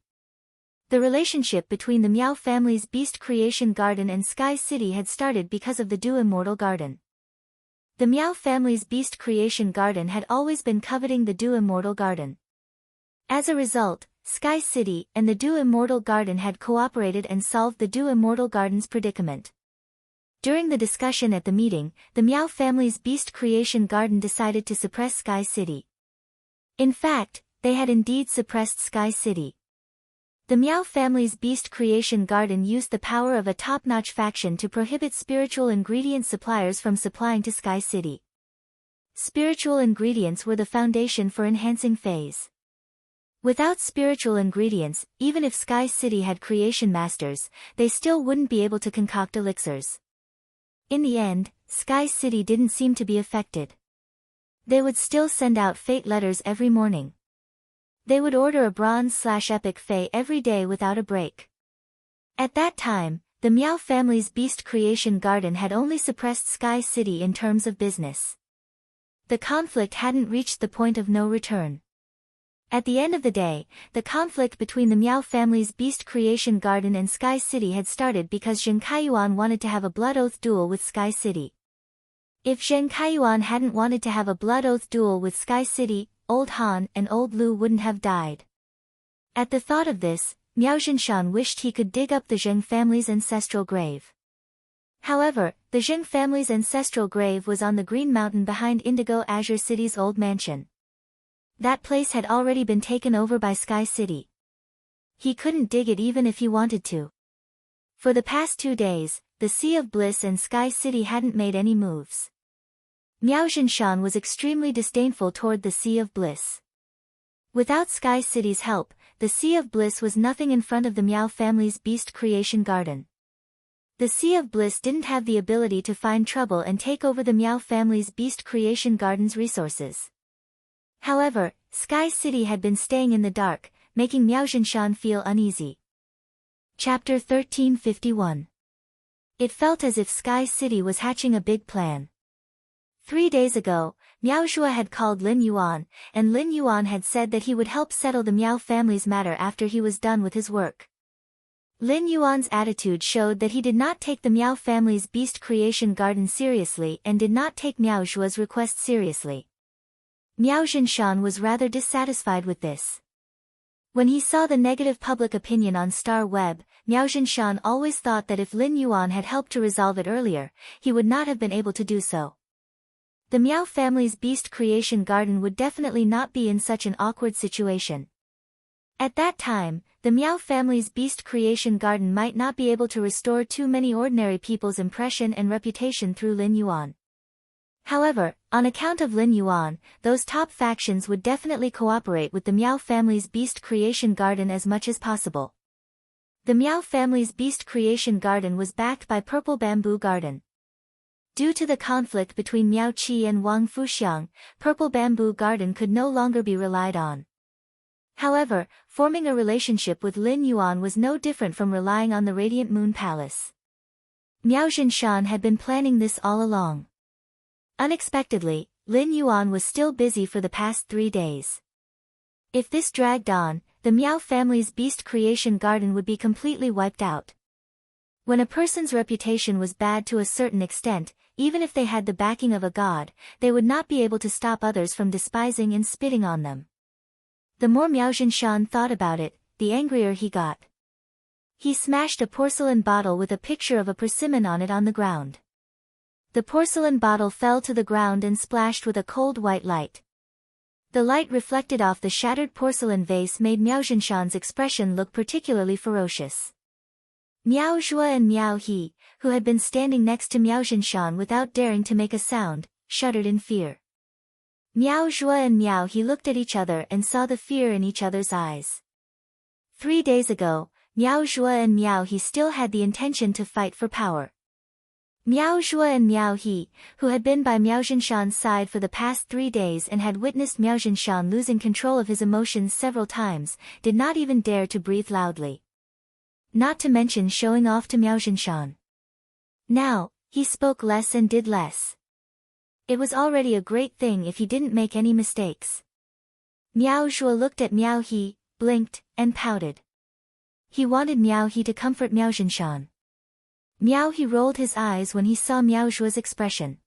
The relationship between the Meow family's Beast Creation Garden and Sky City had started because of the Du Immortal Garden. The Meow family's Beast Creation Garden had always been coveting the Du Immortal Garden. As a result, Sky City and the Du Immortal Garden had cooperated and solved the Du Immortal Garden's predicament. During the discussion at the meeting, the Meow family's Beast Creation Garden decided to suppress Sky City. In fact, they had indeed suppressed Sky City. The Meow family's Beast Creation Garden used the power of a top-notch faction to prohibit spiritual ingredient suppliers from supplying to Sky City. Spiritual ingredients were the foundation for enhancing phase. Without spiritual ingredients, even if Sky City had creation masters, they still wouldn't be able to concoct elixirs. In the end, Sky City didn't seem to be affected. They would still send out fate letters every morning. They would order a bronze/epic fate every day without a break. At that time, the Meow family's Beast Creation Garden had only suppressed Sky City in terms of business. The conflict hadn't reached the point of no return. At the end of the day, the conflict between the Meow family's Beast Creation Garden and Sky City had started because Zheng Kaiyuan wanted to have a Blood Oath duel with Sky City. If Zheng Kaiyuan hadn't wanted to have a Blood Oath duel with Sky City, Old Han and Old Lu wouldn't have died. At the thought of this, Miao Zhinshan wished he could dig up the Zheng family's ancestral grave. However, the Zheng family's ancestral grave was on the Green Mountain behind Indigo Azure City's old mansion. That place had already been taken over by Sky City. He couldn't dig it even if he wanted to. For the past 2 days, the Sea of Bliss and Sky City hadn't made any moves. Miao Zhinshan was extremely disdainful toward the Sea of Bliss. Without Sky City's help, the Sea of Bliss was nothing in front of the Miao family's Beast Creation Garden. The Sea of Bliss didn't have the ability to find trouble and take over the Miao family's Beast Creation Garden's resources. However, Sky City had been staying in the dark, making Miao Zhinshan feel uneasy. Chapter 1351. It felt as if Sky City was hatching a big plan. 3 days ago, Miao Zhua had called Lin Yuan, and Lin Yuan had said that he would help settle the Miao family's matter after he was done with his work. Lin Yuan's attitude showed that he did not take the Miao family's Beast Creation Garden seriously and did not take Miao Zhua's request seriously. Miao Zhinshan was rather dissatisfied with this. When he saw the negative public opinion on Star Web, Miao Zhinshan always thought that if Lin Yuan had helped to resolve it earlier, he would not have been able to do so. The Miao family's Beast Creation Garden would definitely not be in such an awkward situation. At that time, the Miao family's Beast Creation Garden might not be able to restore too many ordinary people's impression and reputation through Lin Yuan. However, on account of Lin Yuan, those top factions would definitely cooperate with the Miao family's Beast Creation Garden as much as possible. The Miao family's Beast Creation Garden was backed by Purple Bamboo Garden. Due to the conflict between Miao Qi and Wang Fuxiang, Purple Bamboo Garden could no longer be relied on. However, forming a relationship with Lin Yuan was no different from relying on the Radiant Moon Palace. Miao Zhinshan had been planning this all along. Unexpectedly, Lin Yuan was still busy for the past 3 days. If this dragged on, the Miao family's Beast Creation Garden would be completely wiped out. When a person's reputation was bad to a certain extent, even if they had the backing of a god, they would not be able to stop others from despising and spitting on them. The more Miao Zhinshan thought about it, the angrier he got. He smashed a porcelain bottle with a picture of a persimmon on it on the ground. The porcelain bottle fell to the ground and splashed with a cold white light. The light reflected off the shattered porcelain vase made Miao Zhinshan's expression look particularly ferocious. Miao Zhua and Miao He, who had been standing next to Miao Zhinshan without daring to make a sound, shuddered in fear. Miao Zhua and Miao He looked at each other and saw the fear in each other's eyes. 3 days ago, Miao Zhua and Miao He still had the intention to fight for power. Miao Zhua and Miao He, who had been by Miao Zhinshan's side for the past 3 days and had witnessed Miao Zhinshan losing control of his emotions several times, did not even dare to breathe loudly. Not to mention showing off to Miao Zhinshan. Now, he spoke less and did less. It was already a great thing if he didn't make any mistakes. Miao Zhua looked at Miao He, blinked, and pouted. He wanted Miao He to comfort Miao Zhinshan. Miao He rolled his eyes when he saw Miao Zhua's expression.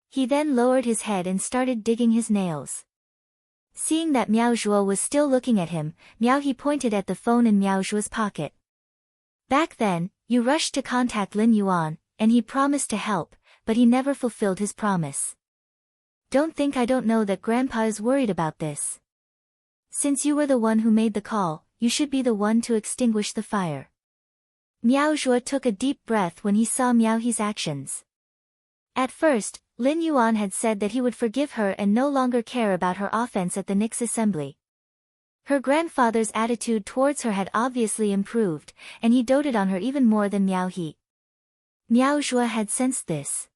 He then lowered his head and started digging his nails. Seeing that Miao Zhua was still looking at him, Miao He pointed at the phone in Miao Zhua's pocket. Back then, you rushed to contact Lin Yuan, and he promised to help, but he never fulfilled his promise. Don't think I don't know that Grandpa is worried about this. Since you were the one who made the call, you should be the one to extinguish the fire. Miao Zhua took a deep breath when he saw Miao He's actions. At first, Lin Yuan had said that he would forgive her and no longer care about her offense at the Nix assembly. Her grandfather's attitude towards her had obviously improved, and he doted on her even more than Miao He. Miao Zhua had sensed this.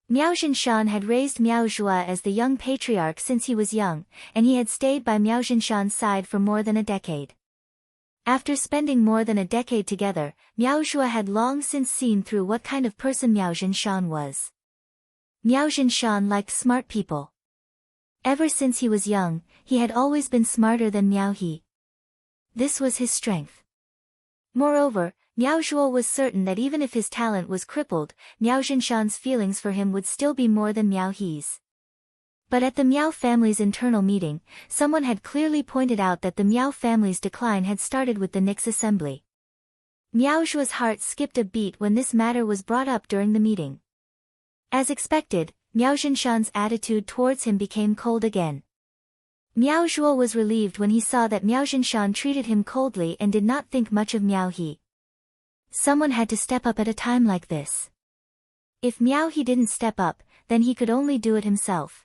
Miao Zhinshan had raised Miao Zhua as the young patriarch since he was young, and he had stayed by Miao Zhinshan's side for more than a decade. After spending more than a decade together, Miao Zhua had long since seen through what kind of person Miao Zhinshan was. Miao Zhinshan liked smart people. Ever since he was young, he had always been smarter than Miao He. This was his strength. Moreover, Miao Zhua was certain that even if his talent was crippled, Miao Zhinshan's feelings for him would still be more than Miao He's. But at the Miao family's internal meeting, someone had clearly pointed out that the Miao family's decline had started with the Nix assembly. Miao Zhua's heart skipped a beat when this matter was brought up during the meeting. As expected, Miao Zhinshan's attitude towards him became cold again. Miao Zhuo was relieved when he saw that Miao Zhinshan treated him coldly and did not think much of Miao He. Someone had to step up at a time like this. If Miao He didn't step up, then he could only do it himself.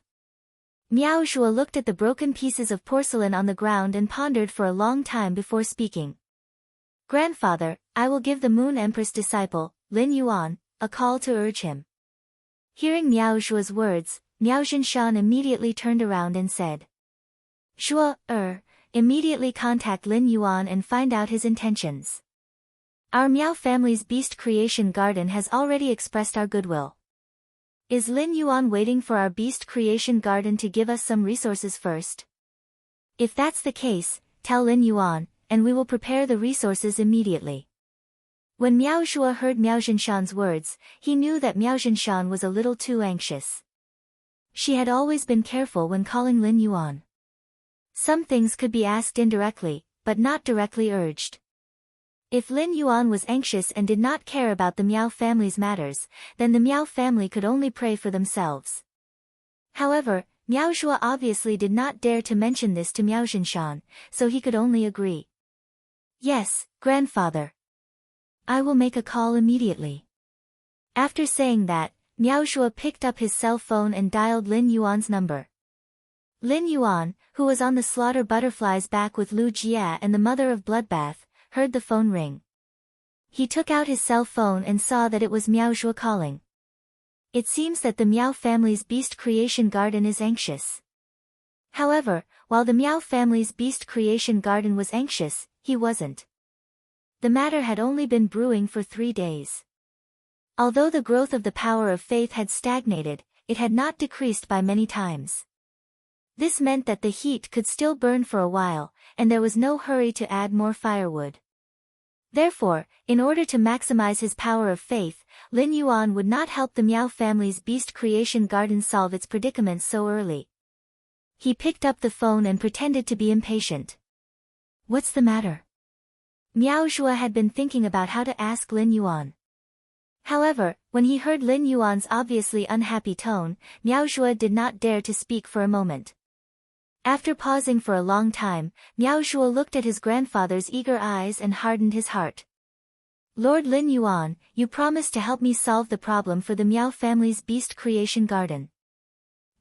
Miao Zhuo looked at the broken pieces of porcelain on the ground and pondered for a long time before speaking. Grandfather, I will give the Moon Empress disciple, Lin Yuan, a call to urge him. Hearing Miao Zhuo's words, Miao Zhinshan immediately turned around and said, Zhuo, immediately contact Lin Yuan and find out his intentions. Our Miao family's beast creation garden has already expressed our goodwill. Is Lin Yuan waiting for our beast creation garden to give us some resources first? If that's the case, tell Lin Yuan, and we will prepare the resources immediately. When Miao Zhuo heard Miao Zhinshan's words, he knew that Miao Zhinshan was a little too anxious. She had always been careful when calling Lin Yuan. Some things could be asked indirectly, but not directly urged. If Lin Yuan was anxious and did not care about the Miao family's matters, then the Miao family could only pray for themselves. However, Miao Zhuo obviously did not dare to mention this to Miao Zhinshan, so he could only agree. Yes, grandfather. I will make a call immediately. After saying that, Miao Zhuo picked up his cell phone and dialed Lin Yuan's number. Lin Yuan, who was on the slaughter butterfly's back with Lu Jia and the mother of Bloodbath, heard the phone ring. He took out his cell phone and saw that it was Miao Zhuo calling. It seems that the Miao family's beast creation garden is anxious. However, while the Miao family's beast creation garden was anxious, he wasn't. The matter had only been brewing for 3 days. Although the growth of the power of faith had stagnated, it had not decreased by many times. This meant that the heat could still burn for a while, and there was no hurry to add more firewood. Therefore, in order to maximize his power of faith, Lin Yuan would not help the Miao family's beast creation garden solve its predicament so early. He picked up the phone and pretended to be impatient. What's the matter? Miao Zhuo had been thinking about how to ask Lin Yuan. However, when he heard Lin Yuan's obviously unhappy tone, Miao Zhuo did not dare to speak for a moment. After pausing for a long time, Miao Zhuo looked at his grandfather's eager eyes and hardened his heart. Lord Lin Yuan, you promised to help me solve the problem for the Miao family's beast creation garden.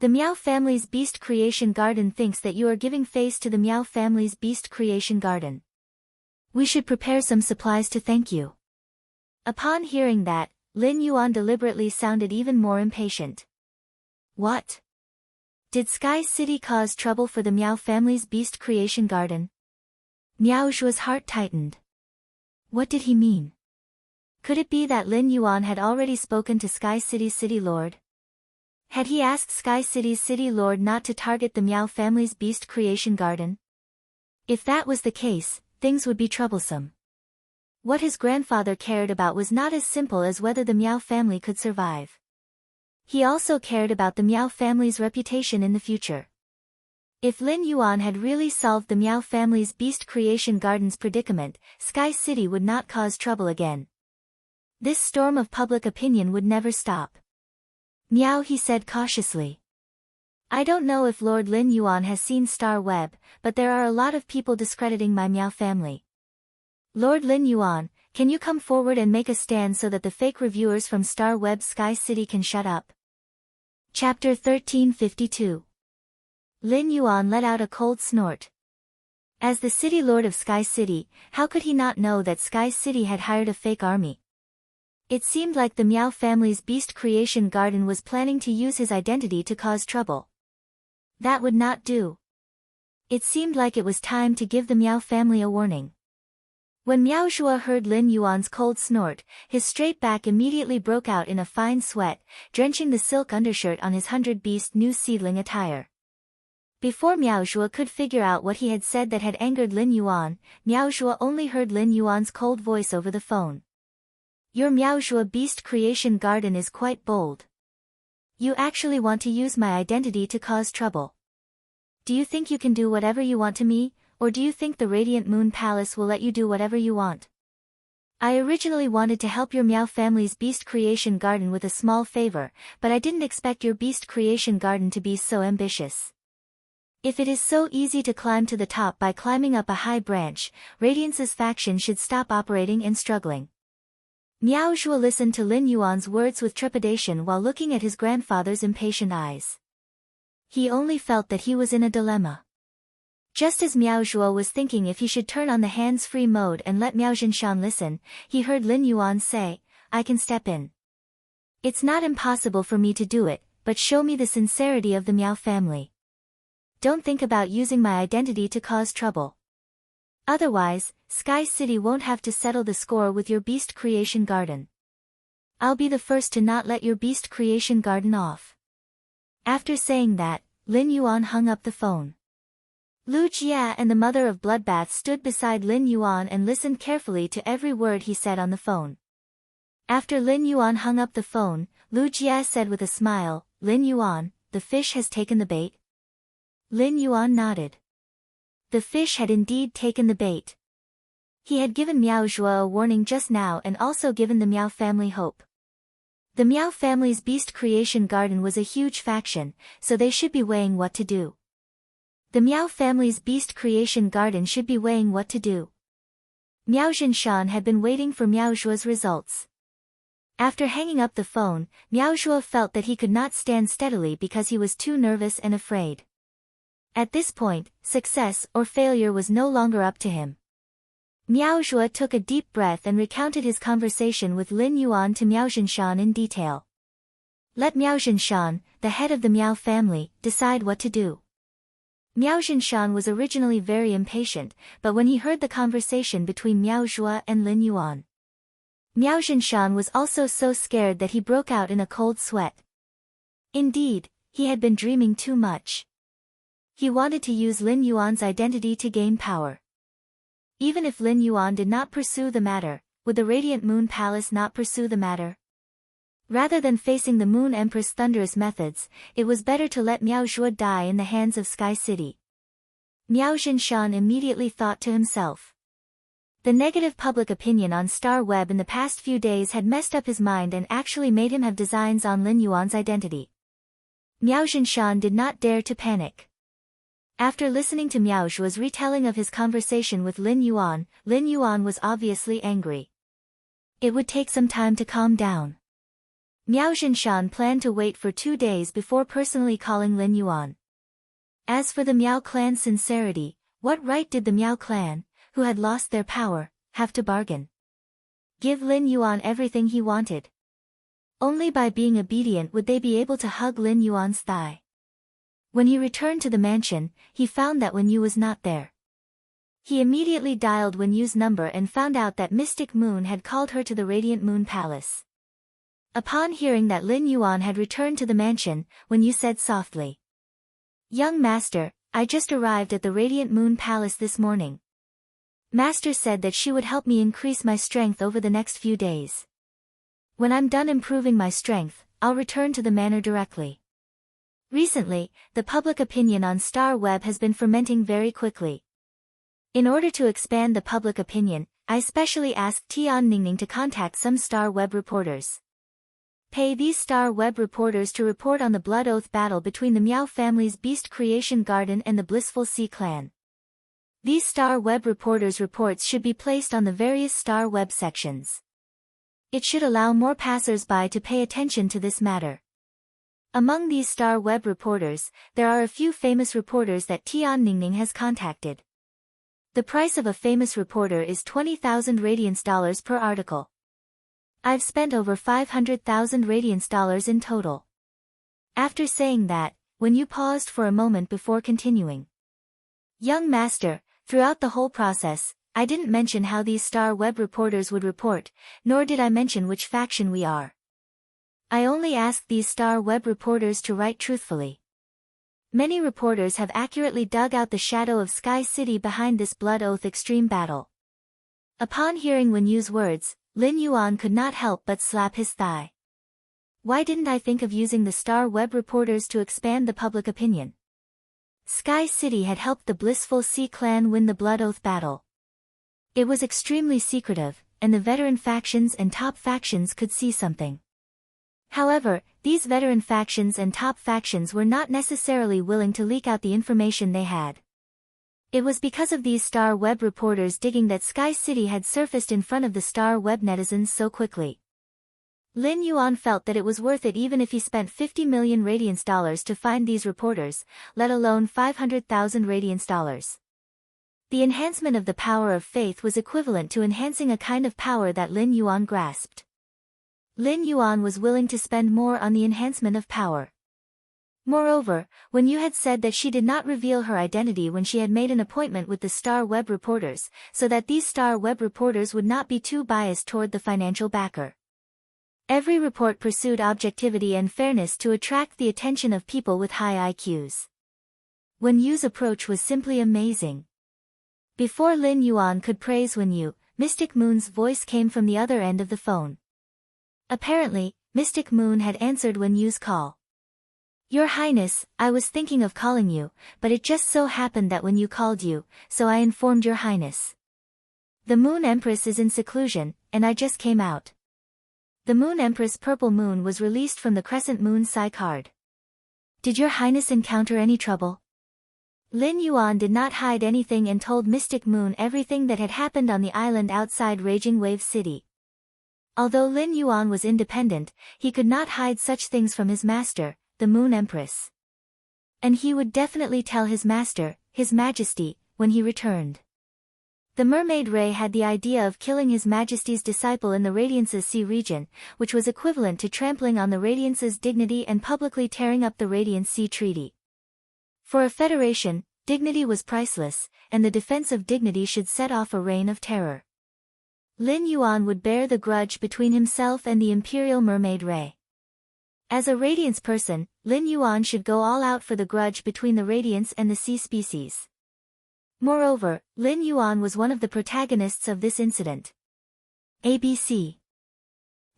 The Miao family's beast creation garden thinks that you are giving face to the Miao family's beast creation garden. We should prepare some supplies to thank you. Upon hearing that, Lin Yuan deliberately sounded even more impatient. What? Did Sky City cause trouble for the Miao family's beast creation garden? Miao Zhuo's heart tightened. What did he mean? Could it be that Lin Yuan had already spoken to Sky City's city lord? Had he asked Sky City's city lord not to target the Miao family's beast creation garden? If that was the case, things would be troublesome. What his grandfather cared about was not as simple as whether the Miao family could survive. He also cared about the Miao family's reputation in the future. If Lin Yuan had really solved the Miao family's beast creation garden's predicament, Sky City would not cause trouble again. This storm of public opinion would never stop. Miao, he said cautiously. I don't know if Lord Lin Yuan has seen Star Web, but there are a lot of people discrediting my Miao family. Lord Lin Yuan, can you come forward and make a stand so that the fake reviewers from Star Web Sky City can shut up? Chapter 1352. Lin Yuan let out a cold snort. As the city lord of Sky City, how could he not know that Sky City had hired a fake army? It seemed like the Miao family's beast creation garden was planning to use his identity to cause trouble. That would not do. It seemed like it was time to give the Miao family a warning. When Miao Zhuo heard Lin Yuan's cold snort, his straight back immediately broke out in a fine sweat, drenching the silk undershirt on his 100-beast new seedling attire. Before Miao Zhuo could figure out what he had said that had angered Lin Yuan, Miao Zhuo only heard Lin Yuan's cold voice over the phone. Your Miao Zhuo beast creation garden is quite bold. You actually want to use my identity to cause trouble. Do you think you can do whatever you want to me? Or do you think the Radiant Moon Palace will let you do whatever you want? I originally wanted to help your Miao family's beast creation garden with a small favor, but I didn't expect your beast creation garden to be so ambitious. If it is so easy to climb to the top by climbing up a high branch, Radiance's faction should stop operating and struggling. Miao Zhuo listened to Lin Yuan's words with trepidation while looking at his grandfather's impatient eyes. He only felt that he was in a dilemma. Just as Miao Zhuo was thinking if he should turn on the hands-free mode and let Miao Zhinshan listen, he heard Lin Yuan say, "I can step in. It's not impossible for me to do it, but show me the sincerity of the Miao family. Don't think about using my identity to cause trouble. Otherwise, Sky City won't have to settle the score with your beast creation garden. I'll be the first to not let your beast creation garden off." After saying that, Lin Yuan hung up the phone. Lu Jia and the mother of Bloodbath stood beside Lin Yuan and listened carefully to every word he said on the phone. After Lin Yuan hung up the phone, Lu Jia said with a smile, "Lin Yuan, the fish has taken the bait?" Lin Yuan nodded. The fish had indeed taken the bait. He had given Miao Zhuo a warning just now and also given the Miao family hope. The Miao family's beast creation garden was a huge faction, so they should be weighing what to do. The Miao family's beast creation garden should be weighing what to do. Miao Zhinshan had been waiting for Miao Zhuo's results. After hanging up the phone, Miao Zhuo felt that he could not stand steadily because he was too nervous and afraid. At this point, success or failure was no longer up to him. Miao Zhuo took a deep breath and recounted his conversation with Lin Yuan to Miao Zhinshan in detail. Let Miao Zhinshan, the head of the Miao family, decide what to do. Miao Zhinshan was originally very impatient, but when he heard the conversation between Miao Zhuo and Lin Yuan, Miao Zhinshan was also so scared that he broke out in a cold sweat. Indeed, he had been dreaming too much. He wanted to use Lin Yuan's identity to gain power. Even if Lin Yuan did not pursue the matter, would the Radiant Moon Palace not pursue the matter? Rather than facing the Moon Empress' thunderous methods, it was better to let Miao Zhuo die in the hands of Sky City. Miao Zhinshan immediately thought to himself. The negative public opinion on Star Web in the past few days had messed up his mind and actually made him have designs on Lin Yuan's identity. Miao Zhinshan did not dare to panic. After listening to Miao Zhuo's retelling of his conversation with Lin Yuan was obviously angry. It would take some time to calm down. Miao Zhinshan planned to wait for 2 days before personally calling Lin Yuan. As for the Miao clan's sincerity, what right did the Miao clan, who had lost their power, have to bargain? Give Lin Yuan everything he wanted. Only by being obedient would they be able to hug Lin Yuan's thigh. When he returned to the mansion, he found that Wen Yu was not there. He immediately dialed Wen Yu's number and found out that Mystic Moon had called her to the Radiant Moon Palace. Upon hearing that Lin Yuan had returned to the mansion, Wen Yu said softly, "Young master, I just arrived at the Radiant Moon Palace this morning. Master said that she would help me increase my strength over the next few days. When I'm done improving my strength, I'll return to the manor directly." Recently, the public opinion on Star Web has been fermenting very quickly. In order to expand the public opinion, I specially asked Tian Ningning to contact some Star Web reporters. Pay these Star Web reporters to report on the Blood Oath battle between the Miao family's Beast Creation Garden and the Blissful Sea clan. These Star Web reporters' reports should be placed on the various Star Web sections. It should allow more passers-by to pay attention to this matter. Among these Star Web reporters, there are a few famous reporters that Tian Ningning has contacted. The price of a famous reporter is 20,000 Radiance dollars per article. I've spent over 500,000 Radiance dollars in total. After saying that, Wen Yu paused for a moment before continuing. Young master, throughout the whole process, I didn't mention how these Star Web reporters would report, nor did I mention which faction we are. I only asked these Star Web reporters to write truthfully. Many reporters have accurately dug out the shadow of Sky City behind this Blood Oath extreme battle. Upon hearing Wen Yu's words, Lin Yuan could not help but slap his thigh. Why didn't I think of using the Star Web reporters to expand the public opinion? Sky City had helped the Blissful Sea clan win the Blood Oath battle. It was extremely secretive, and the veteran factions and top factions could see something. However, these veteran factions and top factions were not necessarily willing to leak out the information they had. It was because of these star web reporters digging that Sky City had surfaced in front of the star web netizens so quickly. Lin Yuan felt that it was worth it even if he spent 50 million radiance dollars to find these reporters, let alone 500,000 radiance dollars. The enhancement of the power of faith was equivalent to enhancing a kind of power that Lin Yuan grasped. Lin Yuan was willing to spend more on the enhancement of power. Moreover, when Yu had said that she did not reveal her identity when she had made an appointment with the star web reporters, so that these star web reporters would not be too biased toward the financial backer. Every report pursued objectivity and fairness to attract the attention of people with high IQs. Wen Yu's approach was simply amazing. Before Lin Yuan could praise Wen Yu, Mystic Moon's voice came from the other end of the phone. Apparently, Mystic Moon had answered Wen Yu's call. Your Highness, I was thinking of calling you, but it just so happened that when you called you, so I informed Your Highness. The Moon Empress is in seclusion, and I just came out. The Moon Empress Purple Moon was released from the Crescent Moon Psi card. Did Your Highness encounter any trouble? Lin Yuan did not hide anything and told Mystic Moon everything that had happened on the island outside Raging Wave City. Although Lin Yuan was independent, he could not hide such things from his master, the Moon Empress. And he would definitely tell his master, His Majesty, when he returned. The Mermaid Ray had the idea of killing His Majesty's disciple in the Radiance's Sea region, which was equivalent to trampling on the Radiance's dignity and publicly tearing up the Radiance Sea Treaty. For a federation, dignity was priceless, and the defense of dignity should set off a reign of terror. Lin Yuan would bear the grudge between himself and the Imperial Mermaid Ray. As a Radiance person, Lin Yuan should go all out for the grudge between the Radiance and the Sea species. Moreover, Lin Yuan was one of the protagonists of this incident. ABC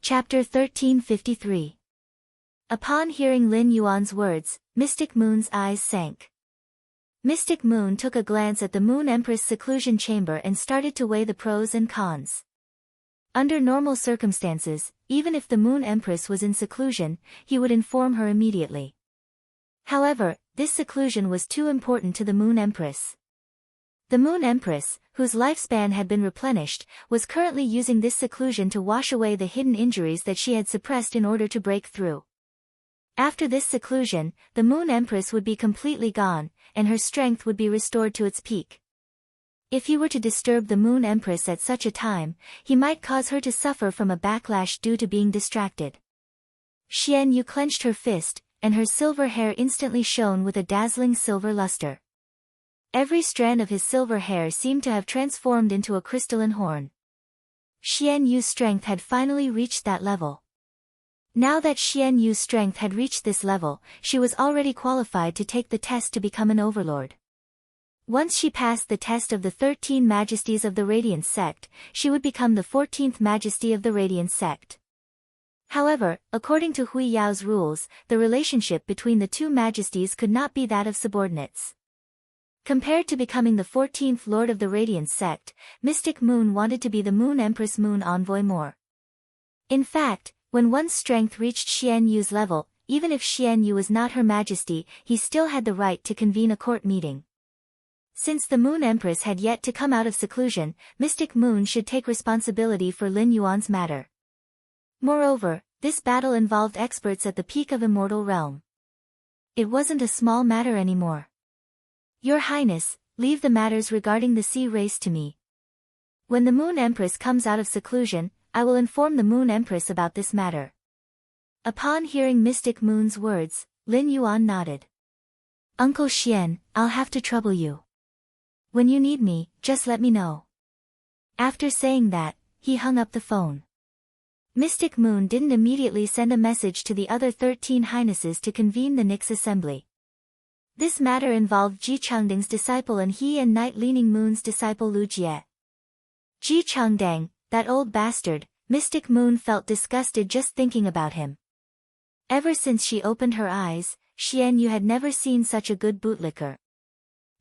Chapter 1353. Upon hearing Lin Yuan's words, Mystic Moon's eyes sank. Mystic Moon took a glance at the Moon Empress seclusion chamber and started to weigh the pros and cons. Under normal circumstances, even if the Moon Empress was in seclusion, he would inform her immediately. However, this seclusion was too important to the Moon Empress. The Moon Empress, whose lifespan had been replenished, was currently using this seclusion to wash away the hidden injuries that she had suppressed in order to break through. After this seclusion, the Moon Empress would be completely gone, and her strength would be restored to its peak. If he were to disturb the Moon Empress at such a time, he might cause her to suffer from a backlash due to being distracted. Xian Yu clenched her fist, and her silver hair instantly shone with a dazzling silver luster. Every strand of his silver hair seemed to have transformed into a crystalline horn. Xian Yu's strength had finally reached that level. Now that Xian Yu's strength had reached this level, she was already qualified to take the test to become an overlord. Once she passed the test of the 13 Majesties of the Radiance Sect, she would become the 14th Majesty of the Radiance Sect. However, according to Hui Yao's rules, the relationship between the two Majesties could not be that of subordinates. Compared to becoming the 14th Lord of the Radiance Sect, Mystic Moon wanted to be the Moon Empress Moon Envoy more. In fact, when one's strength reached Xian Yu's level, even if Xian Yu was not Her Majesty, he still had the right to convene a court meeting. Since the Moon Empress had yet to come out of seclusion, Mystic Moon should take responsibility for Lin Yuan's matter. Moreover, this battle involved experts at the peak of Immortal Realm. It wasn't a small matter anymore. Your Highness, leave the matters regarding the sea race to me. When the Moon Empress comes out of seclusion, I will inform the Moon Empress about this matter. Upon hearing Mystic Moon's words, Lin Yuan nodded. Uncle Xian, I'll have to trouble you. When you need me, just let me know. After saying that, he hung up the phone. Mystic Moon didn't immediately send a message to the other 13 Highnesses to convene the Nyx Assembly. This matter involved Ji Changdang's disciple and he and Night Leaning Moon's disciple Lu Jie. Ji Changdang, that old bastard, Mystic Moon felt disgusted just thinking about him. Ever since she opened her eyes, Xian Yu had never seen such a good bootlicker.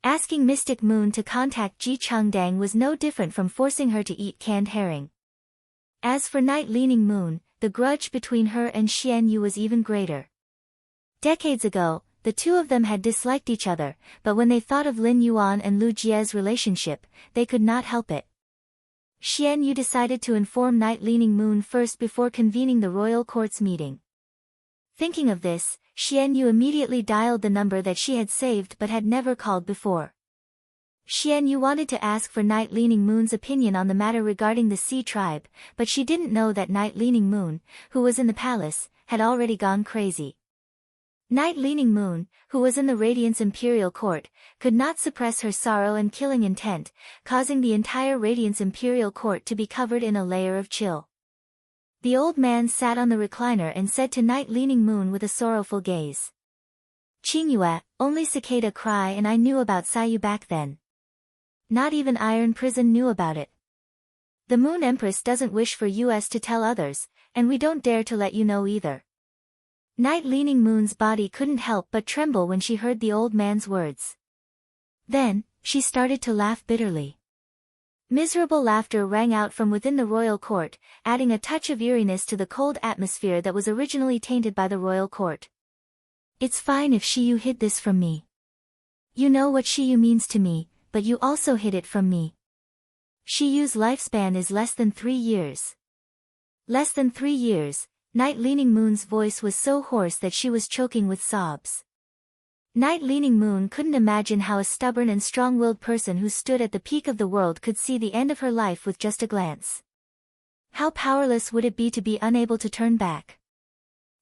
Asking Mystic Moon to contact Ji Changdang was no different from forcing her to eat canned herring. As for Night Leaning Moon, the grudge between her and Xian Yu was even greater. Decades ago, the two of them had disliked each other, but when they thought of Lin Yuan and Lu Jie's relationship, they could not help it. Xian Yu decided to inform Night Leaning Moon first before convening the royal court's meeting. Thinking of this, Xian Yu immediately dialed the number that she had saved but had never called before. Xian Yu wanted to ask for Night Leaning Moon's opinion on the matter regarding the Sea tribe, but she didn't know that Night Leaning Moon, who was in the palace, had already gone crazy. Night Leaning Moon, who was in the Radiance Imperial Court, could not suppress her sorrow and killing intent, causing the entire Radiance Imperial Court to be covered in a layer of chill. The old man sat on the recliner and said to Night Leaning Moon with a sorrowful gaze, "Qingyue, only Cicada Cry and I knew about Sayu back then. Not even Iron Prison knew about it. The Moon Empress doesn't wish for us to tell others, and we don't dare to let you know either." Night Leaning Moon's body couldn't help but tremble when she heard the old man's words. Then, she started to laugh bitterly. Miserable laughter rang out from within the royal court, adding a touch of eeriness to the cold atmosphere that was originally tainted by the royal court. "It's fine if Shiyu hid this from me. You know what Shiyu means to me, but you also hid it from me. Shiyu's lifespan is less than 3 years. Less than 3 years, Night Leaning Moon's voice was so hoarse that she was choking with sobs. Night Leaning Moon couldn't imagine how a stubborn and strong-willed person who stood at the peak of the world could see the end of her life with just a glance. How powerless would it be to be unable to turn back?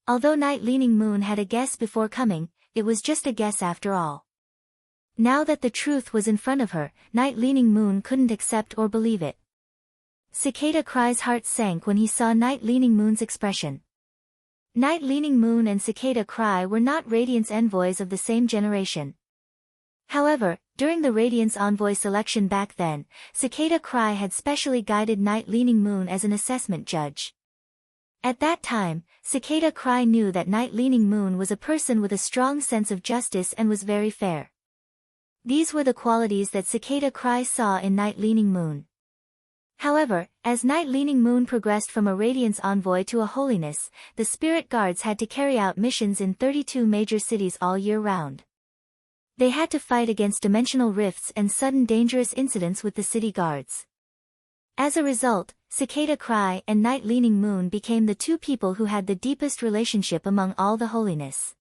Although Night Leaning Moon had a guess before coming, it was just a guess after all. Now that the truth was in front of her, Night Leaning Moon couldn't accept or believe it. Cicada Cry's heart sank when he saw Night Leaning Moon's expression. Night Leaning Moon and Cicada Cry were not Radiance envoys of the same generation. However, during the Radiance envoy selection back then, Cicada Cry had specially guided Night Leaning Moon as an assessment judge. At that time, Cicada Cry knew that Night Leaning Moon was a person with a strong sense of justice and was very fair. These were the qualities that Cicada Cry saw in Night Leaning Moon. However, as Night Leaning Moon progressed from a Radiance envoy to a Holiness, the Spirit Guards had to carry out missions in 32 major cities all year round. They had to fight against dimensional rifts and sudden dangerous incidents with the city guards. As a result, Cicada Cry and Night Leaning Moon became the two people who had the deepest relationship among all the Holiness.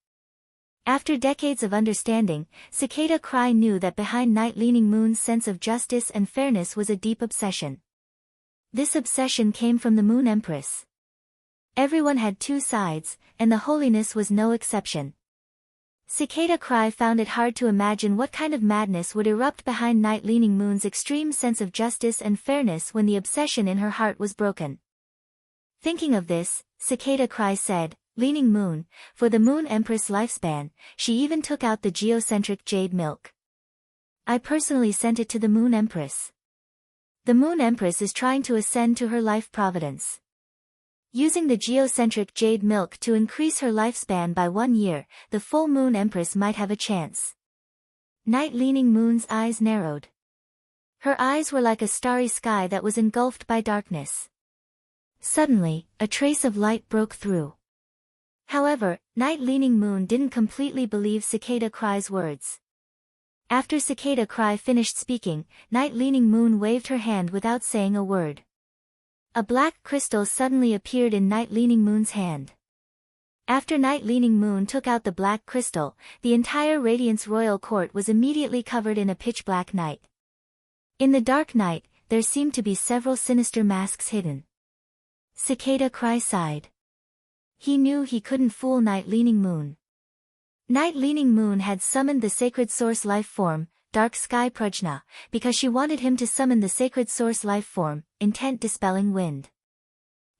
After decades of understanding, Cicada Cry knew that behind Night Leaning Moon's sense of justice and fairness was a deep obsession. This obsession came from the Moon Empress. Everyone had two sides, and the Holiness was no exception. Cicada Cry found it hard to imagine what kind of madness would erupt behind Night Leaning Moon's extreme sense of justice and fairness when the obsession in her heart was broken. Thinking of this, Cicada Cry said, "Leaning Moon, for the Moon Empress lifespan, she even took out the geocentric jade milk. I personally sent it to the Moon Empress. The Moon Empress is trying to ascend to her life providence. Using the geocentric jade milk to increase her lifespan by 1 year, the full Moon Empress might have a chance." Night Leaning Moon's eyes narrowed. Her eyes were like a starry sky that was engulfed by darkness. Suddenly, a trace of light broke through. However, Night Leaning Moon didn't completely believe Cicada Cry's words. After Cicada Cry finished speaking, Night Leaning Moon waved her hand without saying a word. A black crystal suddenly appeared in Night Leaning Moon's hand. After Night Leaning Moon took out the black crystal, the entire Radiance Royal Court was immediately covered in a pitch-black night. In the dark night, there seemed to be several sinister masks hidden. Cicada Cry sighed. He knew he couldn't fool Night Leaning Moon. Night Leaning Moon had summoned the sacred source life form, Dark Sky Prajna, because she wanted him to summon the sacred source life form, Intent Dispelling Wind.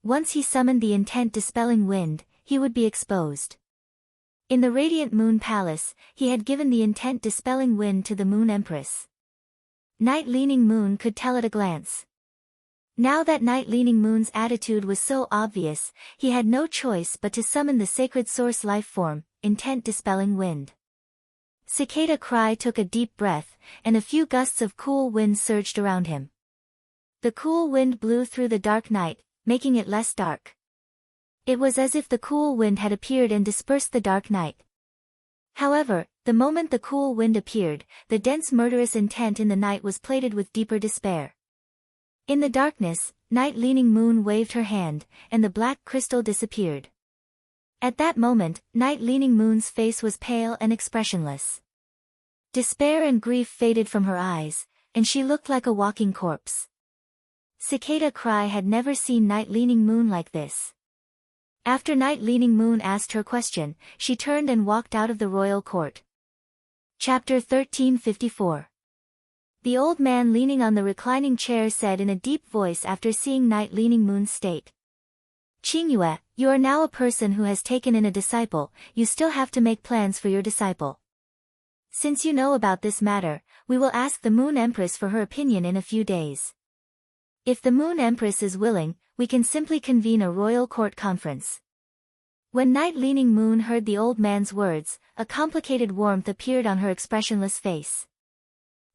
Once he summoned the Intent Dispelling Wind, he would be exposed. In the Radiant Moon Palace, he had given the Intent Dispelling Wind to the Moon Empress. Night Leaning Moon could tell at a glance. Now that Night Leaning Moon's attitude was so obvious, he had no choice but to summon the sacred source life form, Intent Dispelling Wind. Cicada Cry took a deep breath, and a few gusts of cool wind surged around him. The cool wind blew through the dark night, making it less dark. It was as if the cool wind had appeared and dispersed the dark night. However, the moment the cool wind appeared, the dense murderous intent in the night was plated with deeper despair. In the darkness, Night Leaning Moon waved her hand, and the black crystal disappeared. At that moment, Night Leaning Moon's face was pale and expressionless. Despair and grief faded from her eyes, and she looked like a walking corpse. Cicada Cry had never seen Night Leaning Moon like this. After Night Leaning Moon asked her question, she turned and walked out of the royal court. Chapter 1354. The old man leaning on the reclining chair said in a deep voice after seeing Night Leaning Moon's state. Qingyue, you are now a person who has taken in a disciple, you still have to make plans for your disciple. Since you know about this matter, we will ask the Moon Empress for her opinion in a few days. If the Moon Empress is willing, we can simply convene a royal court conference. When Night Leaning Moon heard the old man's words, a complicated warmth appeared on her expressionless face.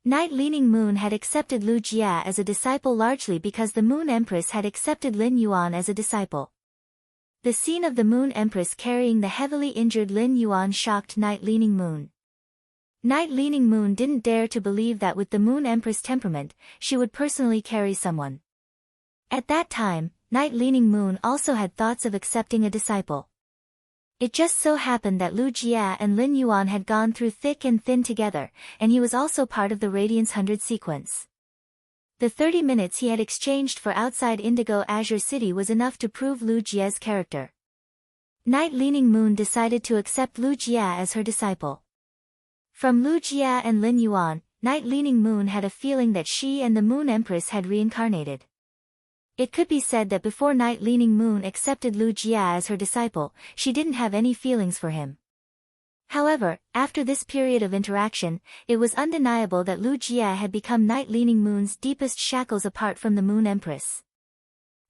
Night Leaning Moon had accepted Lu Jia as a disciple largely because the Moon Empress had accepted Lin Yuan as a disciple. The scene of the Moon Empress carrying the heavily injured Lin Yuan shocked Night Leaning Moon. Night Leaning Moon didn't dare to believe that with the Moon Empress temperament, she would personally carry someone. At that time, Night Leaning Moon also had thoughts of accepting a disciple. It just so happened that Lu Jia and Lin Yuan had gone through thick and thin together, and he was also part of the Radiance 100 sequence. The 30 minutes he had exchanged for outside Indigo Azure City was enough to prove Lu Jia's character. Night Leaning Moon decided to accept Lu Jia as her disciple. From Lu Jia and Lin Yuan, Night Leaning Moon had a feeling that she and the Moon Empress had reincarnated. It could be said that before Night Leaning Moon accepted Lu Jia as her disciple, she didn't have any feelings for him. However, after this period of interaction, it was undeniable that Lu Jia had become Night Leaning Moon's deepest shackles apart from the Moon Empress.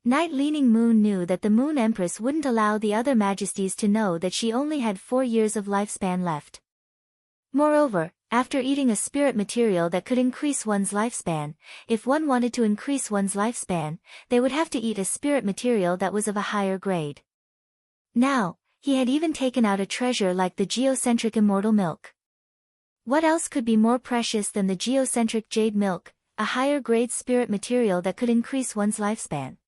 Night Leaning Moon knew that the Moon Empress wouldn't allow the other majesties to know that she only had 4 years of lifespan left. Moreover, after eating a spirit material that could increase one's lifespan, if one wanted to increase one's lifespan, they would have to eat a spirit material that was of a higher grade. Now, he had even taken out a treasure like the geocentric immortal milk. What else could be more precious than the geocentric jade milk, a higher grade spirit material that could increase one's lifespan?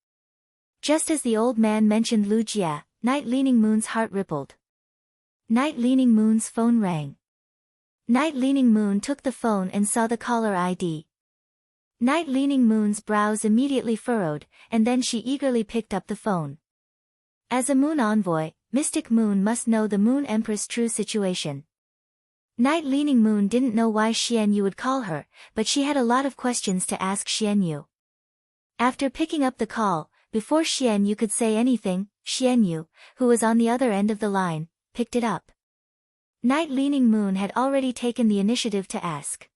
Just as the old man mentioned Lu Jia, Night Leaning Moon's heart rippled. Night Leaning Moon's phone rang. Night Leaning Moon took the phone and saw the caller ID. Night Leaning Moon's brows immediately furrowed, and then she eagerly picked up the phone. As a Moon Envoy, Mystic Moon must know the Moon Empress' true situation. Night Leaning Moon didn't know why Xianyu would call her, but she had a lot of questions to ask Xianyu. After picking up the call, before Xianyu could say anything, Xianyu, who was on the other end of the line, picked it up. Night Leaning Moon had already taken the initiative to ask.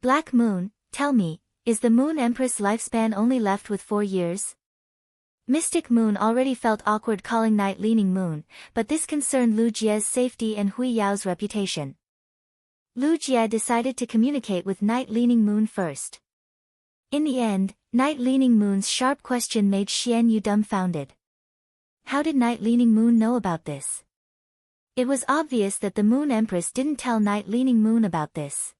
Black Moon, tell me, is the Moon Empress' lifespan only left with 4 years? Mystic Moon already felt awkward calling Night Leaning Moon, but this concerned Lu Jia's safety and Hui Yao's reputation. Lu Jia decided to communicate with Night Leaning Moon first. In the end, Night Leaning Moon's sharp question made Xianyu dumbfounded. How did Night Leaning Moon know about this? It was obvious that the Moon Empress didn't tell Night Leaning Moon about this.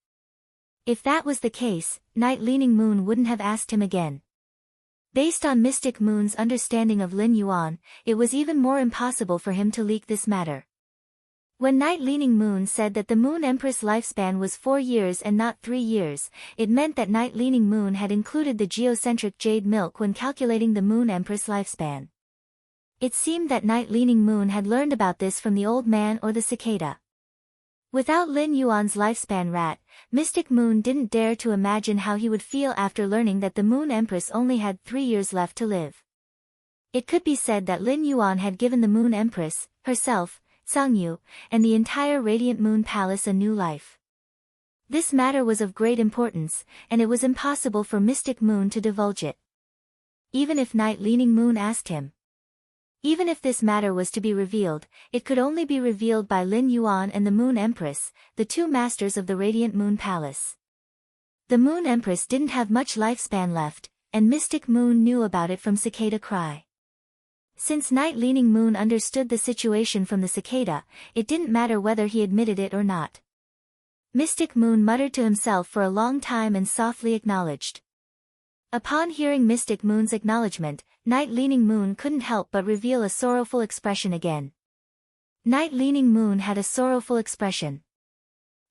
If that was the case, Night Leaning Moon wouldn't have asked him again. Based on Mystic Moon's understanding of Lin Yuan, it was even more impossible for him to leak this matter. When Night Leaning Moon said that the Moon Empress' lifespan was 4 years and not 3 years, it meant that Night Leaning Moon had included the geocentric jade milk when calculating the Moon Empress' lifespan. It seemed that Night Leaning Moon had learned about this from the old man or the cicada. Without Lin Yuan's lifespan rat, Mystic Moon didn't dare to imagine how he would feel after learning that the Moon Empress only had 3 years left to live. It could be said that Lin Yuan had given the Moon Empress, herself, Sangyu, and the entire Radiant Moon Palace a new life. This matter was of great importance, and it was impossible for Mystic Moon to divulge it. Even if Night Leaning Moon asked him. Even if this matter was to be revealed, it could only be revealed by Lin Yuan and the Moon Empress, the 2 masters of the Radiant Moon Palace. The Moon Empress didn't have much lifespan left, and Mystic Moon knew about it from Cicada Cry. Since Night Leaning Moon understood the situation from the cicada, it didn't matter whether he admitted it or not. Mystic Moon muttered to himself for a long time and softly acknowledged. Upon hearing Mystic Moon's acknowledgement, Night Leaning Moon couldn't help but reveal a sorrowful expression again. Night Leaning Moon had a sorrowful expression.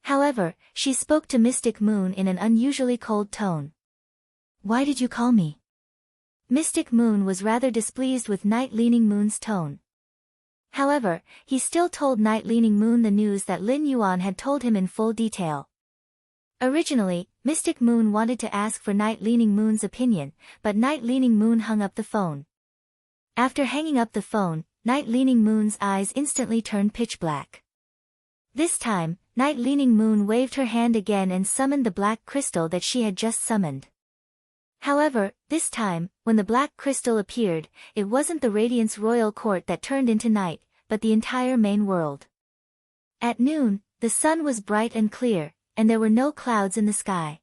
However, she spoke to Mystic Moon in an unusually cold tone. "Why did you call me?" Mystic Moon was rather displeased with Night Leaning Moon's tone. However, he still told Night Leaning Moon the news that Lin Yuan had told him in full detail. Originally, Mystic Moon wanted to ask for Night Leaning Moon's opinion, but Night Leaning Moon hung up the phone. After hanging up the phone, Night Leaning Moon's eyes instantly turned pitch black. This time, Night Leaning Moon waved her hand again and summoned the black crystal that she had just summoned. However, this time, when the black crystal appeared, it wasn't the Radiance Royal Court that turned into night, but the entire main world. At noon, the sun was bright and clear, and there were no clouds in the sky.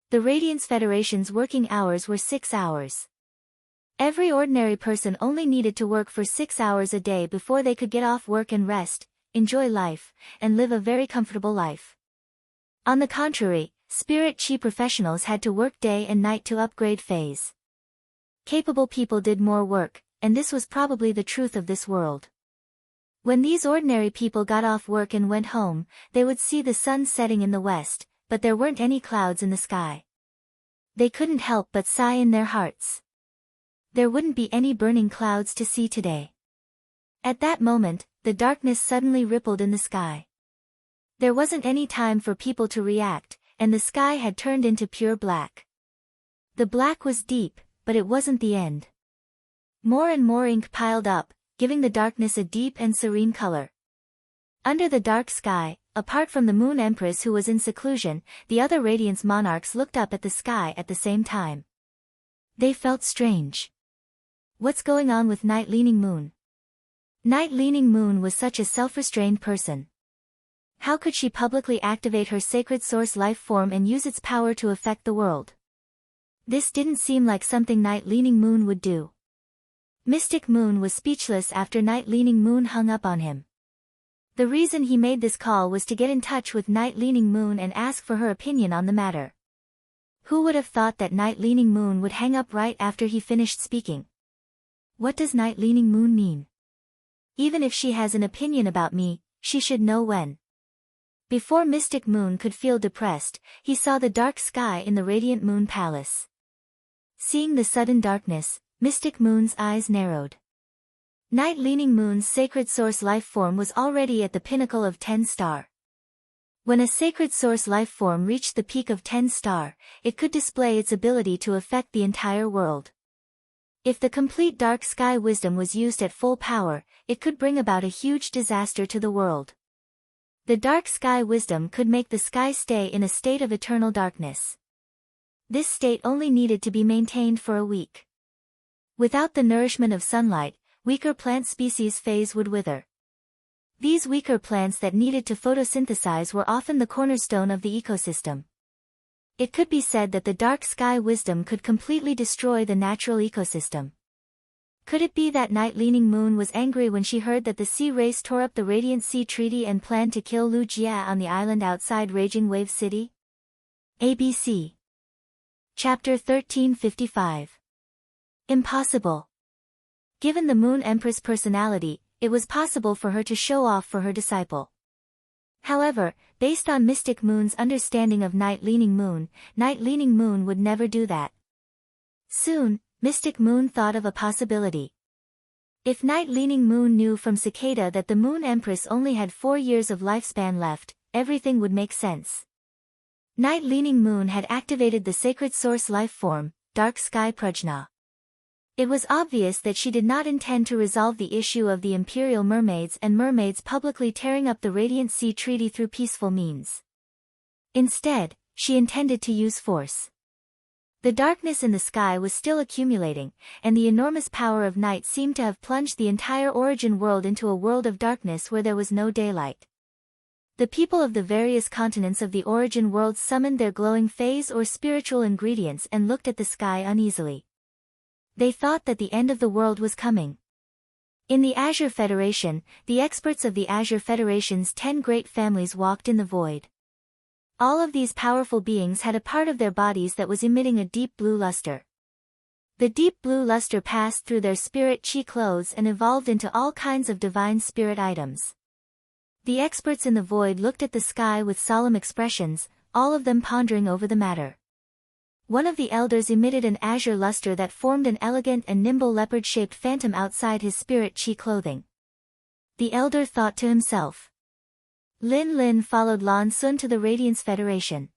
The Radiance Federation's working hours were 6 hours. Every ordinary person only needed to work for 6 hours a day before they could get off work and rest, enjoy life, and live a very comfortable life. On the contrary, Spirit Chi professionals had to work day and night to upgrade phase. Capable people did more work, and this was probably the truth of this world. When these ordinary people got off work and went home, they would see the sun setting in the west, but there weren't any clouds in the sky. They couldn't help but sigh in their hearts. There wouldn't be any burning clouds to see today. At that moment, the darkness suddenly rippled in the sky. There wasn't any time for people to react, and the sky had turned into pure black. The black was deep, but it wasn't the end. More and more ink piled up, giving the darkness a deep and serene color. Under the dark sky, apart from the Moon Empress who was in seclusion, the other Radiance monarchs looked up at the sky at the same time. They felt strange. What's going on with Night Leaning Moon? Night Leaning Moon was such a self-restrained person. How could she publicly activate her sacred source life form and use its power to affect the world? This didn't seem like something Night Leaning Moon would do. Mystic Moon was speechless after Night Leaning Moon hung up on him. The reason he made this call was to get in touch with Night Leaning Moon and ask for her opinion on the matter. Who would have thought that Night Leaning Moon would hang up right after he finished speaking? What does Night Leaning Moon mean? Even if she has an opinion about me, she should know when. Before Mystic Moon could feel depressed, he saw the dark sky in the Radiant Moon Palace. Seeing the sudden darkness, Mystic Moon's eyes narrowed. Night Leaning Moon's sacred source life form was already at the pinnacle of 10 star. When a sacred source life form reached the peak of 10 star, it could display its ability to affect the entire world. If the complete dark sky wisdom was used at full power, it could bring about a huge disaster to the world. The dark sky wisdom could make the sky stay in a state of eternal darkness. This state only needed to be maintained for a week. Without the nourishment of sunlight, weaker plant species phase would wither. These weaker plants that needed to photosynthesize were often the cornerstone of the ecosystem. It could be said that the dark sky wisdom could completely destroy the natural ecosystem. Could it be that Night Leaning Moon was angry when she heard that the sea race tore up the Radiant Sea Treaty and planned to kill Lu Jia on the island outside Raging Wave City? ABC. Chapter 1355. Impossible. Given the Moon Empress personality, it was possible for her to show off for her disciple. However, based on Mystic Moon's understanding of Night Leaning Moon would never do that. Soon, Mystic Moon thought of a possibility. If Night Leaning Moon knew from Cicada that the Moon Empress only had 4 years of lifespan left, everything would make sense. Night Leaning Moon had activated the sacred source life form, Dark Sky Prajna. It was obvious that she did not intend to resolve the issue of the Imperial mermaids and mermaids publicly tearing up the Radiant Sea Treaty through peaceful means. Instead, she intended to use force. The darkness in the sky was still accumulating, and the enormous power of night seemed to have plunged the entire origin world into a world of darkness where there was no daylight. The people of the various continents of the origin world summoned their glowing phase or spiritual ingredients and looked at the sky uneasily. They thought that the end of the world was coming. In the Azure Federation, the experts of the Azure Federation's 10 great families walked in the void. All of these powerful beings had a part of their bodies that was emitting a deep blue luster. The deep blue luster passed through their spirit chi clothes and evolved into all kinds of divine spirit items. The experts in the void looked at the sky with solemn expressions, all of them pondering over the matter. One of the elders emitted an azure luster that formed an elegant and nimble leopard-shaped phantom outside his spirit chi clothing. The elder thought to himself. Lin Lin followed Lan Sun to the Radiance Federation.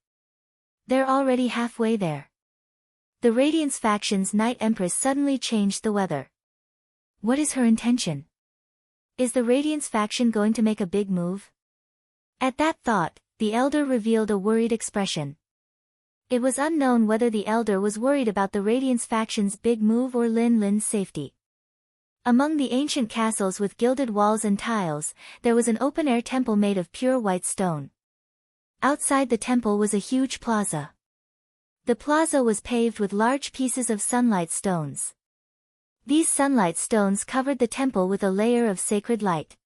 They're already halfway there. The Radiance faction's Night Empress suddenly changed the weather. What is her intention? Is the Radiance faction going to make a big move? At that thought, the elder revealed a worried expression. It was unknown whether the elder was worried about the Radiance faction's big move or Lin Lin's safety. Among the ancient castles with gilded walls and tiles, there was an open-air temple made of pure white stone. Outside the temple was a huge plaza. The plaza was paved with large pieces of sunlight stones. These sunlight stones covered the temple with a layer of sacred light.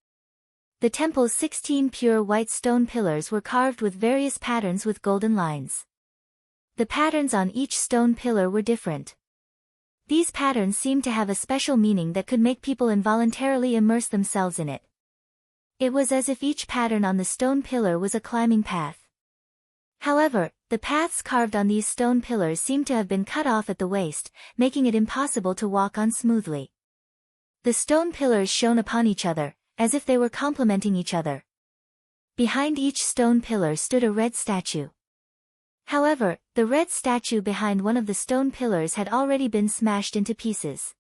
The temple's 16 pure white stone pillars were carved with various patterns with golden lines. The patterns on each stone pillar were different. These patterns seemed to have a special meaning that could make people involuntarily immerse themselves in it. It was as if each pattern on the stone pillar was a climbing path. However, the paths carved on these stone pillars seemed to have been cut off at the waist, making it impossible to walk on smoothly. The stone pillars shone upon each other, as if they were complementing each other. Behind each stone pillar stood a red statue. However, the red statue behind one of the stone pillars had already been smashed into pieces.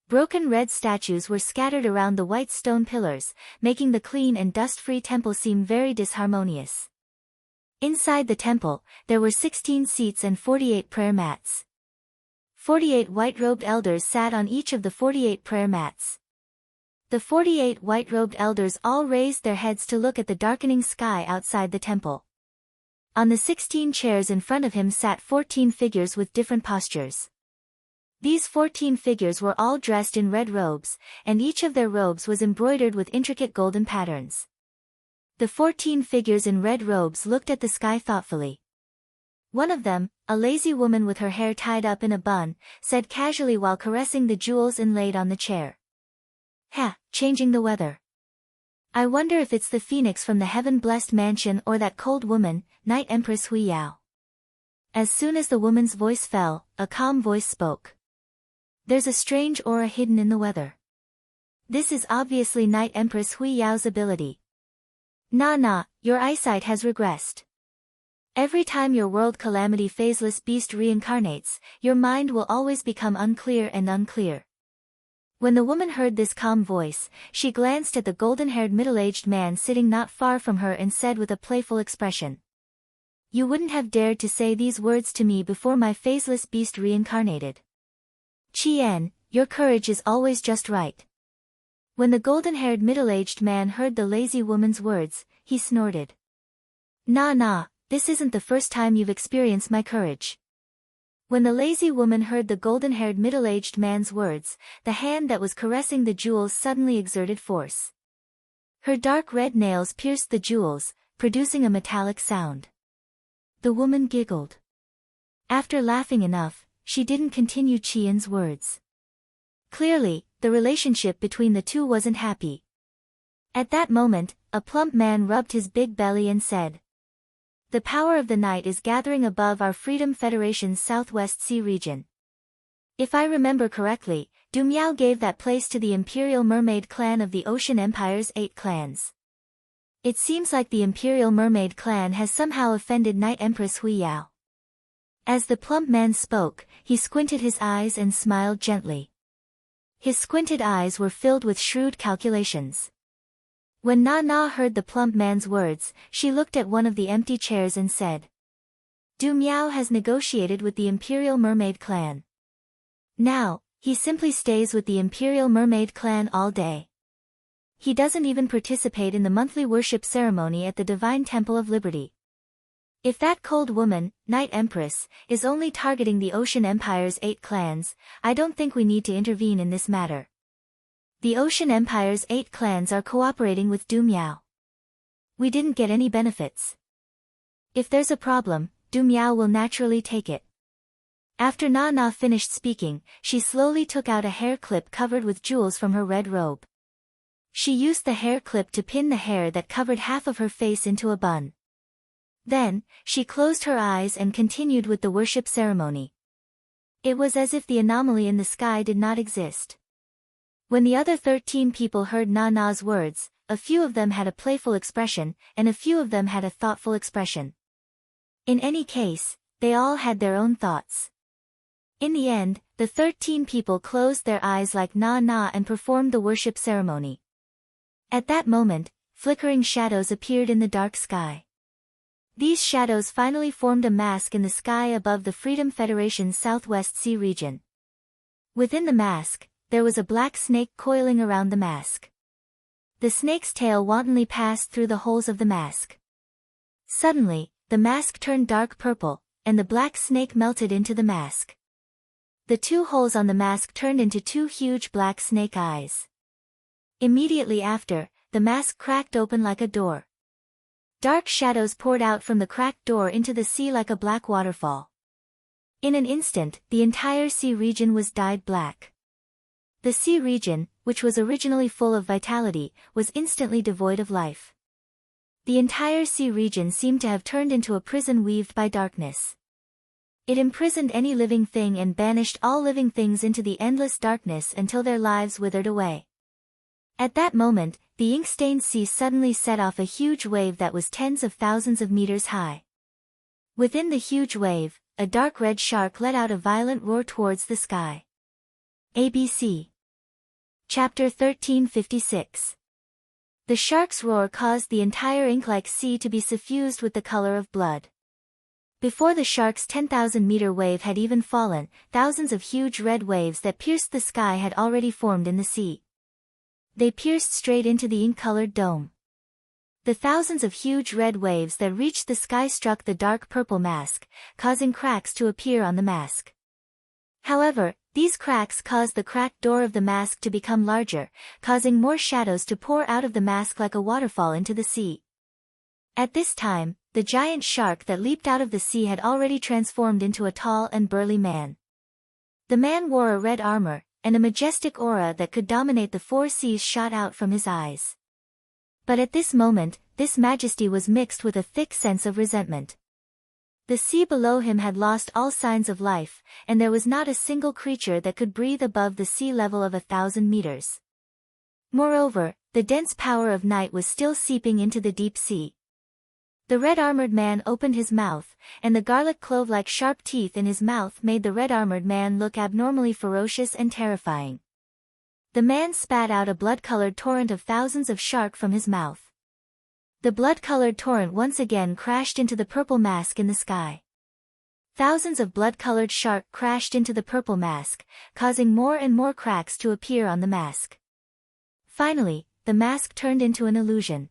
Broken red statues were scattered around the white stone pillars, making the clean and dust-free temple seem very disharmonious. Inside the temple, there were 16 seats and 48 prayer mats. 48 white-robed elders sat on each of the 48 prayer mats. The 48 white-robed elders all raised their heads to look at the darkening sky outside the temple. On the 16 chairs in front of him sat 14 figures with different postures. These 14 figures were all dressed in red robes, and each of their robes was embroidered with intricate golden patterns. The 14 figures in red robes looked at the sky thoughtfully. One of them, a lazy woman with her hair tied up in a bun, said casually while caressing the jewels inlaid on the chair. Changing the weather. I wonder if it's the phoenix from the heaven-blessed mansion or that cold woman, Night Empress Hui Yao. As soon as the woman's voice fell, a calm voice spoke. There's a strange aura hidden in the weather. This is obviously Night Empress Hui Yao's ability. Your eyesight has regressed. Every time your world calamity phaseless beast reincarnates, your mind will always become unclear and unclear. When the woman heard this calm voice, she glanced at the golden-haired middle-aged man sitting not far from her and said with a playful expression. You wouldn't have dared to say these words to me before my faceless beast reincarnated. Qian, your courage is always just right. When the golden-haired middle-aged man heard the lazy woman's words, he snorted. This isn't the first time you've experienced my courage. When the lazy woman heard the golden-haired middle-aged man's words, the hand that was caressing the jewels suddenly exerted force. Her dark red nails pierced the jewels, producing a metallic sound. The woman giggled. After laughing enough, she didn't continue Qian's words. Clearly, the relationship between the two wasn't happy. At that moment, a plump man rubbed his big belly and said, The power of the night is gathering above our Freedom Federation's Southwest Sea region. If I remember correctly, Du Miao gave that place to the Imperial Mermaid clan of the Ocean Empire's 8 clans. It seems like the Imperial Mermaid clan has somehow offended Night Empress Hui Yao. As the plump man spoke, he squinted his eyes and smiled gently. His squinted eyes were filled with shrewd calculations. When Na heard the plump man's words, she looked at one of the empty chairs and said, Du Miao has negotiated with the Imperial Mermaid clan. Now, he simply stays with the Imperial Mermaid clan all day. He doesn't even participate in the monthly worship ceremony at the Divine Temple of Liberty. If that cold woman, Night Empress, is only targeting the Ocean Empire's 8 clans, I don't think we need to intervene in this matter. The Ocean Empire's 8 clans are cooperating with Du Miao. We didn't get any benefits. If there's a problem, Du Miao will naturally take it. After Na Na finished speaking, she slowly took out a hair clip covered with jewels from her red robe. She used the hair clip to pin the hair that covered half of her face into a bun. Then, she closed her eyes and continued with the worship ceremony. It was as if the anomaly in the sky did not exist. When the other 13 people heard Na Na's words, a few of them had a playful expression, and a few of them had a thoughtful expression. In any case, they all had their own thoughts. In the end, the 13 people closed their eyes like Na Na and performed the worship ceremony. At that moment, flickering shadows appeared in the dark sky. These shadows finally formed a mask in the sky above the Freedom Federation's Southwest Sea region. Within the mask, there was a black snake coiling around the mask. The snake's tail wantonly passed through the holes of the mask. Suddenly, the mask turned dark purple, and the black snake melted into the mask. The 2 holes on the mask turned into 2 huge black snake eyes. Immediately after, the mask cracked open like a door. Dark shadows poured out from the cracked door into the sea like a black waterfall. In an instant, the entire sea region was dyed black. The sea region, which was originally full of vitality, was instantly devoid of life. The entire sea region seemed to have turned into a prison weaved by darkness. It imprisoned any living thing and banished all living things into the endless darkness until their lives withered away. At that moment, the ink-stained sea suddenly set off a huge wave that was tens of thousands of meters high. Within the huge wave, a dark red shark let out a violent roar towards the sky. ABC. Chapter 1356. The shark's roar caused the entire ink-like sea to be suffused with the color of blood. Before the shark's 10,000-meter wave had even fallen, thousands of huge red waves that pierced the sky had already formed in the sea. They pierced straight into the ink-colored dome. The thousands of huge red waves that reached the sky struck the dark purple mask, causing cracks to appear on the mask. However, these cracks caused the cracked door of the mask to become larger, causing more shadows to pour out of the mask like a waterfall into the sea. At this time, the giant shark that leaped out of the sea had already transformed into a tall and burly man. The man wore a red armor, and a majestic aura that could dominate the 4 seas shot out from his eyes. But at this moment, this majesty was mixed with a thick sense of resentment. The sea below him had lost all signs of life, and there was not a single creature that could breathe above the sea level of 1,000 meters. Moreover, the dense power of night was still seeping into the deep sea. The red-armored man opened his mouth, and the garlic clove-like sharp teeth in his mouth made the red-armored man look abnormally ferocious and terrifying. The man spat out a blood-colored torrent of thousands of shark from his mouth. The blood-colored torrent once again crashed into the purple mask in the sky. Thousands of blood-colored shark crashed into the purple mask, causing more and more cracks to appear on the mask. Finally, the mask turned into an illusion.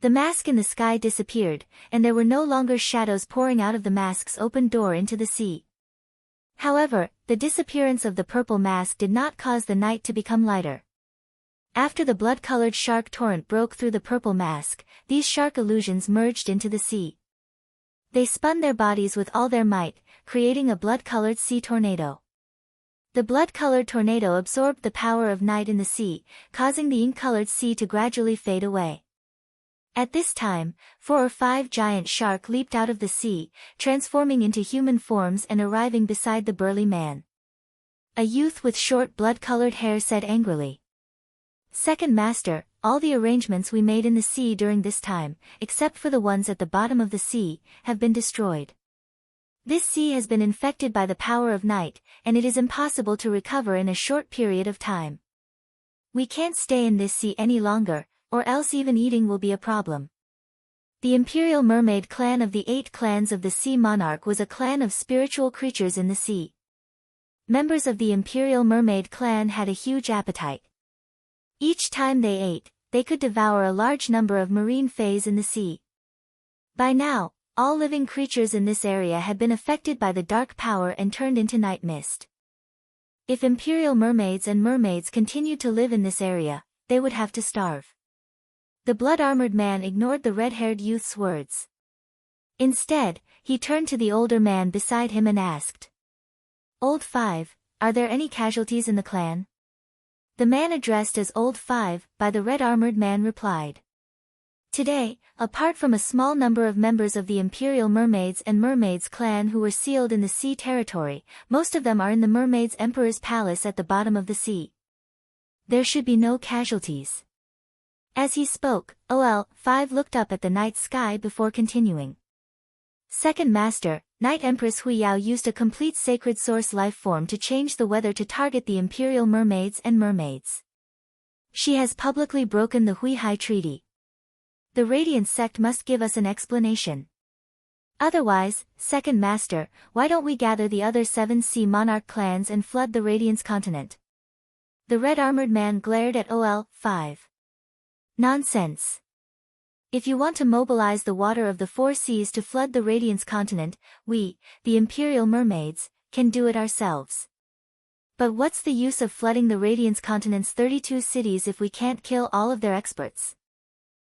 The mask in the sky disappeared, and there were no longer shadows pouring out of the mask's open door into the sea. However, the disappearance of the purple mask did not cause the night to become lighter. After the blood-colored shark torrent broke through the purple mask, these shark illusions merged into the sea. They spun their bodies with all their might, creating a blood-colored sea tornado. The blood-colored tornado absorbed the power of night in the sea, causing the ink-colored sea to gradually fade away. At this time, 4 or 5 giant shark leaped out of the sea, transforming into human forms and arriving beside the burly man. A youth with short blood-colored hair said angrily, "Second Master, all the arrangements we made in the sea during this time, except for the ones at the bottom of the sea, have been destroyed. This sea has been infected by the power of night, and it is impossible to recover in a short period of time. We can't stay in this sea any longer, or else even eating will be a problem." The Imperial Mermaid clan of the 8 clans of the Sea Monarch was a clan of spiritual creatures in the sea. Members of the Imperial Mermaid clan had a huge appetite. Each time they ate, they could devour a large number of marine fays in the sea. By now, all living creatures in this area had been affected by the dark power and turned into night mist. If imperial mermaids and mermaids continued to live in this area, they would have to starve. The blood-armored man ignored the red-haired youth's words. Instead, he turned to the older man beside him and asked, "Old Five, are there any casualties in the clan?" The man addressed as Old Five by the red-armored man replied, "Today, apart from a small number of members of the Imperial Mermaids and Mermaids clan who were sealed in the sea territory, most of them are in the Mermaids Emperor's palace at the bottom of the sea. There should be no casualties." As he spoke, OL 5 looked up at the night sky before continuing. Second Master, Night Empress Huiyao used a complete sacred source life form to change the weather to target the Imperial Mermaids and Mermaids. She has publicly broken the Huihai Treaty. The Radiance sect must give us an explanation. Otherwise, Second Master, why don't we gather the other 7 Sea Monarch clans and flood the Radiance continent? The red-armored man glared at OL 5. Nonsense. If you want to mobilize the water of the 4 seas to flood the Radiance continent, we, the Imperial Mermaids, can do it ourselves. But what's the use of flooding the Radiance continent's 32 cities if we can't kill all of their experts?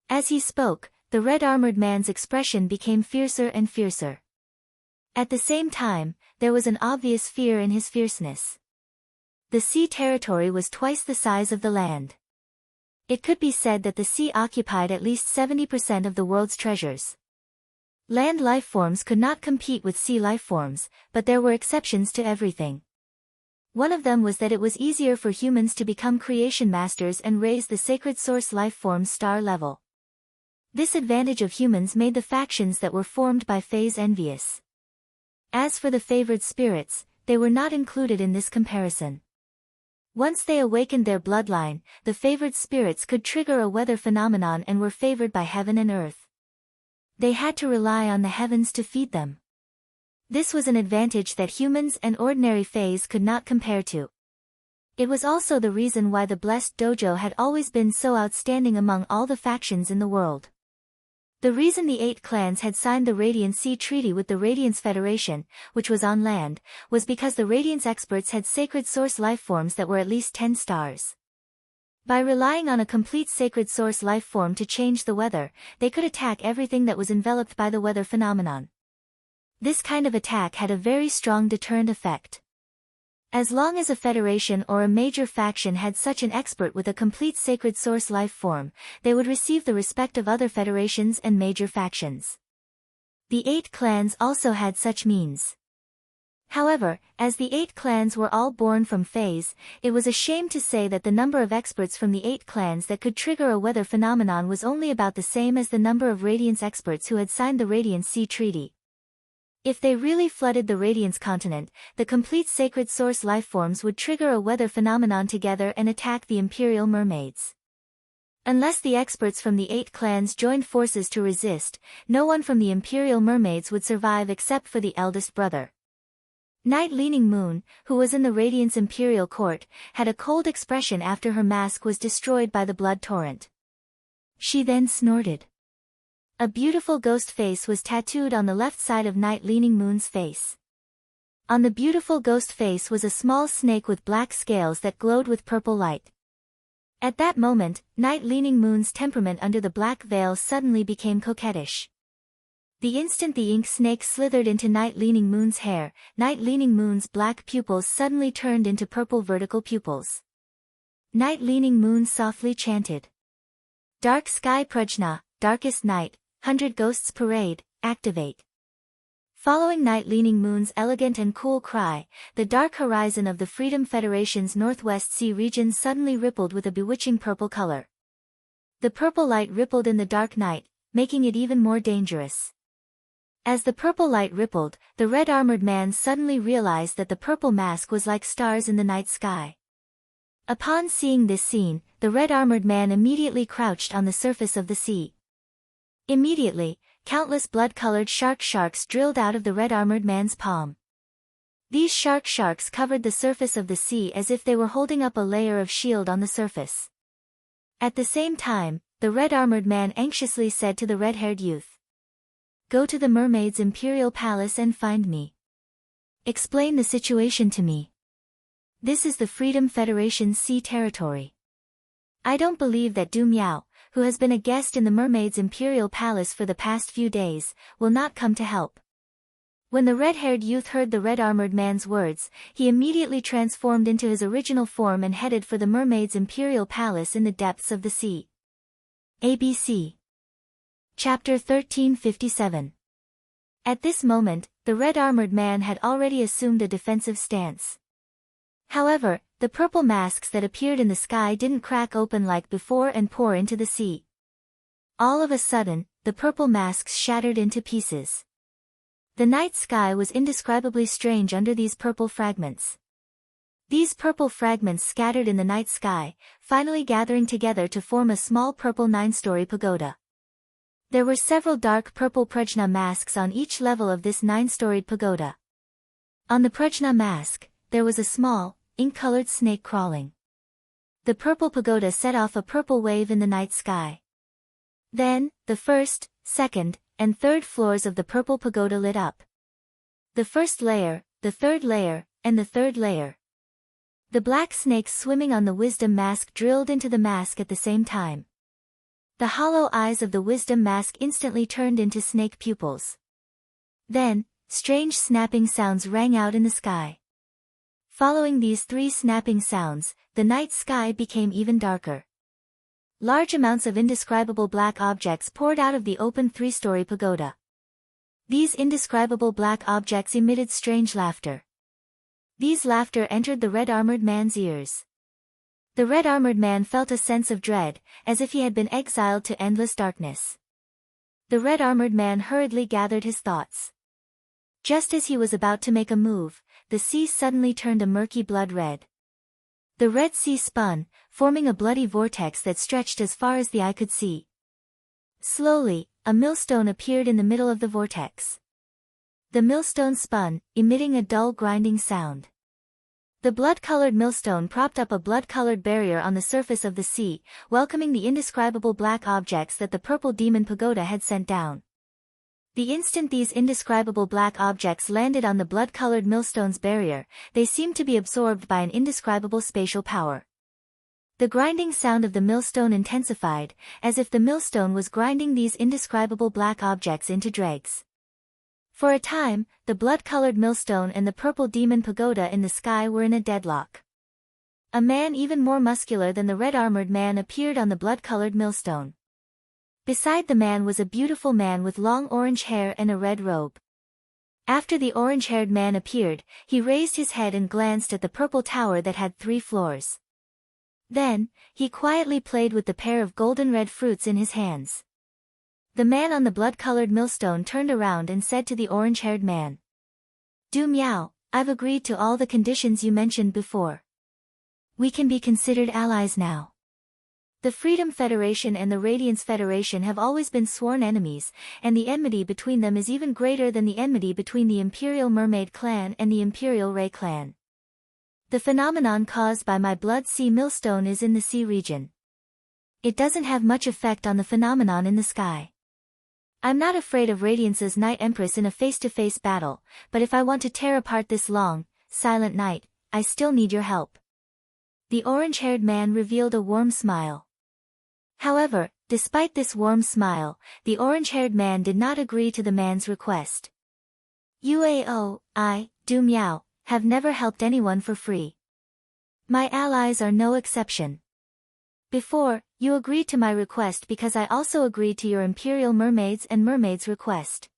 As he spoke, the red-armored man's expression became fiercer and fiercer. At the same time, there was an obvious fear in his fierceness. The sea territory was twice the size of the land. It could be said that the sea occupied at least 70% of the world's treasures. Land lifeforms could not compete with sea lifeforms, but there were exceptions to everything. One of them was that it was easier for humans to become creation masters and raise the sacred source lifeform's star level. This advantage of humans made the factions that were formed by Fays envious. As for the favored spirits, they were not included in this comparison. Once they awakened their bloodline, the favored spirits could trigger a weather phenomenon and were favored by heaven and earth. They had to rely on the heavens to feed them. This was an advantage that humans and ordinary Fays could not compare to. It was also the reason why the Blessed Dojo had always been so outstanding among all the factions in the world. The reason the 8 clans had signed the Radiant Sea Treaty with the Radiance Federation, which was on land, was because the Radiance experts had sacred source lifeforms that were at least 10 stars. By relying on a complete sacred source lifeform to change the weather, they could attack everything that was enveloped by the weather phenomenon. This kind of attack had a very strong deterrent effect. As long as a federation or a major faction had such an expert with a complete sacred source life form, they would receive the respect of other federations and major factions. The 8 clans also had such means. However, as the 8 clans were all born from Fays, it was a shame to say that the number of experts from the 8 clans that could trigger a weather phenomenon was only about the same as the number of Radiance experts who had signed the Radiant Sea Treaty. If they really flooded the Radiance continent, the complete sacred source lifeforms would trigger a weather phenomenon together and attack the Imperial Mermaids. Unless the experts from the 8 clans joined forces to resist, no one from the Imperial Mermaids would survive except for the eldest brother. Night Leaning Moon, who was in the Radiance Imperial Court, had a cold expression after her mask was destroyed by the blood torrent. She then snorted. A beautiful ghost face was tattooed on the left side of Night Leaning Moon's face. On the beautiful ghost face was a small snake with black scales that glowed with purple light. At that moment, Night Leaning Moon's temperament under the black veil suddenly became coquettish. The instant the ink snake slithered into Night Leaning Moon's hair, Night Leaning Moon's black pupils suddenly turned into purple vertical pupils. Night Leaning Moon softly chanted. Dark Sky Prajna, Darkest Night, 100 Ghosts Parade, activate. Following Night Leaning Moon's elegant and cool cry, the dark horizon of the Freedom Federation's Northwest Sea region suddenly rippled with a bewitching purple color. The purple light rippled in the dark night, making it even more dangerous. As the purple light rippled, the red-armored man suddenly realized that the purple mask was like stars in the night sky. Upon seeing this scene, the red-armored man immediately crouched on the surface of the sea. Immediately, countless blood-colored sharks drilled out of the red-armored man's palm. These sharks covered the surface of the sea as if they were holding up a layer of shield on the surface. At the same time, the red-armored man anxiously said to the red-haired youth, "Go to the mermaid's imperial palace and find me. Explain the situation to me." This is the Freedom Federation's sea territory. I don't believe that Du Miao, who has been a guest in the mermaid's imperial palace for the past few days, will not come to help. When the red-haired youth heard the red-armored man's words, he immediately transformed into his original form and headed for the mermaid's imperial palace in the depths of the sea. ABC. Chapter 1357. At this moment, the red-armored man had already assumed a defensive stance. However, the purple masks that appeared in the sky didn't crack open like before and pour into the sea. All of a sudden, the purple masks shattered into pieces. The night sky was indescribably strange under these purple fragments. These purple fragments scattered in the night sky, finally gathering together to form a small purple 9-story pagoda. There were several dark purple prajna masks on each level of this 9-storied pagoda. On the prajna mask, there was a small, ink-colored snake crawling. The purple pagoda set off a purple wave in the night sky. Then, the first, second, and third floors of the purple pagoda lit up. The first layer, the third layer, and the third layer. The black snakes swimming on the wisdom mask drilled into the mask at the same time. The hollow eyes of the wisdom mask instantly turned into snake pupils. Then, strange snapping sounds rang out in the sky. Following these 3 snapping sounds, the night sky became even darker. Large amounts of indescribable black objects poured out of the open 3-story pagoda. These indescribable black objects emitted strange laughter. These laughter entered the red-armored man's ears. The red-armored man felt a sense of dread, as if he had been exiled to endless darkness. The red-armored man hurriedly gathered his thoughts. Just as he was about to make a move, the sea suddenly turned a murky blood red. The Red Sea spun, forming a bloody vortex that stretched as far as the eye could see. Slowly, a millstone appeared in the middle of the vortex. The millstone spun, emitting a dull grinding sound. The blood-colored millstone propped up a blood-colored barrier on the surface of the sea, welcoming the indescribable black objects that the purple demon pagoda had sent down. The instant these indescribable black objects landed on the blood-colored millstone's barrier, they seemed to be absorbed by an indescribable spatial power. The grinding sound of the millstone intensified, as if the millstone was grinding these indescribable black objects into dregs. For a time, the blood-colored millstone and the purple demon pagoda in the sky were in a deadlock. A man even more muscular than the red-armored man appeared on the blood-colored millstone. Beside the man was a beautiful man with long orange hair and a red robe. After the orange-haired man appeared, he raised his head and glanced at the purple tower that had 3 floors. Then, he quietly played with the pair of golden-red fruits in his hands. The man on the blood-colored millstone turned around and said to the orange-haired man, "Du Miao, I've agreed to all the conditions you mentioned before. We can be considered allies now." The Freedom Federation and the Radiance Federation have always been sworn enemies, and the enmity between them is even greater than the enmity between the Imperial Mermaid Clan and the Imperial Ray Clan. The phenomenon caused by my blood sea millstone is in the sea region. It doesn't have much effect on the phenomenon in the sky. I'm not afraid of Radiance's Night Empress in a face-to-face battle, but if I want to tear apart this long, silent night, I still need your help. The orange-haired man revealed a warm smile. However, despite this warm smile, the orange-haired man did not agree to the man's request. I, Du Miao, have never helped anyone for free. My allies are no exception. Before, you agreed to my request because I also agreed to your Imperial Mermaids and Mermaids' request.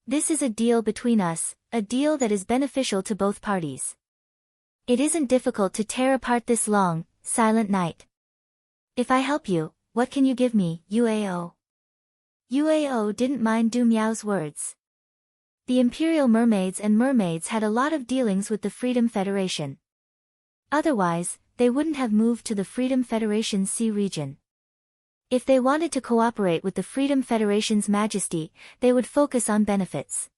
This is a deal between us, a deal that is beneficial to both parties. It isn't difficult to tear apart this long, silent night. If I help you, what can you give me, Uao? Uao didn't mind Du Miao's words. The Imperial Mermaids and Mermaids had a lot of dealings with the Freedom Federation. Otherwise, they wouldn't have moved to the Freedom Federation's sea region. If they wanted to cooperate with the Freedom Federation's majesty, they would focus on benefits.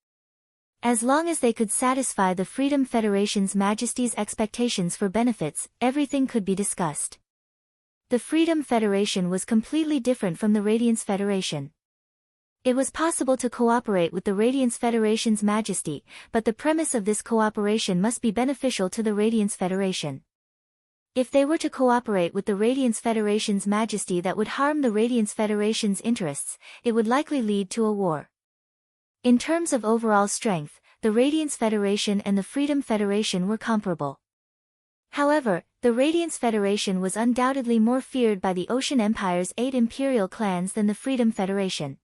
As long as they could satisfy the Freedom Federation's majesty's expectations for benefits, everything could be discussed. The Freedom Federation was completely different from the Radiance Federation. It was possible to cooperate with the Radiance Federation's majesty, but the premise of this cooperation must be beneficial to the Radiance Federation. If they were to cooperate with the Radiance Federation's majesty that would harm the Radiance Federation's interests, it would likely lead to a war. In terms of overall strength, the Radiance Federation and the Freedom Federation were comparable. However, the Radiance Federation was undoubtedly more feared by the Ocean Empire's 8 imperial clans than the Freedom Federation.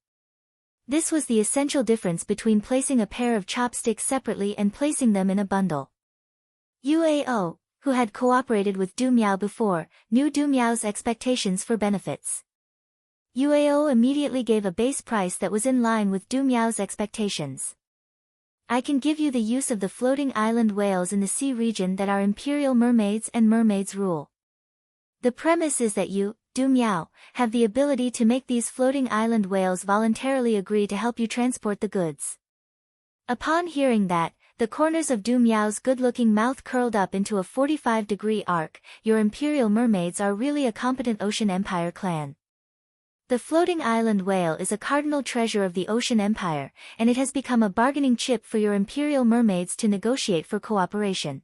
This was the essential difference between placing a pair of chopsticks separately and placing them in a bundle. Yuao, who had cooperated with Du Miao before, knew Du Miao's expectations for benefits. Yuao immediately gave a base price that was in line with Du Miao's expectations. I can give you the use of the floating island whales in the sea region that our imperial mermaids and mermaids rule. The premise is that you, Du Miao, have the ability to make these floating island whales voluntarily agree to help you transport the goods. Upon hearing that, the corners of Du Miao's good-looking mouth curled up into a 45-degree arc. Your imperial mermaids are really a competent Ocean Empire clan. The floating island whale is a cardinal treasure of the Ocean Empire, and it has become a bargaining chip for your imperial mermaids to negotiate for cooperation.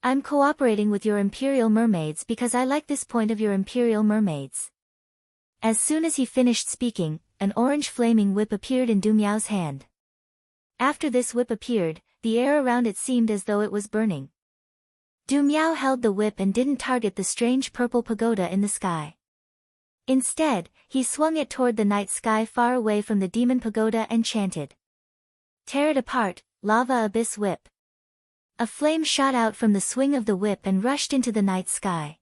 I'm cooperating with your imperial mermaids because I like this point of your imperial mermaids. As soon as he finished speaking, an orange flaming whip appeared in Du Miao's hand. After this whip appeared, the air around it seemed as though it was burning. Du Miao held the whip and didn't target the strange purple pagoda in the sky. Instead, he swung it toward the night sky far away from the demon pagoda and chanted. Tear it apart, lava abyss whip. A flame shot out from the swing of the whip and rushed into the night sky.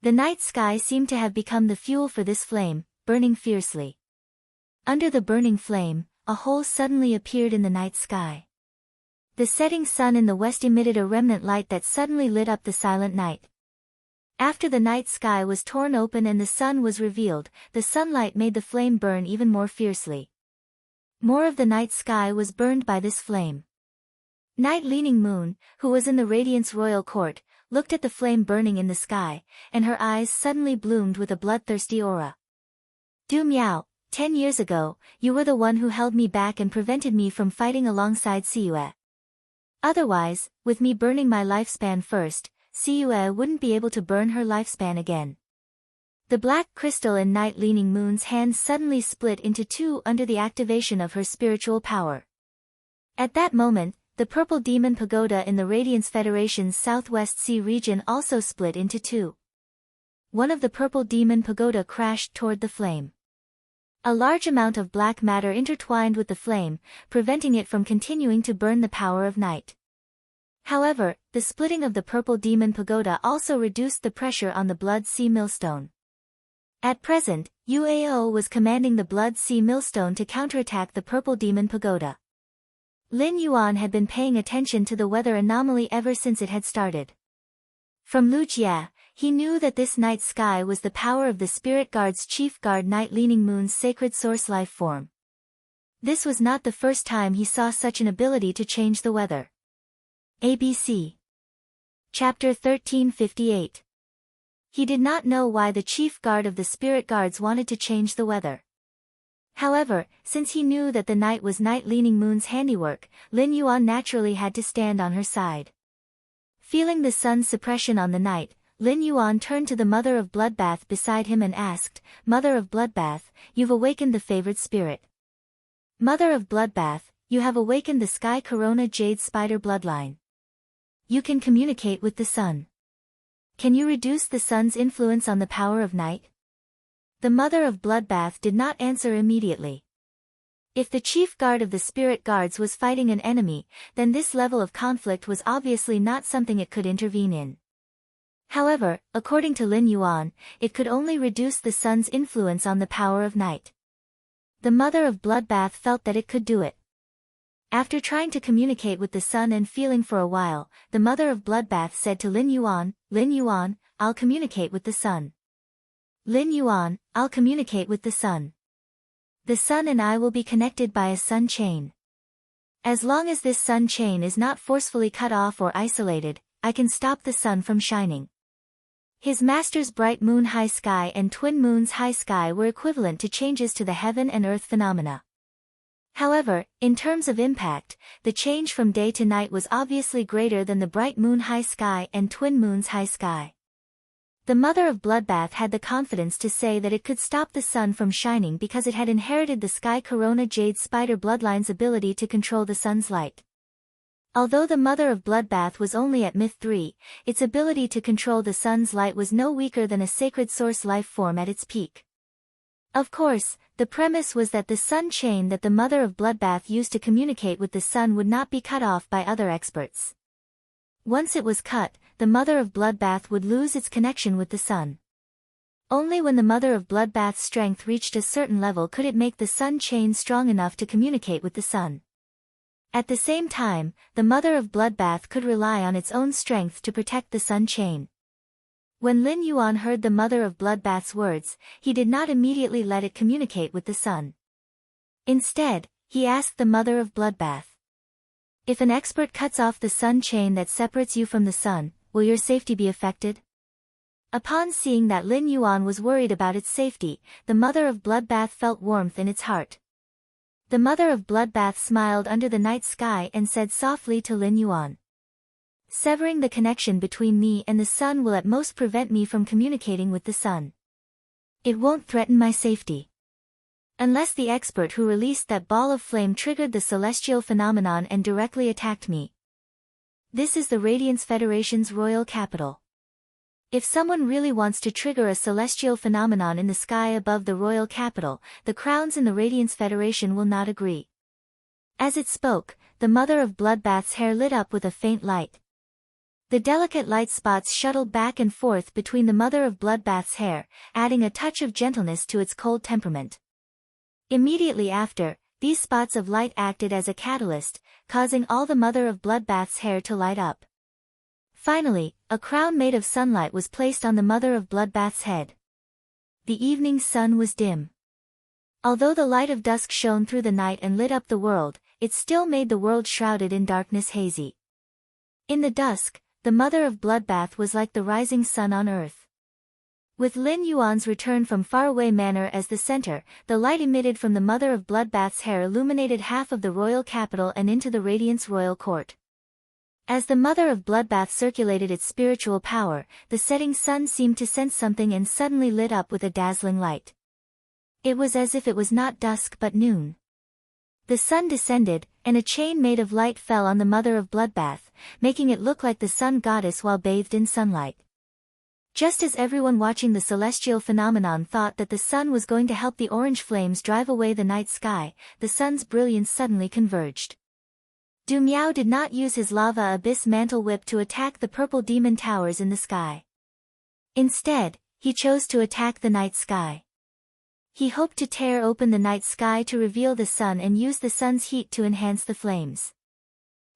The night sky seemed to have become the fuel for this flame, burning fiercely. Under the burning flame, a hole suddenly appeared in the night sky. The setting sun in the west emitted a remnant light that suddenly lit up the silent night. After the night sky was torn open and the sun was revealed, the sunlight made the flame burn even more fiercely. More of the night sky was burned by this flame. Night Leaning Moon, who was in the Radiance Royal Court, looked at the flame burning in the sky, and her eyes suddenly bloomed with a bloodthirsty aura. Du Miao, 10 years ago, you were the one who held me back and prevented me from fighting alongside Siyue. Otherwise, with me burning my lifespan first, Siyue wouldn't be able to burn her lifespan again. The black crystal in Night Leaning Moon's hand suddenly split into two under the activation of her spiritual power. At that moment, the purple demon pagoda in the Radiance Federation's Southwest Sea region also split into two. One of the purple demon pagoda crashed toward the flame. A large amount of black matter intertwined with the flame, preventing it from continuing to burn the power of night. However, the splitting of the purple demon pagoda also reduced the pressure on the Blood Sea Millstone. At present, Yuao was commanding the Blood Sea Millstone to counterattack the purple demon pagoda. Lin Yuan had been paying attention to the weather anomaly ever since it had started. From Lu Jie, he knew that this night sky was the power of the Spirit Guard's chief guard Night Leaning Moon's sacred source life form. This was not the first time he saw such an ability to change the weather. ABC. Chapter 1358. He did not know why the chief guard of the Spirit Guards wanted to change the weather. However, since he knew that the night was Night Leaning Moon's handiwork, Lin Yuan naturally had to stand on her side. Feeling the sun's suppression on the night, Lin Yuan turned to the Mother of Bloodbath beside him and asked, Mother of Bloodbath, you've awakened the favored spirit. Mother of Bloodbath, you have awakened the Sky Corona Jade Spider bloodline. You can communicate with the sun. Can you reduce the sun's influence on the power of night? The Mother of Bloodbath did not answer immediately. If the chief guard of the Spirit Guards was fighting an enemy, then this level of conflict was obviously not something it could intervene in. However, according to Lin Yuan, it could only reduce the sun's influence on the power of night. The Mother of Bloodbath felt that it could do it. After trying to communicate with the sun and feeling for a while, the Mother of Bloodbath said to Lin Yuan, I'll communicate with the sun. Lin Yuan, I'll communicate with the sun. The sun and I will be connected by a sun chain. As long as this sun chain is not forcefully cut off or isolated, I can stop the sun from shining. His master's bright moon high sky and twin moons high sky were equivalent to changes to the heaven and earth phenomena. However, in terms of impact, the change from day to night was obviously greater than the bright moon high sky and twin moons high sky. The mother of Bloodbath had the confidence to say that it could stop the sun from shining because it had inherited the Sky Corona Jade Spider bloodline's ability to control the sun's light. Although the mother of Bloodbath was only at Myth 3, its ability to control the sun's light was no weaker than a sacred source life form at its peak. Of course, the premise was that the sun chain that the mother of Bloodbath used to communicate with the sun would not be cut off by other experts. Once it was cut, the mother of Bloodbath would lose its connection with the sun. Only when the mother of Bloodbath's strength reached a certain level could it make the sun chain strong enough to communicate with the sun. At the same time, the mother of Bloodbath could rely on its own strength to protect the sun chain. When Lin Yuan heard the mother of Bloodbath's words, he did not immediately let it communicate with the sun. Instead, he asked the mother of Bloodbath, "If an expert cuts off the sun chain that separates you from the sun, will your safety be affected?" Upon seeing that Lin Yuan was worried about its safety, the mother of Bloodbath felt warmth in its heart. The mother of Bloodbath smiled under the night sky and said softly to Lin Yuan, "Severing the connection between me and the sun will at most prevent me from communicating with the sun. It won't threaten my safety. Unless the expert who released that ball of flame triggered the celestial phenomenon and directly attacked me. This is the Radiance Federation's royal capital. If someone really wants to trigger a celestial phenomenon in the sky above the royal capital, the crowns in the Radiance Federation will not agree." As it spoke, the mother of Bloodbath's hair lit up with a faint light. The delicate light spots shuttled back and forth between the mother of Bloodbath's hair, adding a touch of gentleness to its cold temperament. Immediately after, these spots of light acted as a catalyst, causing all the mother of Bloodbath's hair to light up. Finally, a crown made of sunlight was placed on the mother of Bloodbath's head. The evening sun was dim. Although the light of dusk shone through the night and lit up the world, it still made the world shrouded in darkness hazy. In the dusk, the mother of Bloodbath was like the rising sun on earth. With Lin Yuan's return from Faraway Manor as the center, the light emitted from the mother of Bloodbath's hair illuminated half of the royal capital and into the Radiance Royal Court. As the mother of Bloodbath circulated its spiritual power, the setting sun seemed to sense something and suddenly lit up with a dazzling light. It was as if it was not dusk but noon. The sun descended, and a chain made of light fell on the mother of Bloodbath, making it look like the sun goddess while bathed in sunlight. Just as everyone watching the celestial phenomenon thought that the sun was going to help the orange flames drive away the night sky, the sun's brilliance suddenly converged. Du Miao did not use his lava abyss mantle whip to attack the purple demon towers in the sky. Instead, he chose to attack the night sky. He hoped to tear open the night sky to reveal the sun and use the sun's heat to enhance the flames.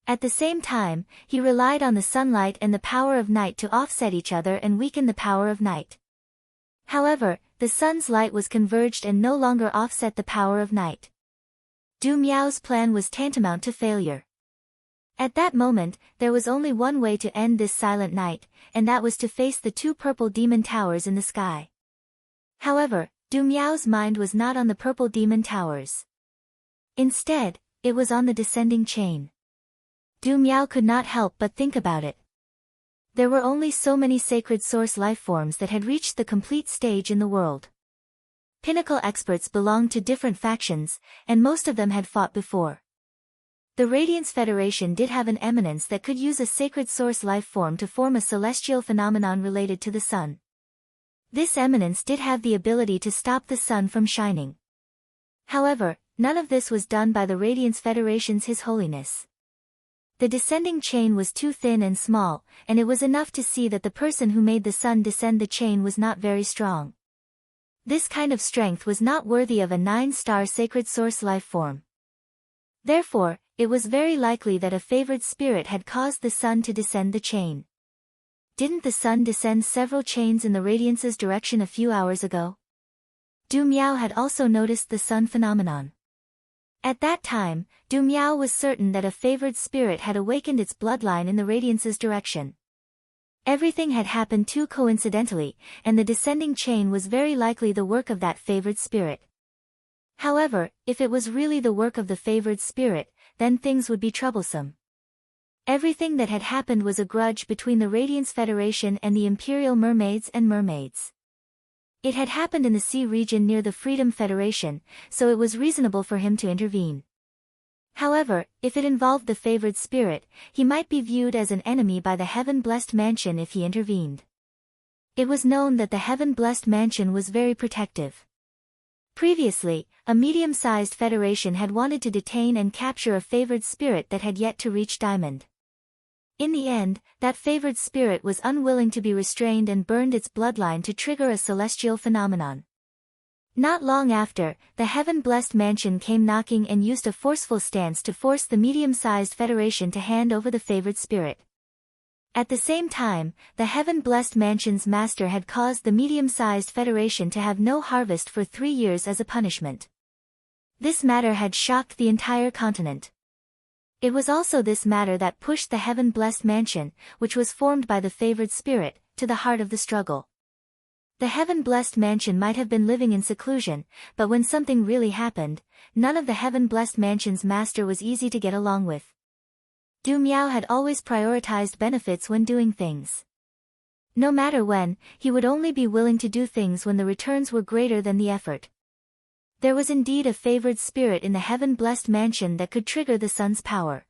At the same time, he relied on the sunlight and the power of night to offset each other and weaken the power of night. However, the sun's light was converged and no longer offset the power of night. Du Miao's plan was tantamount to failure. At that moment, there was only one way to end this silent night, and that was to face the two purple demon towers in the sky. However, Du Miao's mind was not on the purple demon towers. Instead, it was on the descending chain. Du Miao could not help but think about it. There were only so many sacred source life forms that had reached the complete stage in the world. Pinnacle experts belonged to different factions, and most of them had fought before. The Radiance Federation did have an eminence that could use a sacred source life form to form a celestial phenomenon related to the sun. This eminence did have the ability to stop the sun from shining. However, none of this was done by the Radiance Federation's His Holiness. The descending chain was too thin and small, and it was enough to see that the person who made the sun descend the chain was not very strong. This kind of strength was not worthy of a 9-star sacred source life form. Therefore, it was very likely that a favored spirit had caused the sun to descend the chain. Didn't the sun descend several chains in the Radiance's direction a few hours ago? Du Miao had also noticed the sun phenomenon. At that time, Du Miao was certain that a favored spirit had awakened its bloodline in the Radiance's direction. Everything had happened too coincidentally, and the descending chain was very likely the work of that favored spirit. However, if it was really the work of the favored spirit, then things would be troublesome. Everything that had happened was a grudge between the Radiance Federation and the Imperial Mermaids and Mermaids. It had happened in the sea region near the Freedom Federation, so it was reasonable for him to intervene. However, if it involved the favored spirit, he might be viewed as an enemy by the Heaven-Blessed Mansion if he intervened. It was known that the Heaven-Blessed Mansion was very protective. Previously, a medium-sized federation had wanted to detain and capture a favored spirit that had yet to reach Diamond. In the end, that favored spirit was unwilling to be restrained and burned its bloodline to trigger a celestial phenomenon. Not long after, the Heaven-Blessed Mansion came knocking and used a forceful stance to force the medium-sized federation to hand over the favored spirit. At the same time, the Heaven-Blessed Mansion's master had caused the medium-sized federation to have no harvest for 3 years as a punishment. This matter had shocked the entire continent. It was also this matter that pushed the Heaven-Blessed Mansion, which was formed by the favored spirit, to the heart of the struggle. The Heaven-Blessed Mansion might have been living in seclusion, but when something really happened, none of the Heaven-Blessed Mansion's master was easy to get along with. Du Miao had always prioritized benefits when doing things. No matter when, he would only be willing to do things when the returns were greater than the effort. There was indeed a favored spirit in the Heaven-Blessed Mansion that could trigger the sun's power.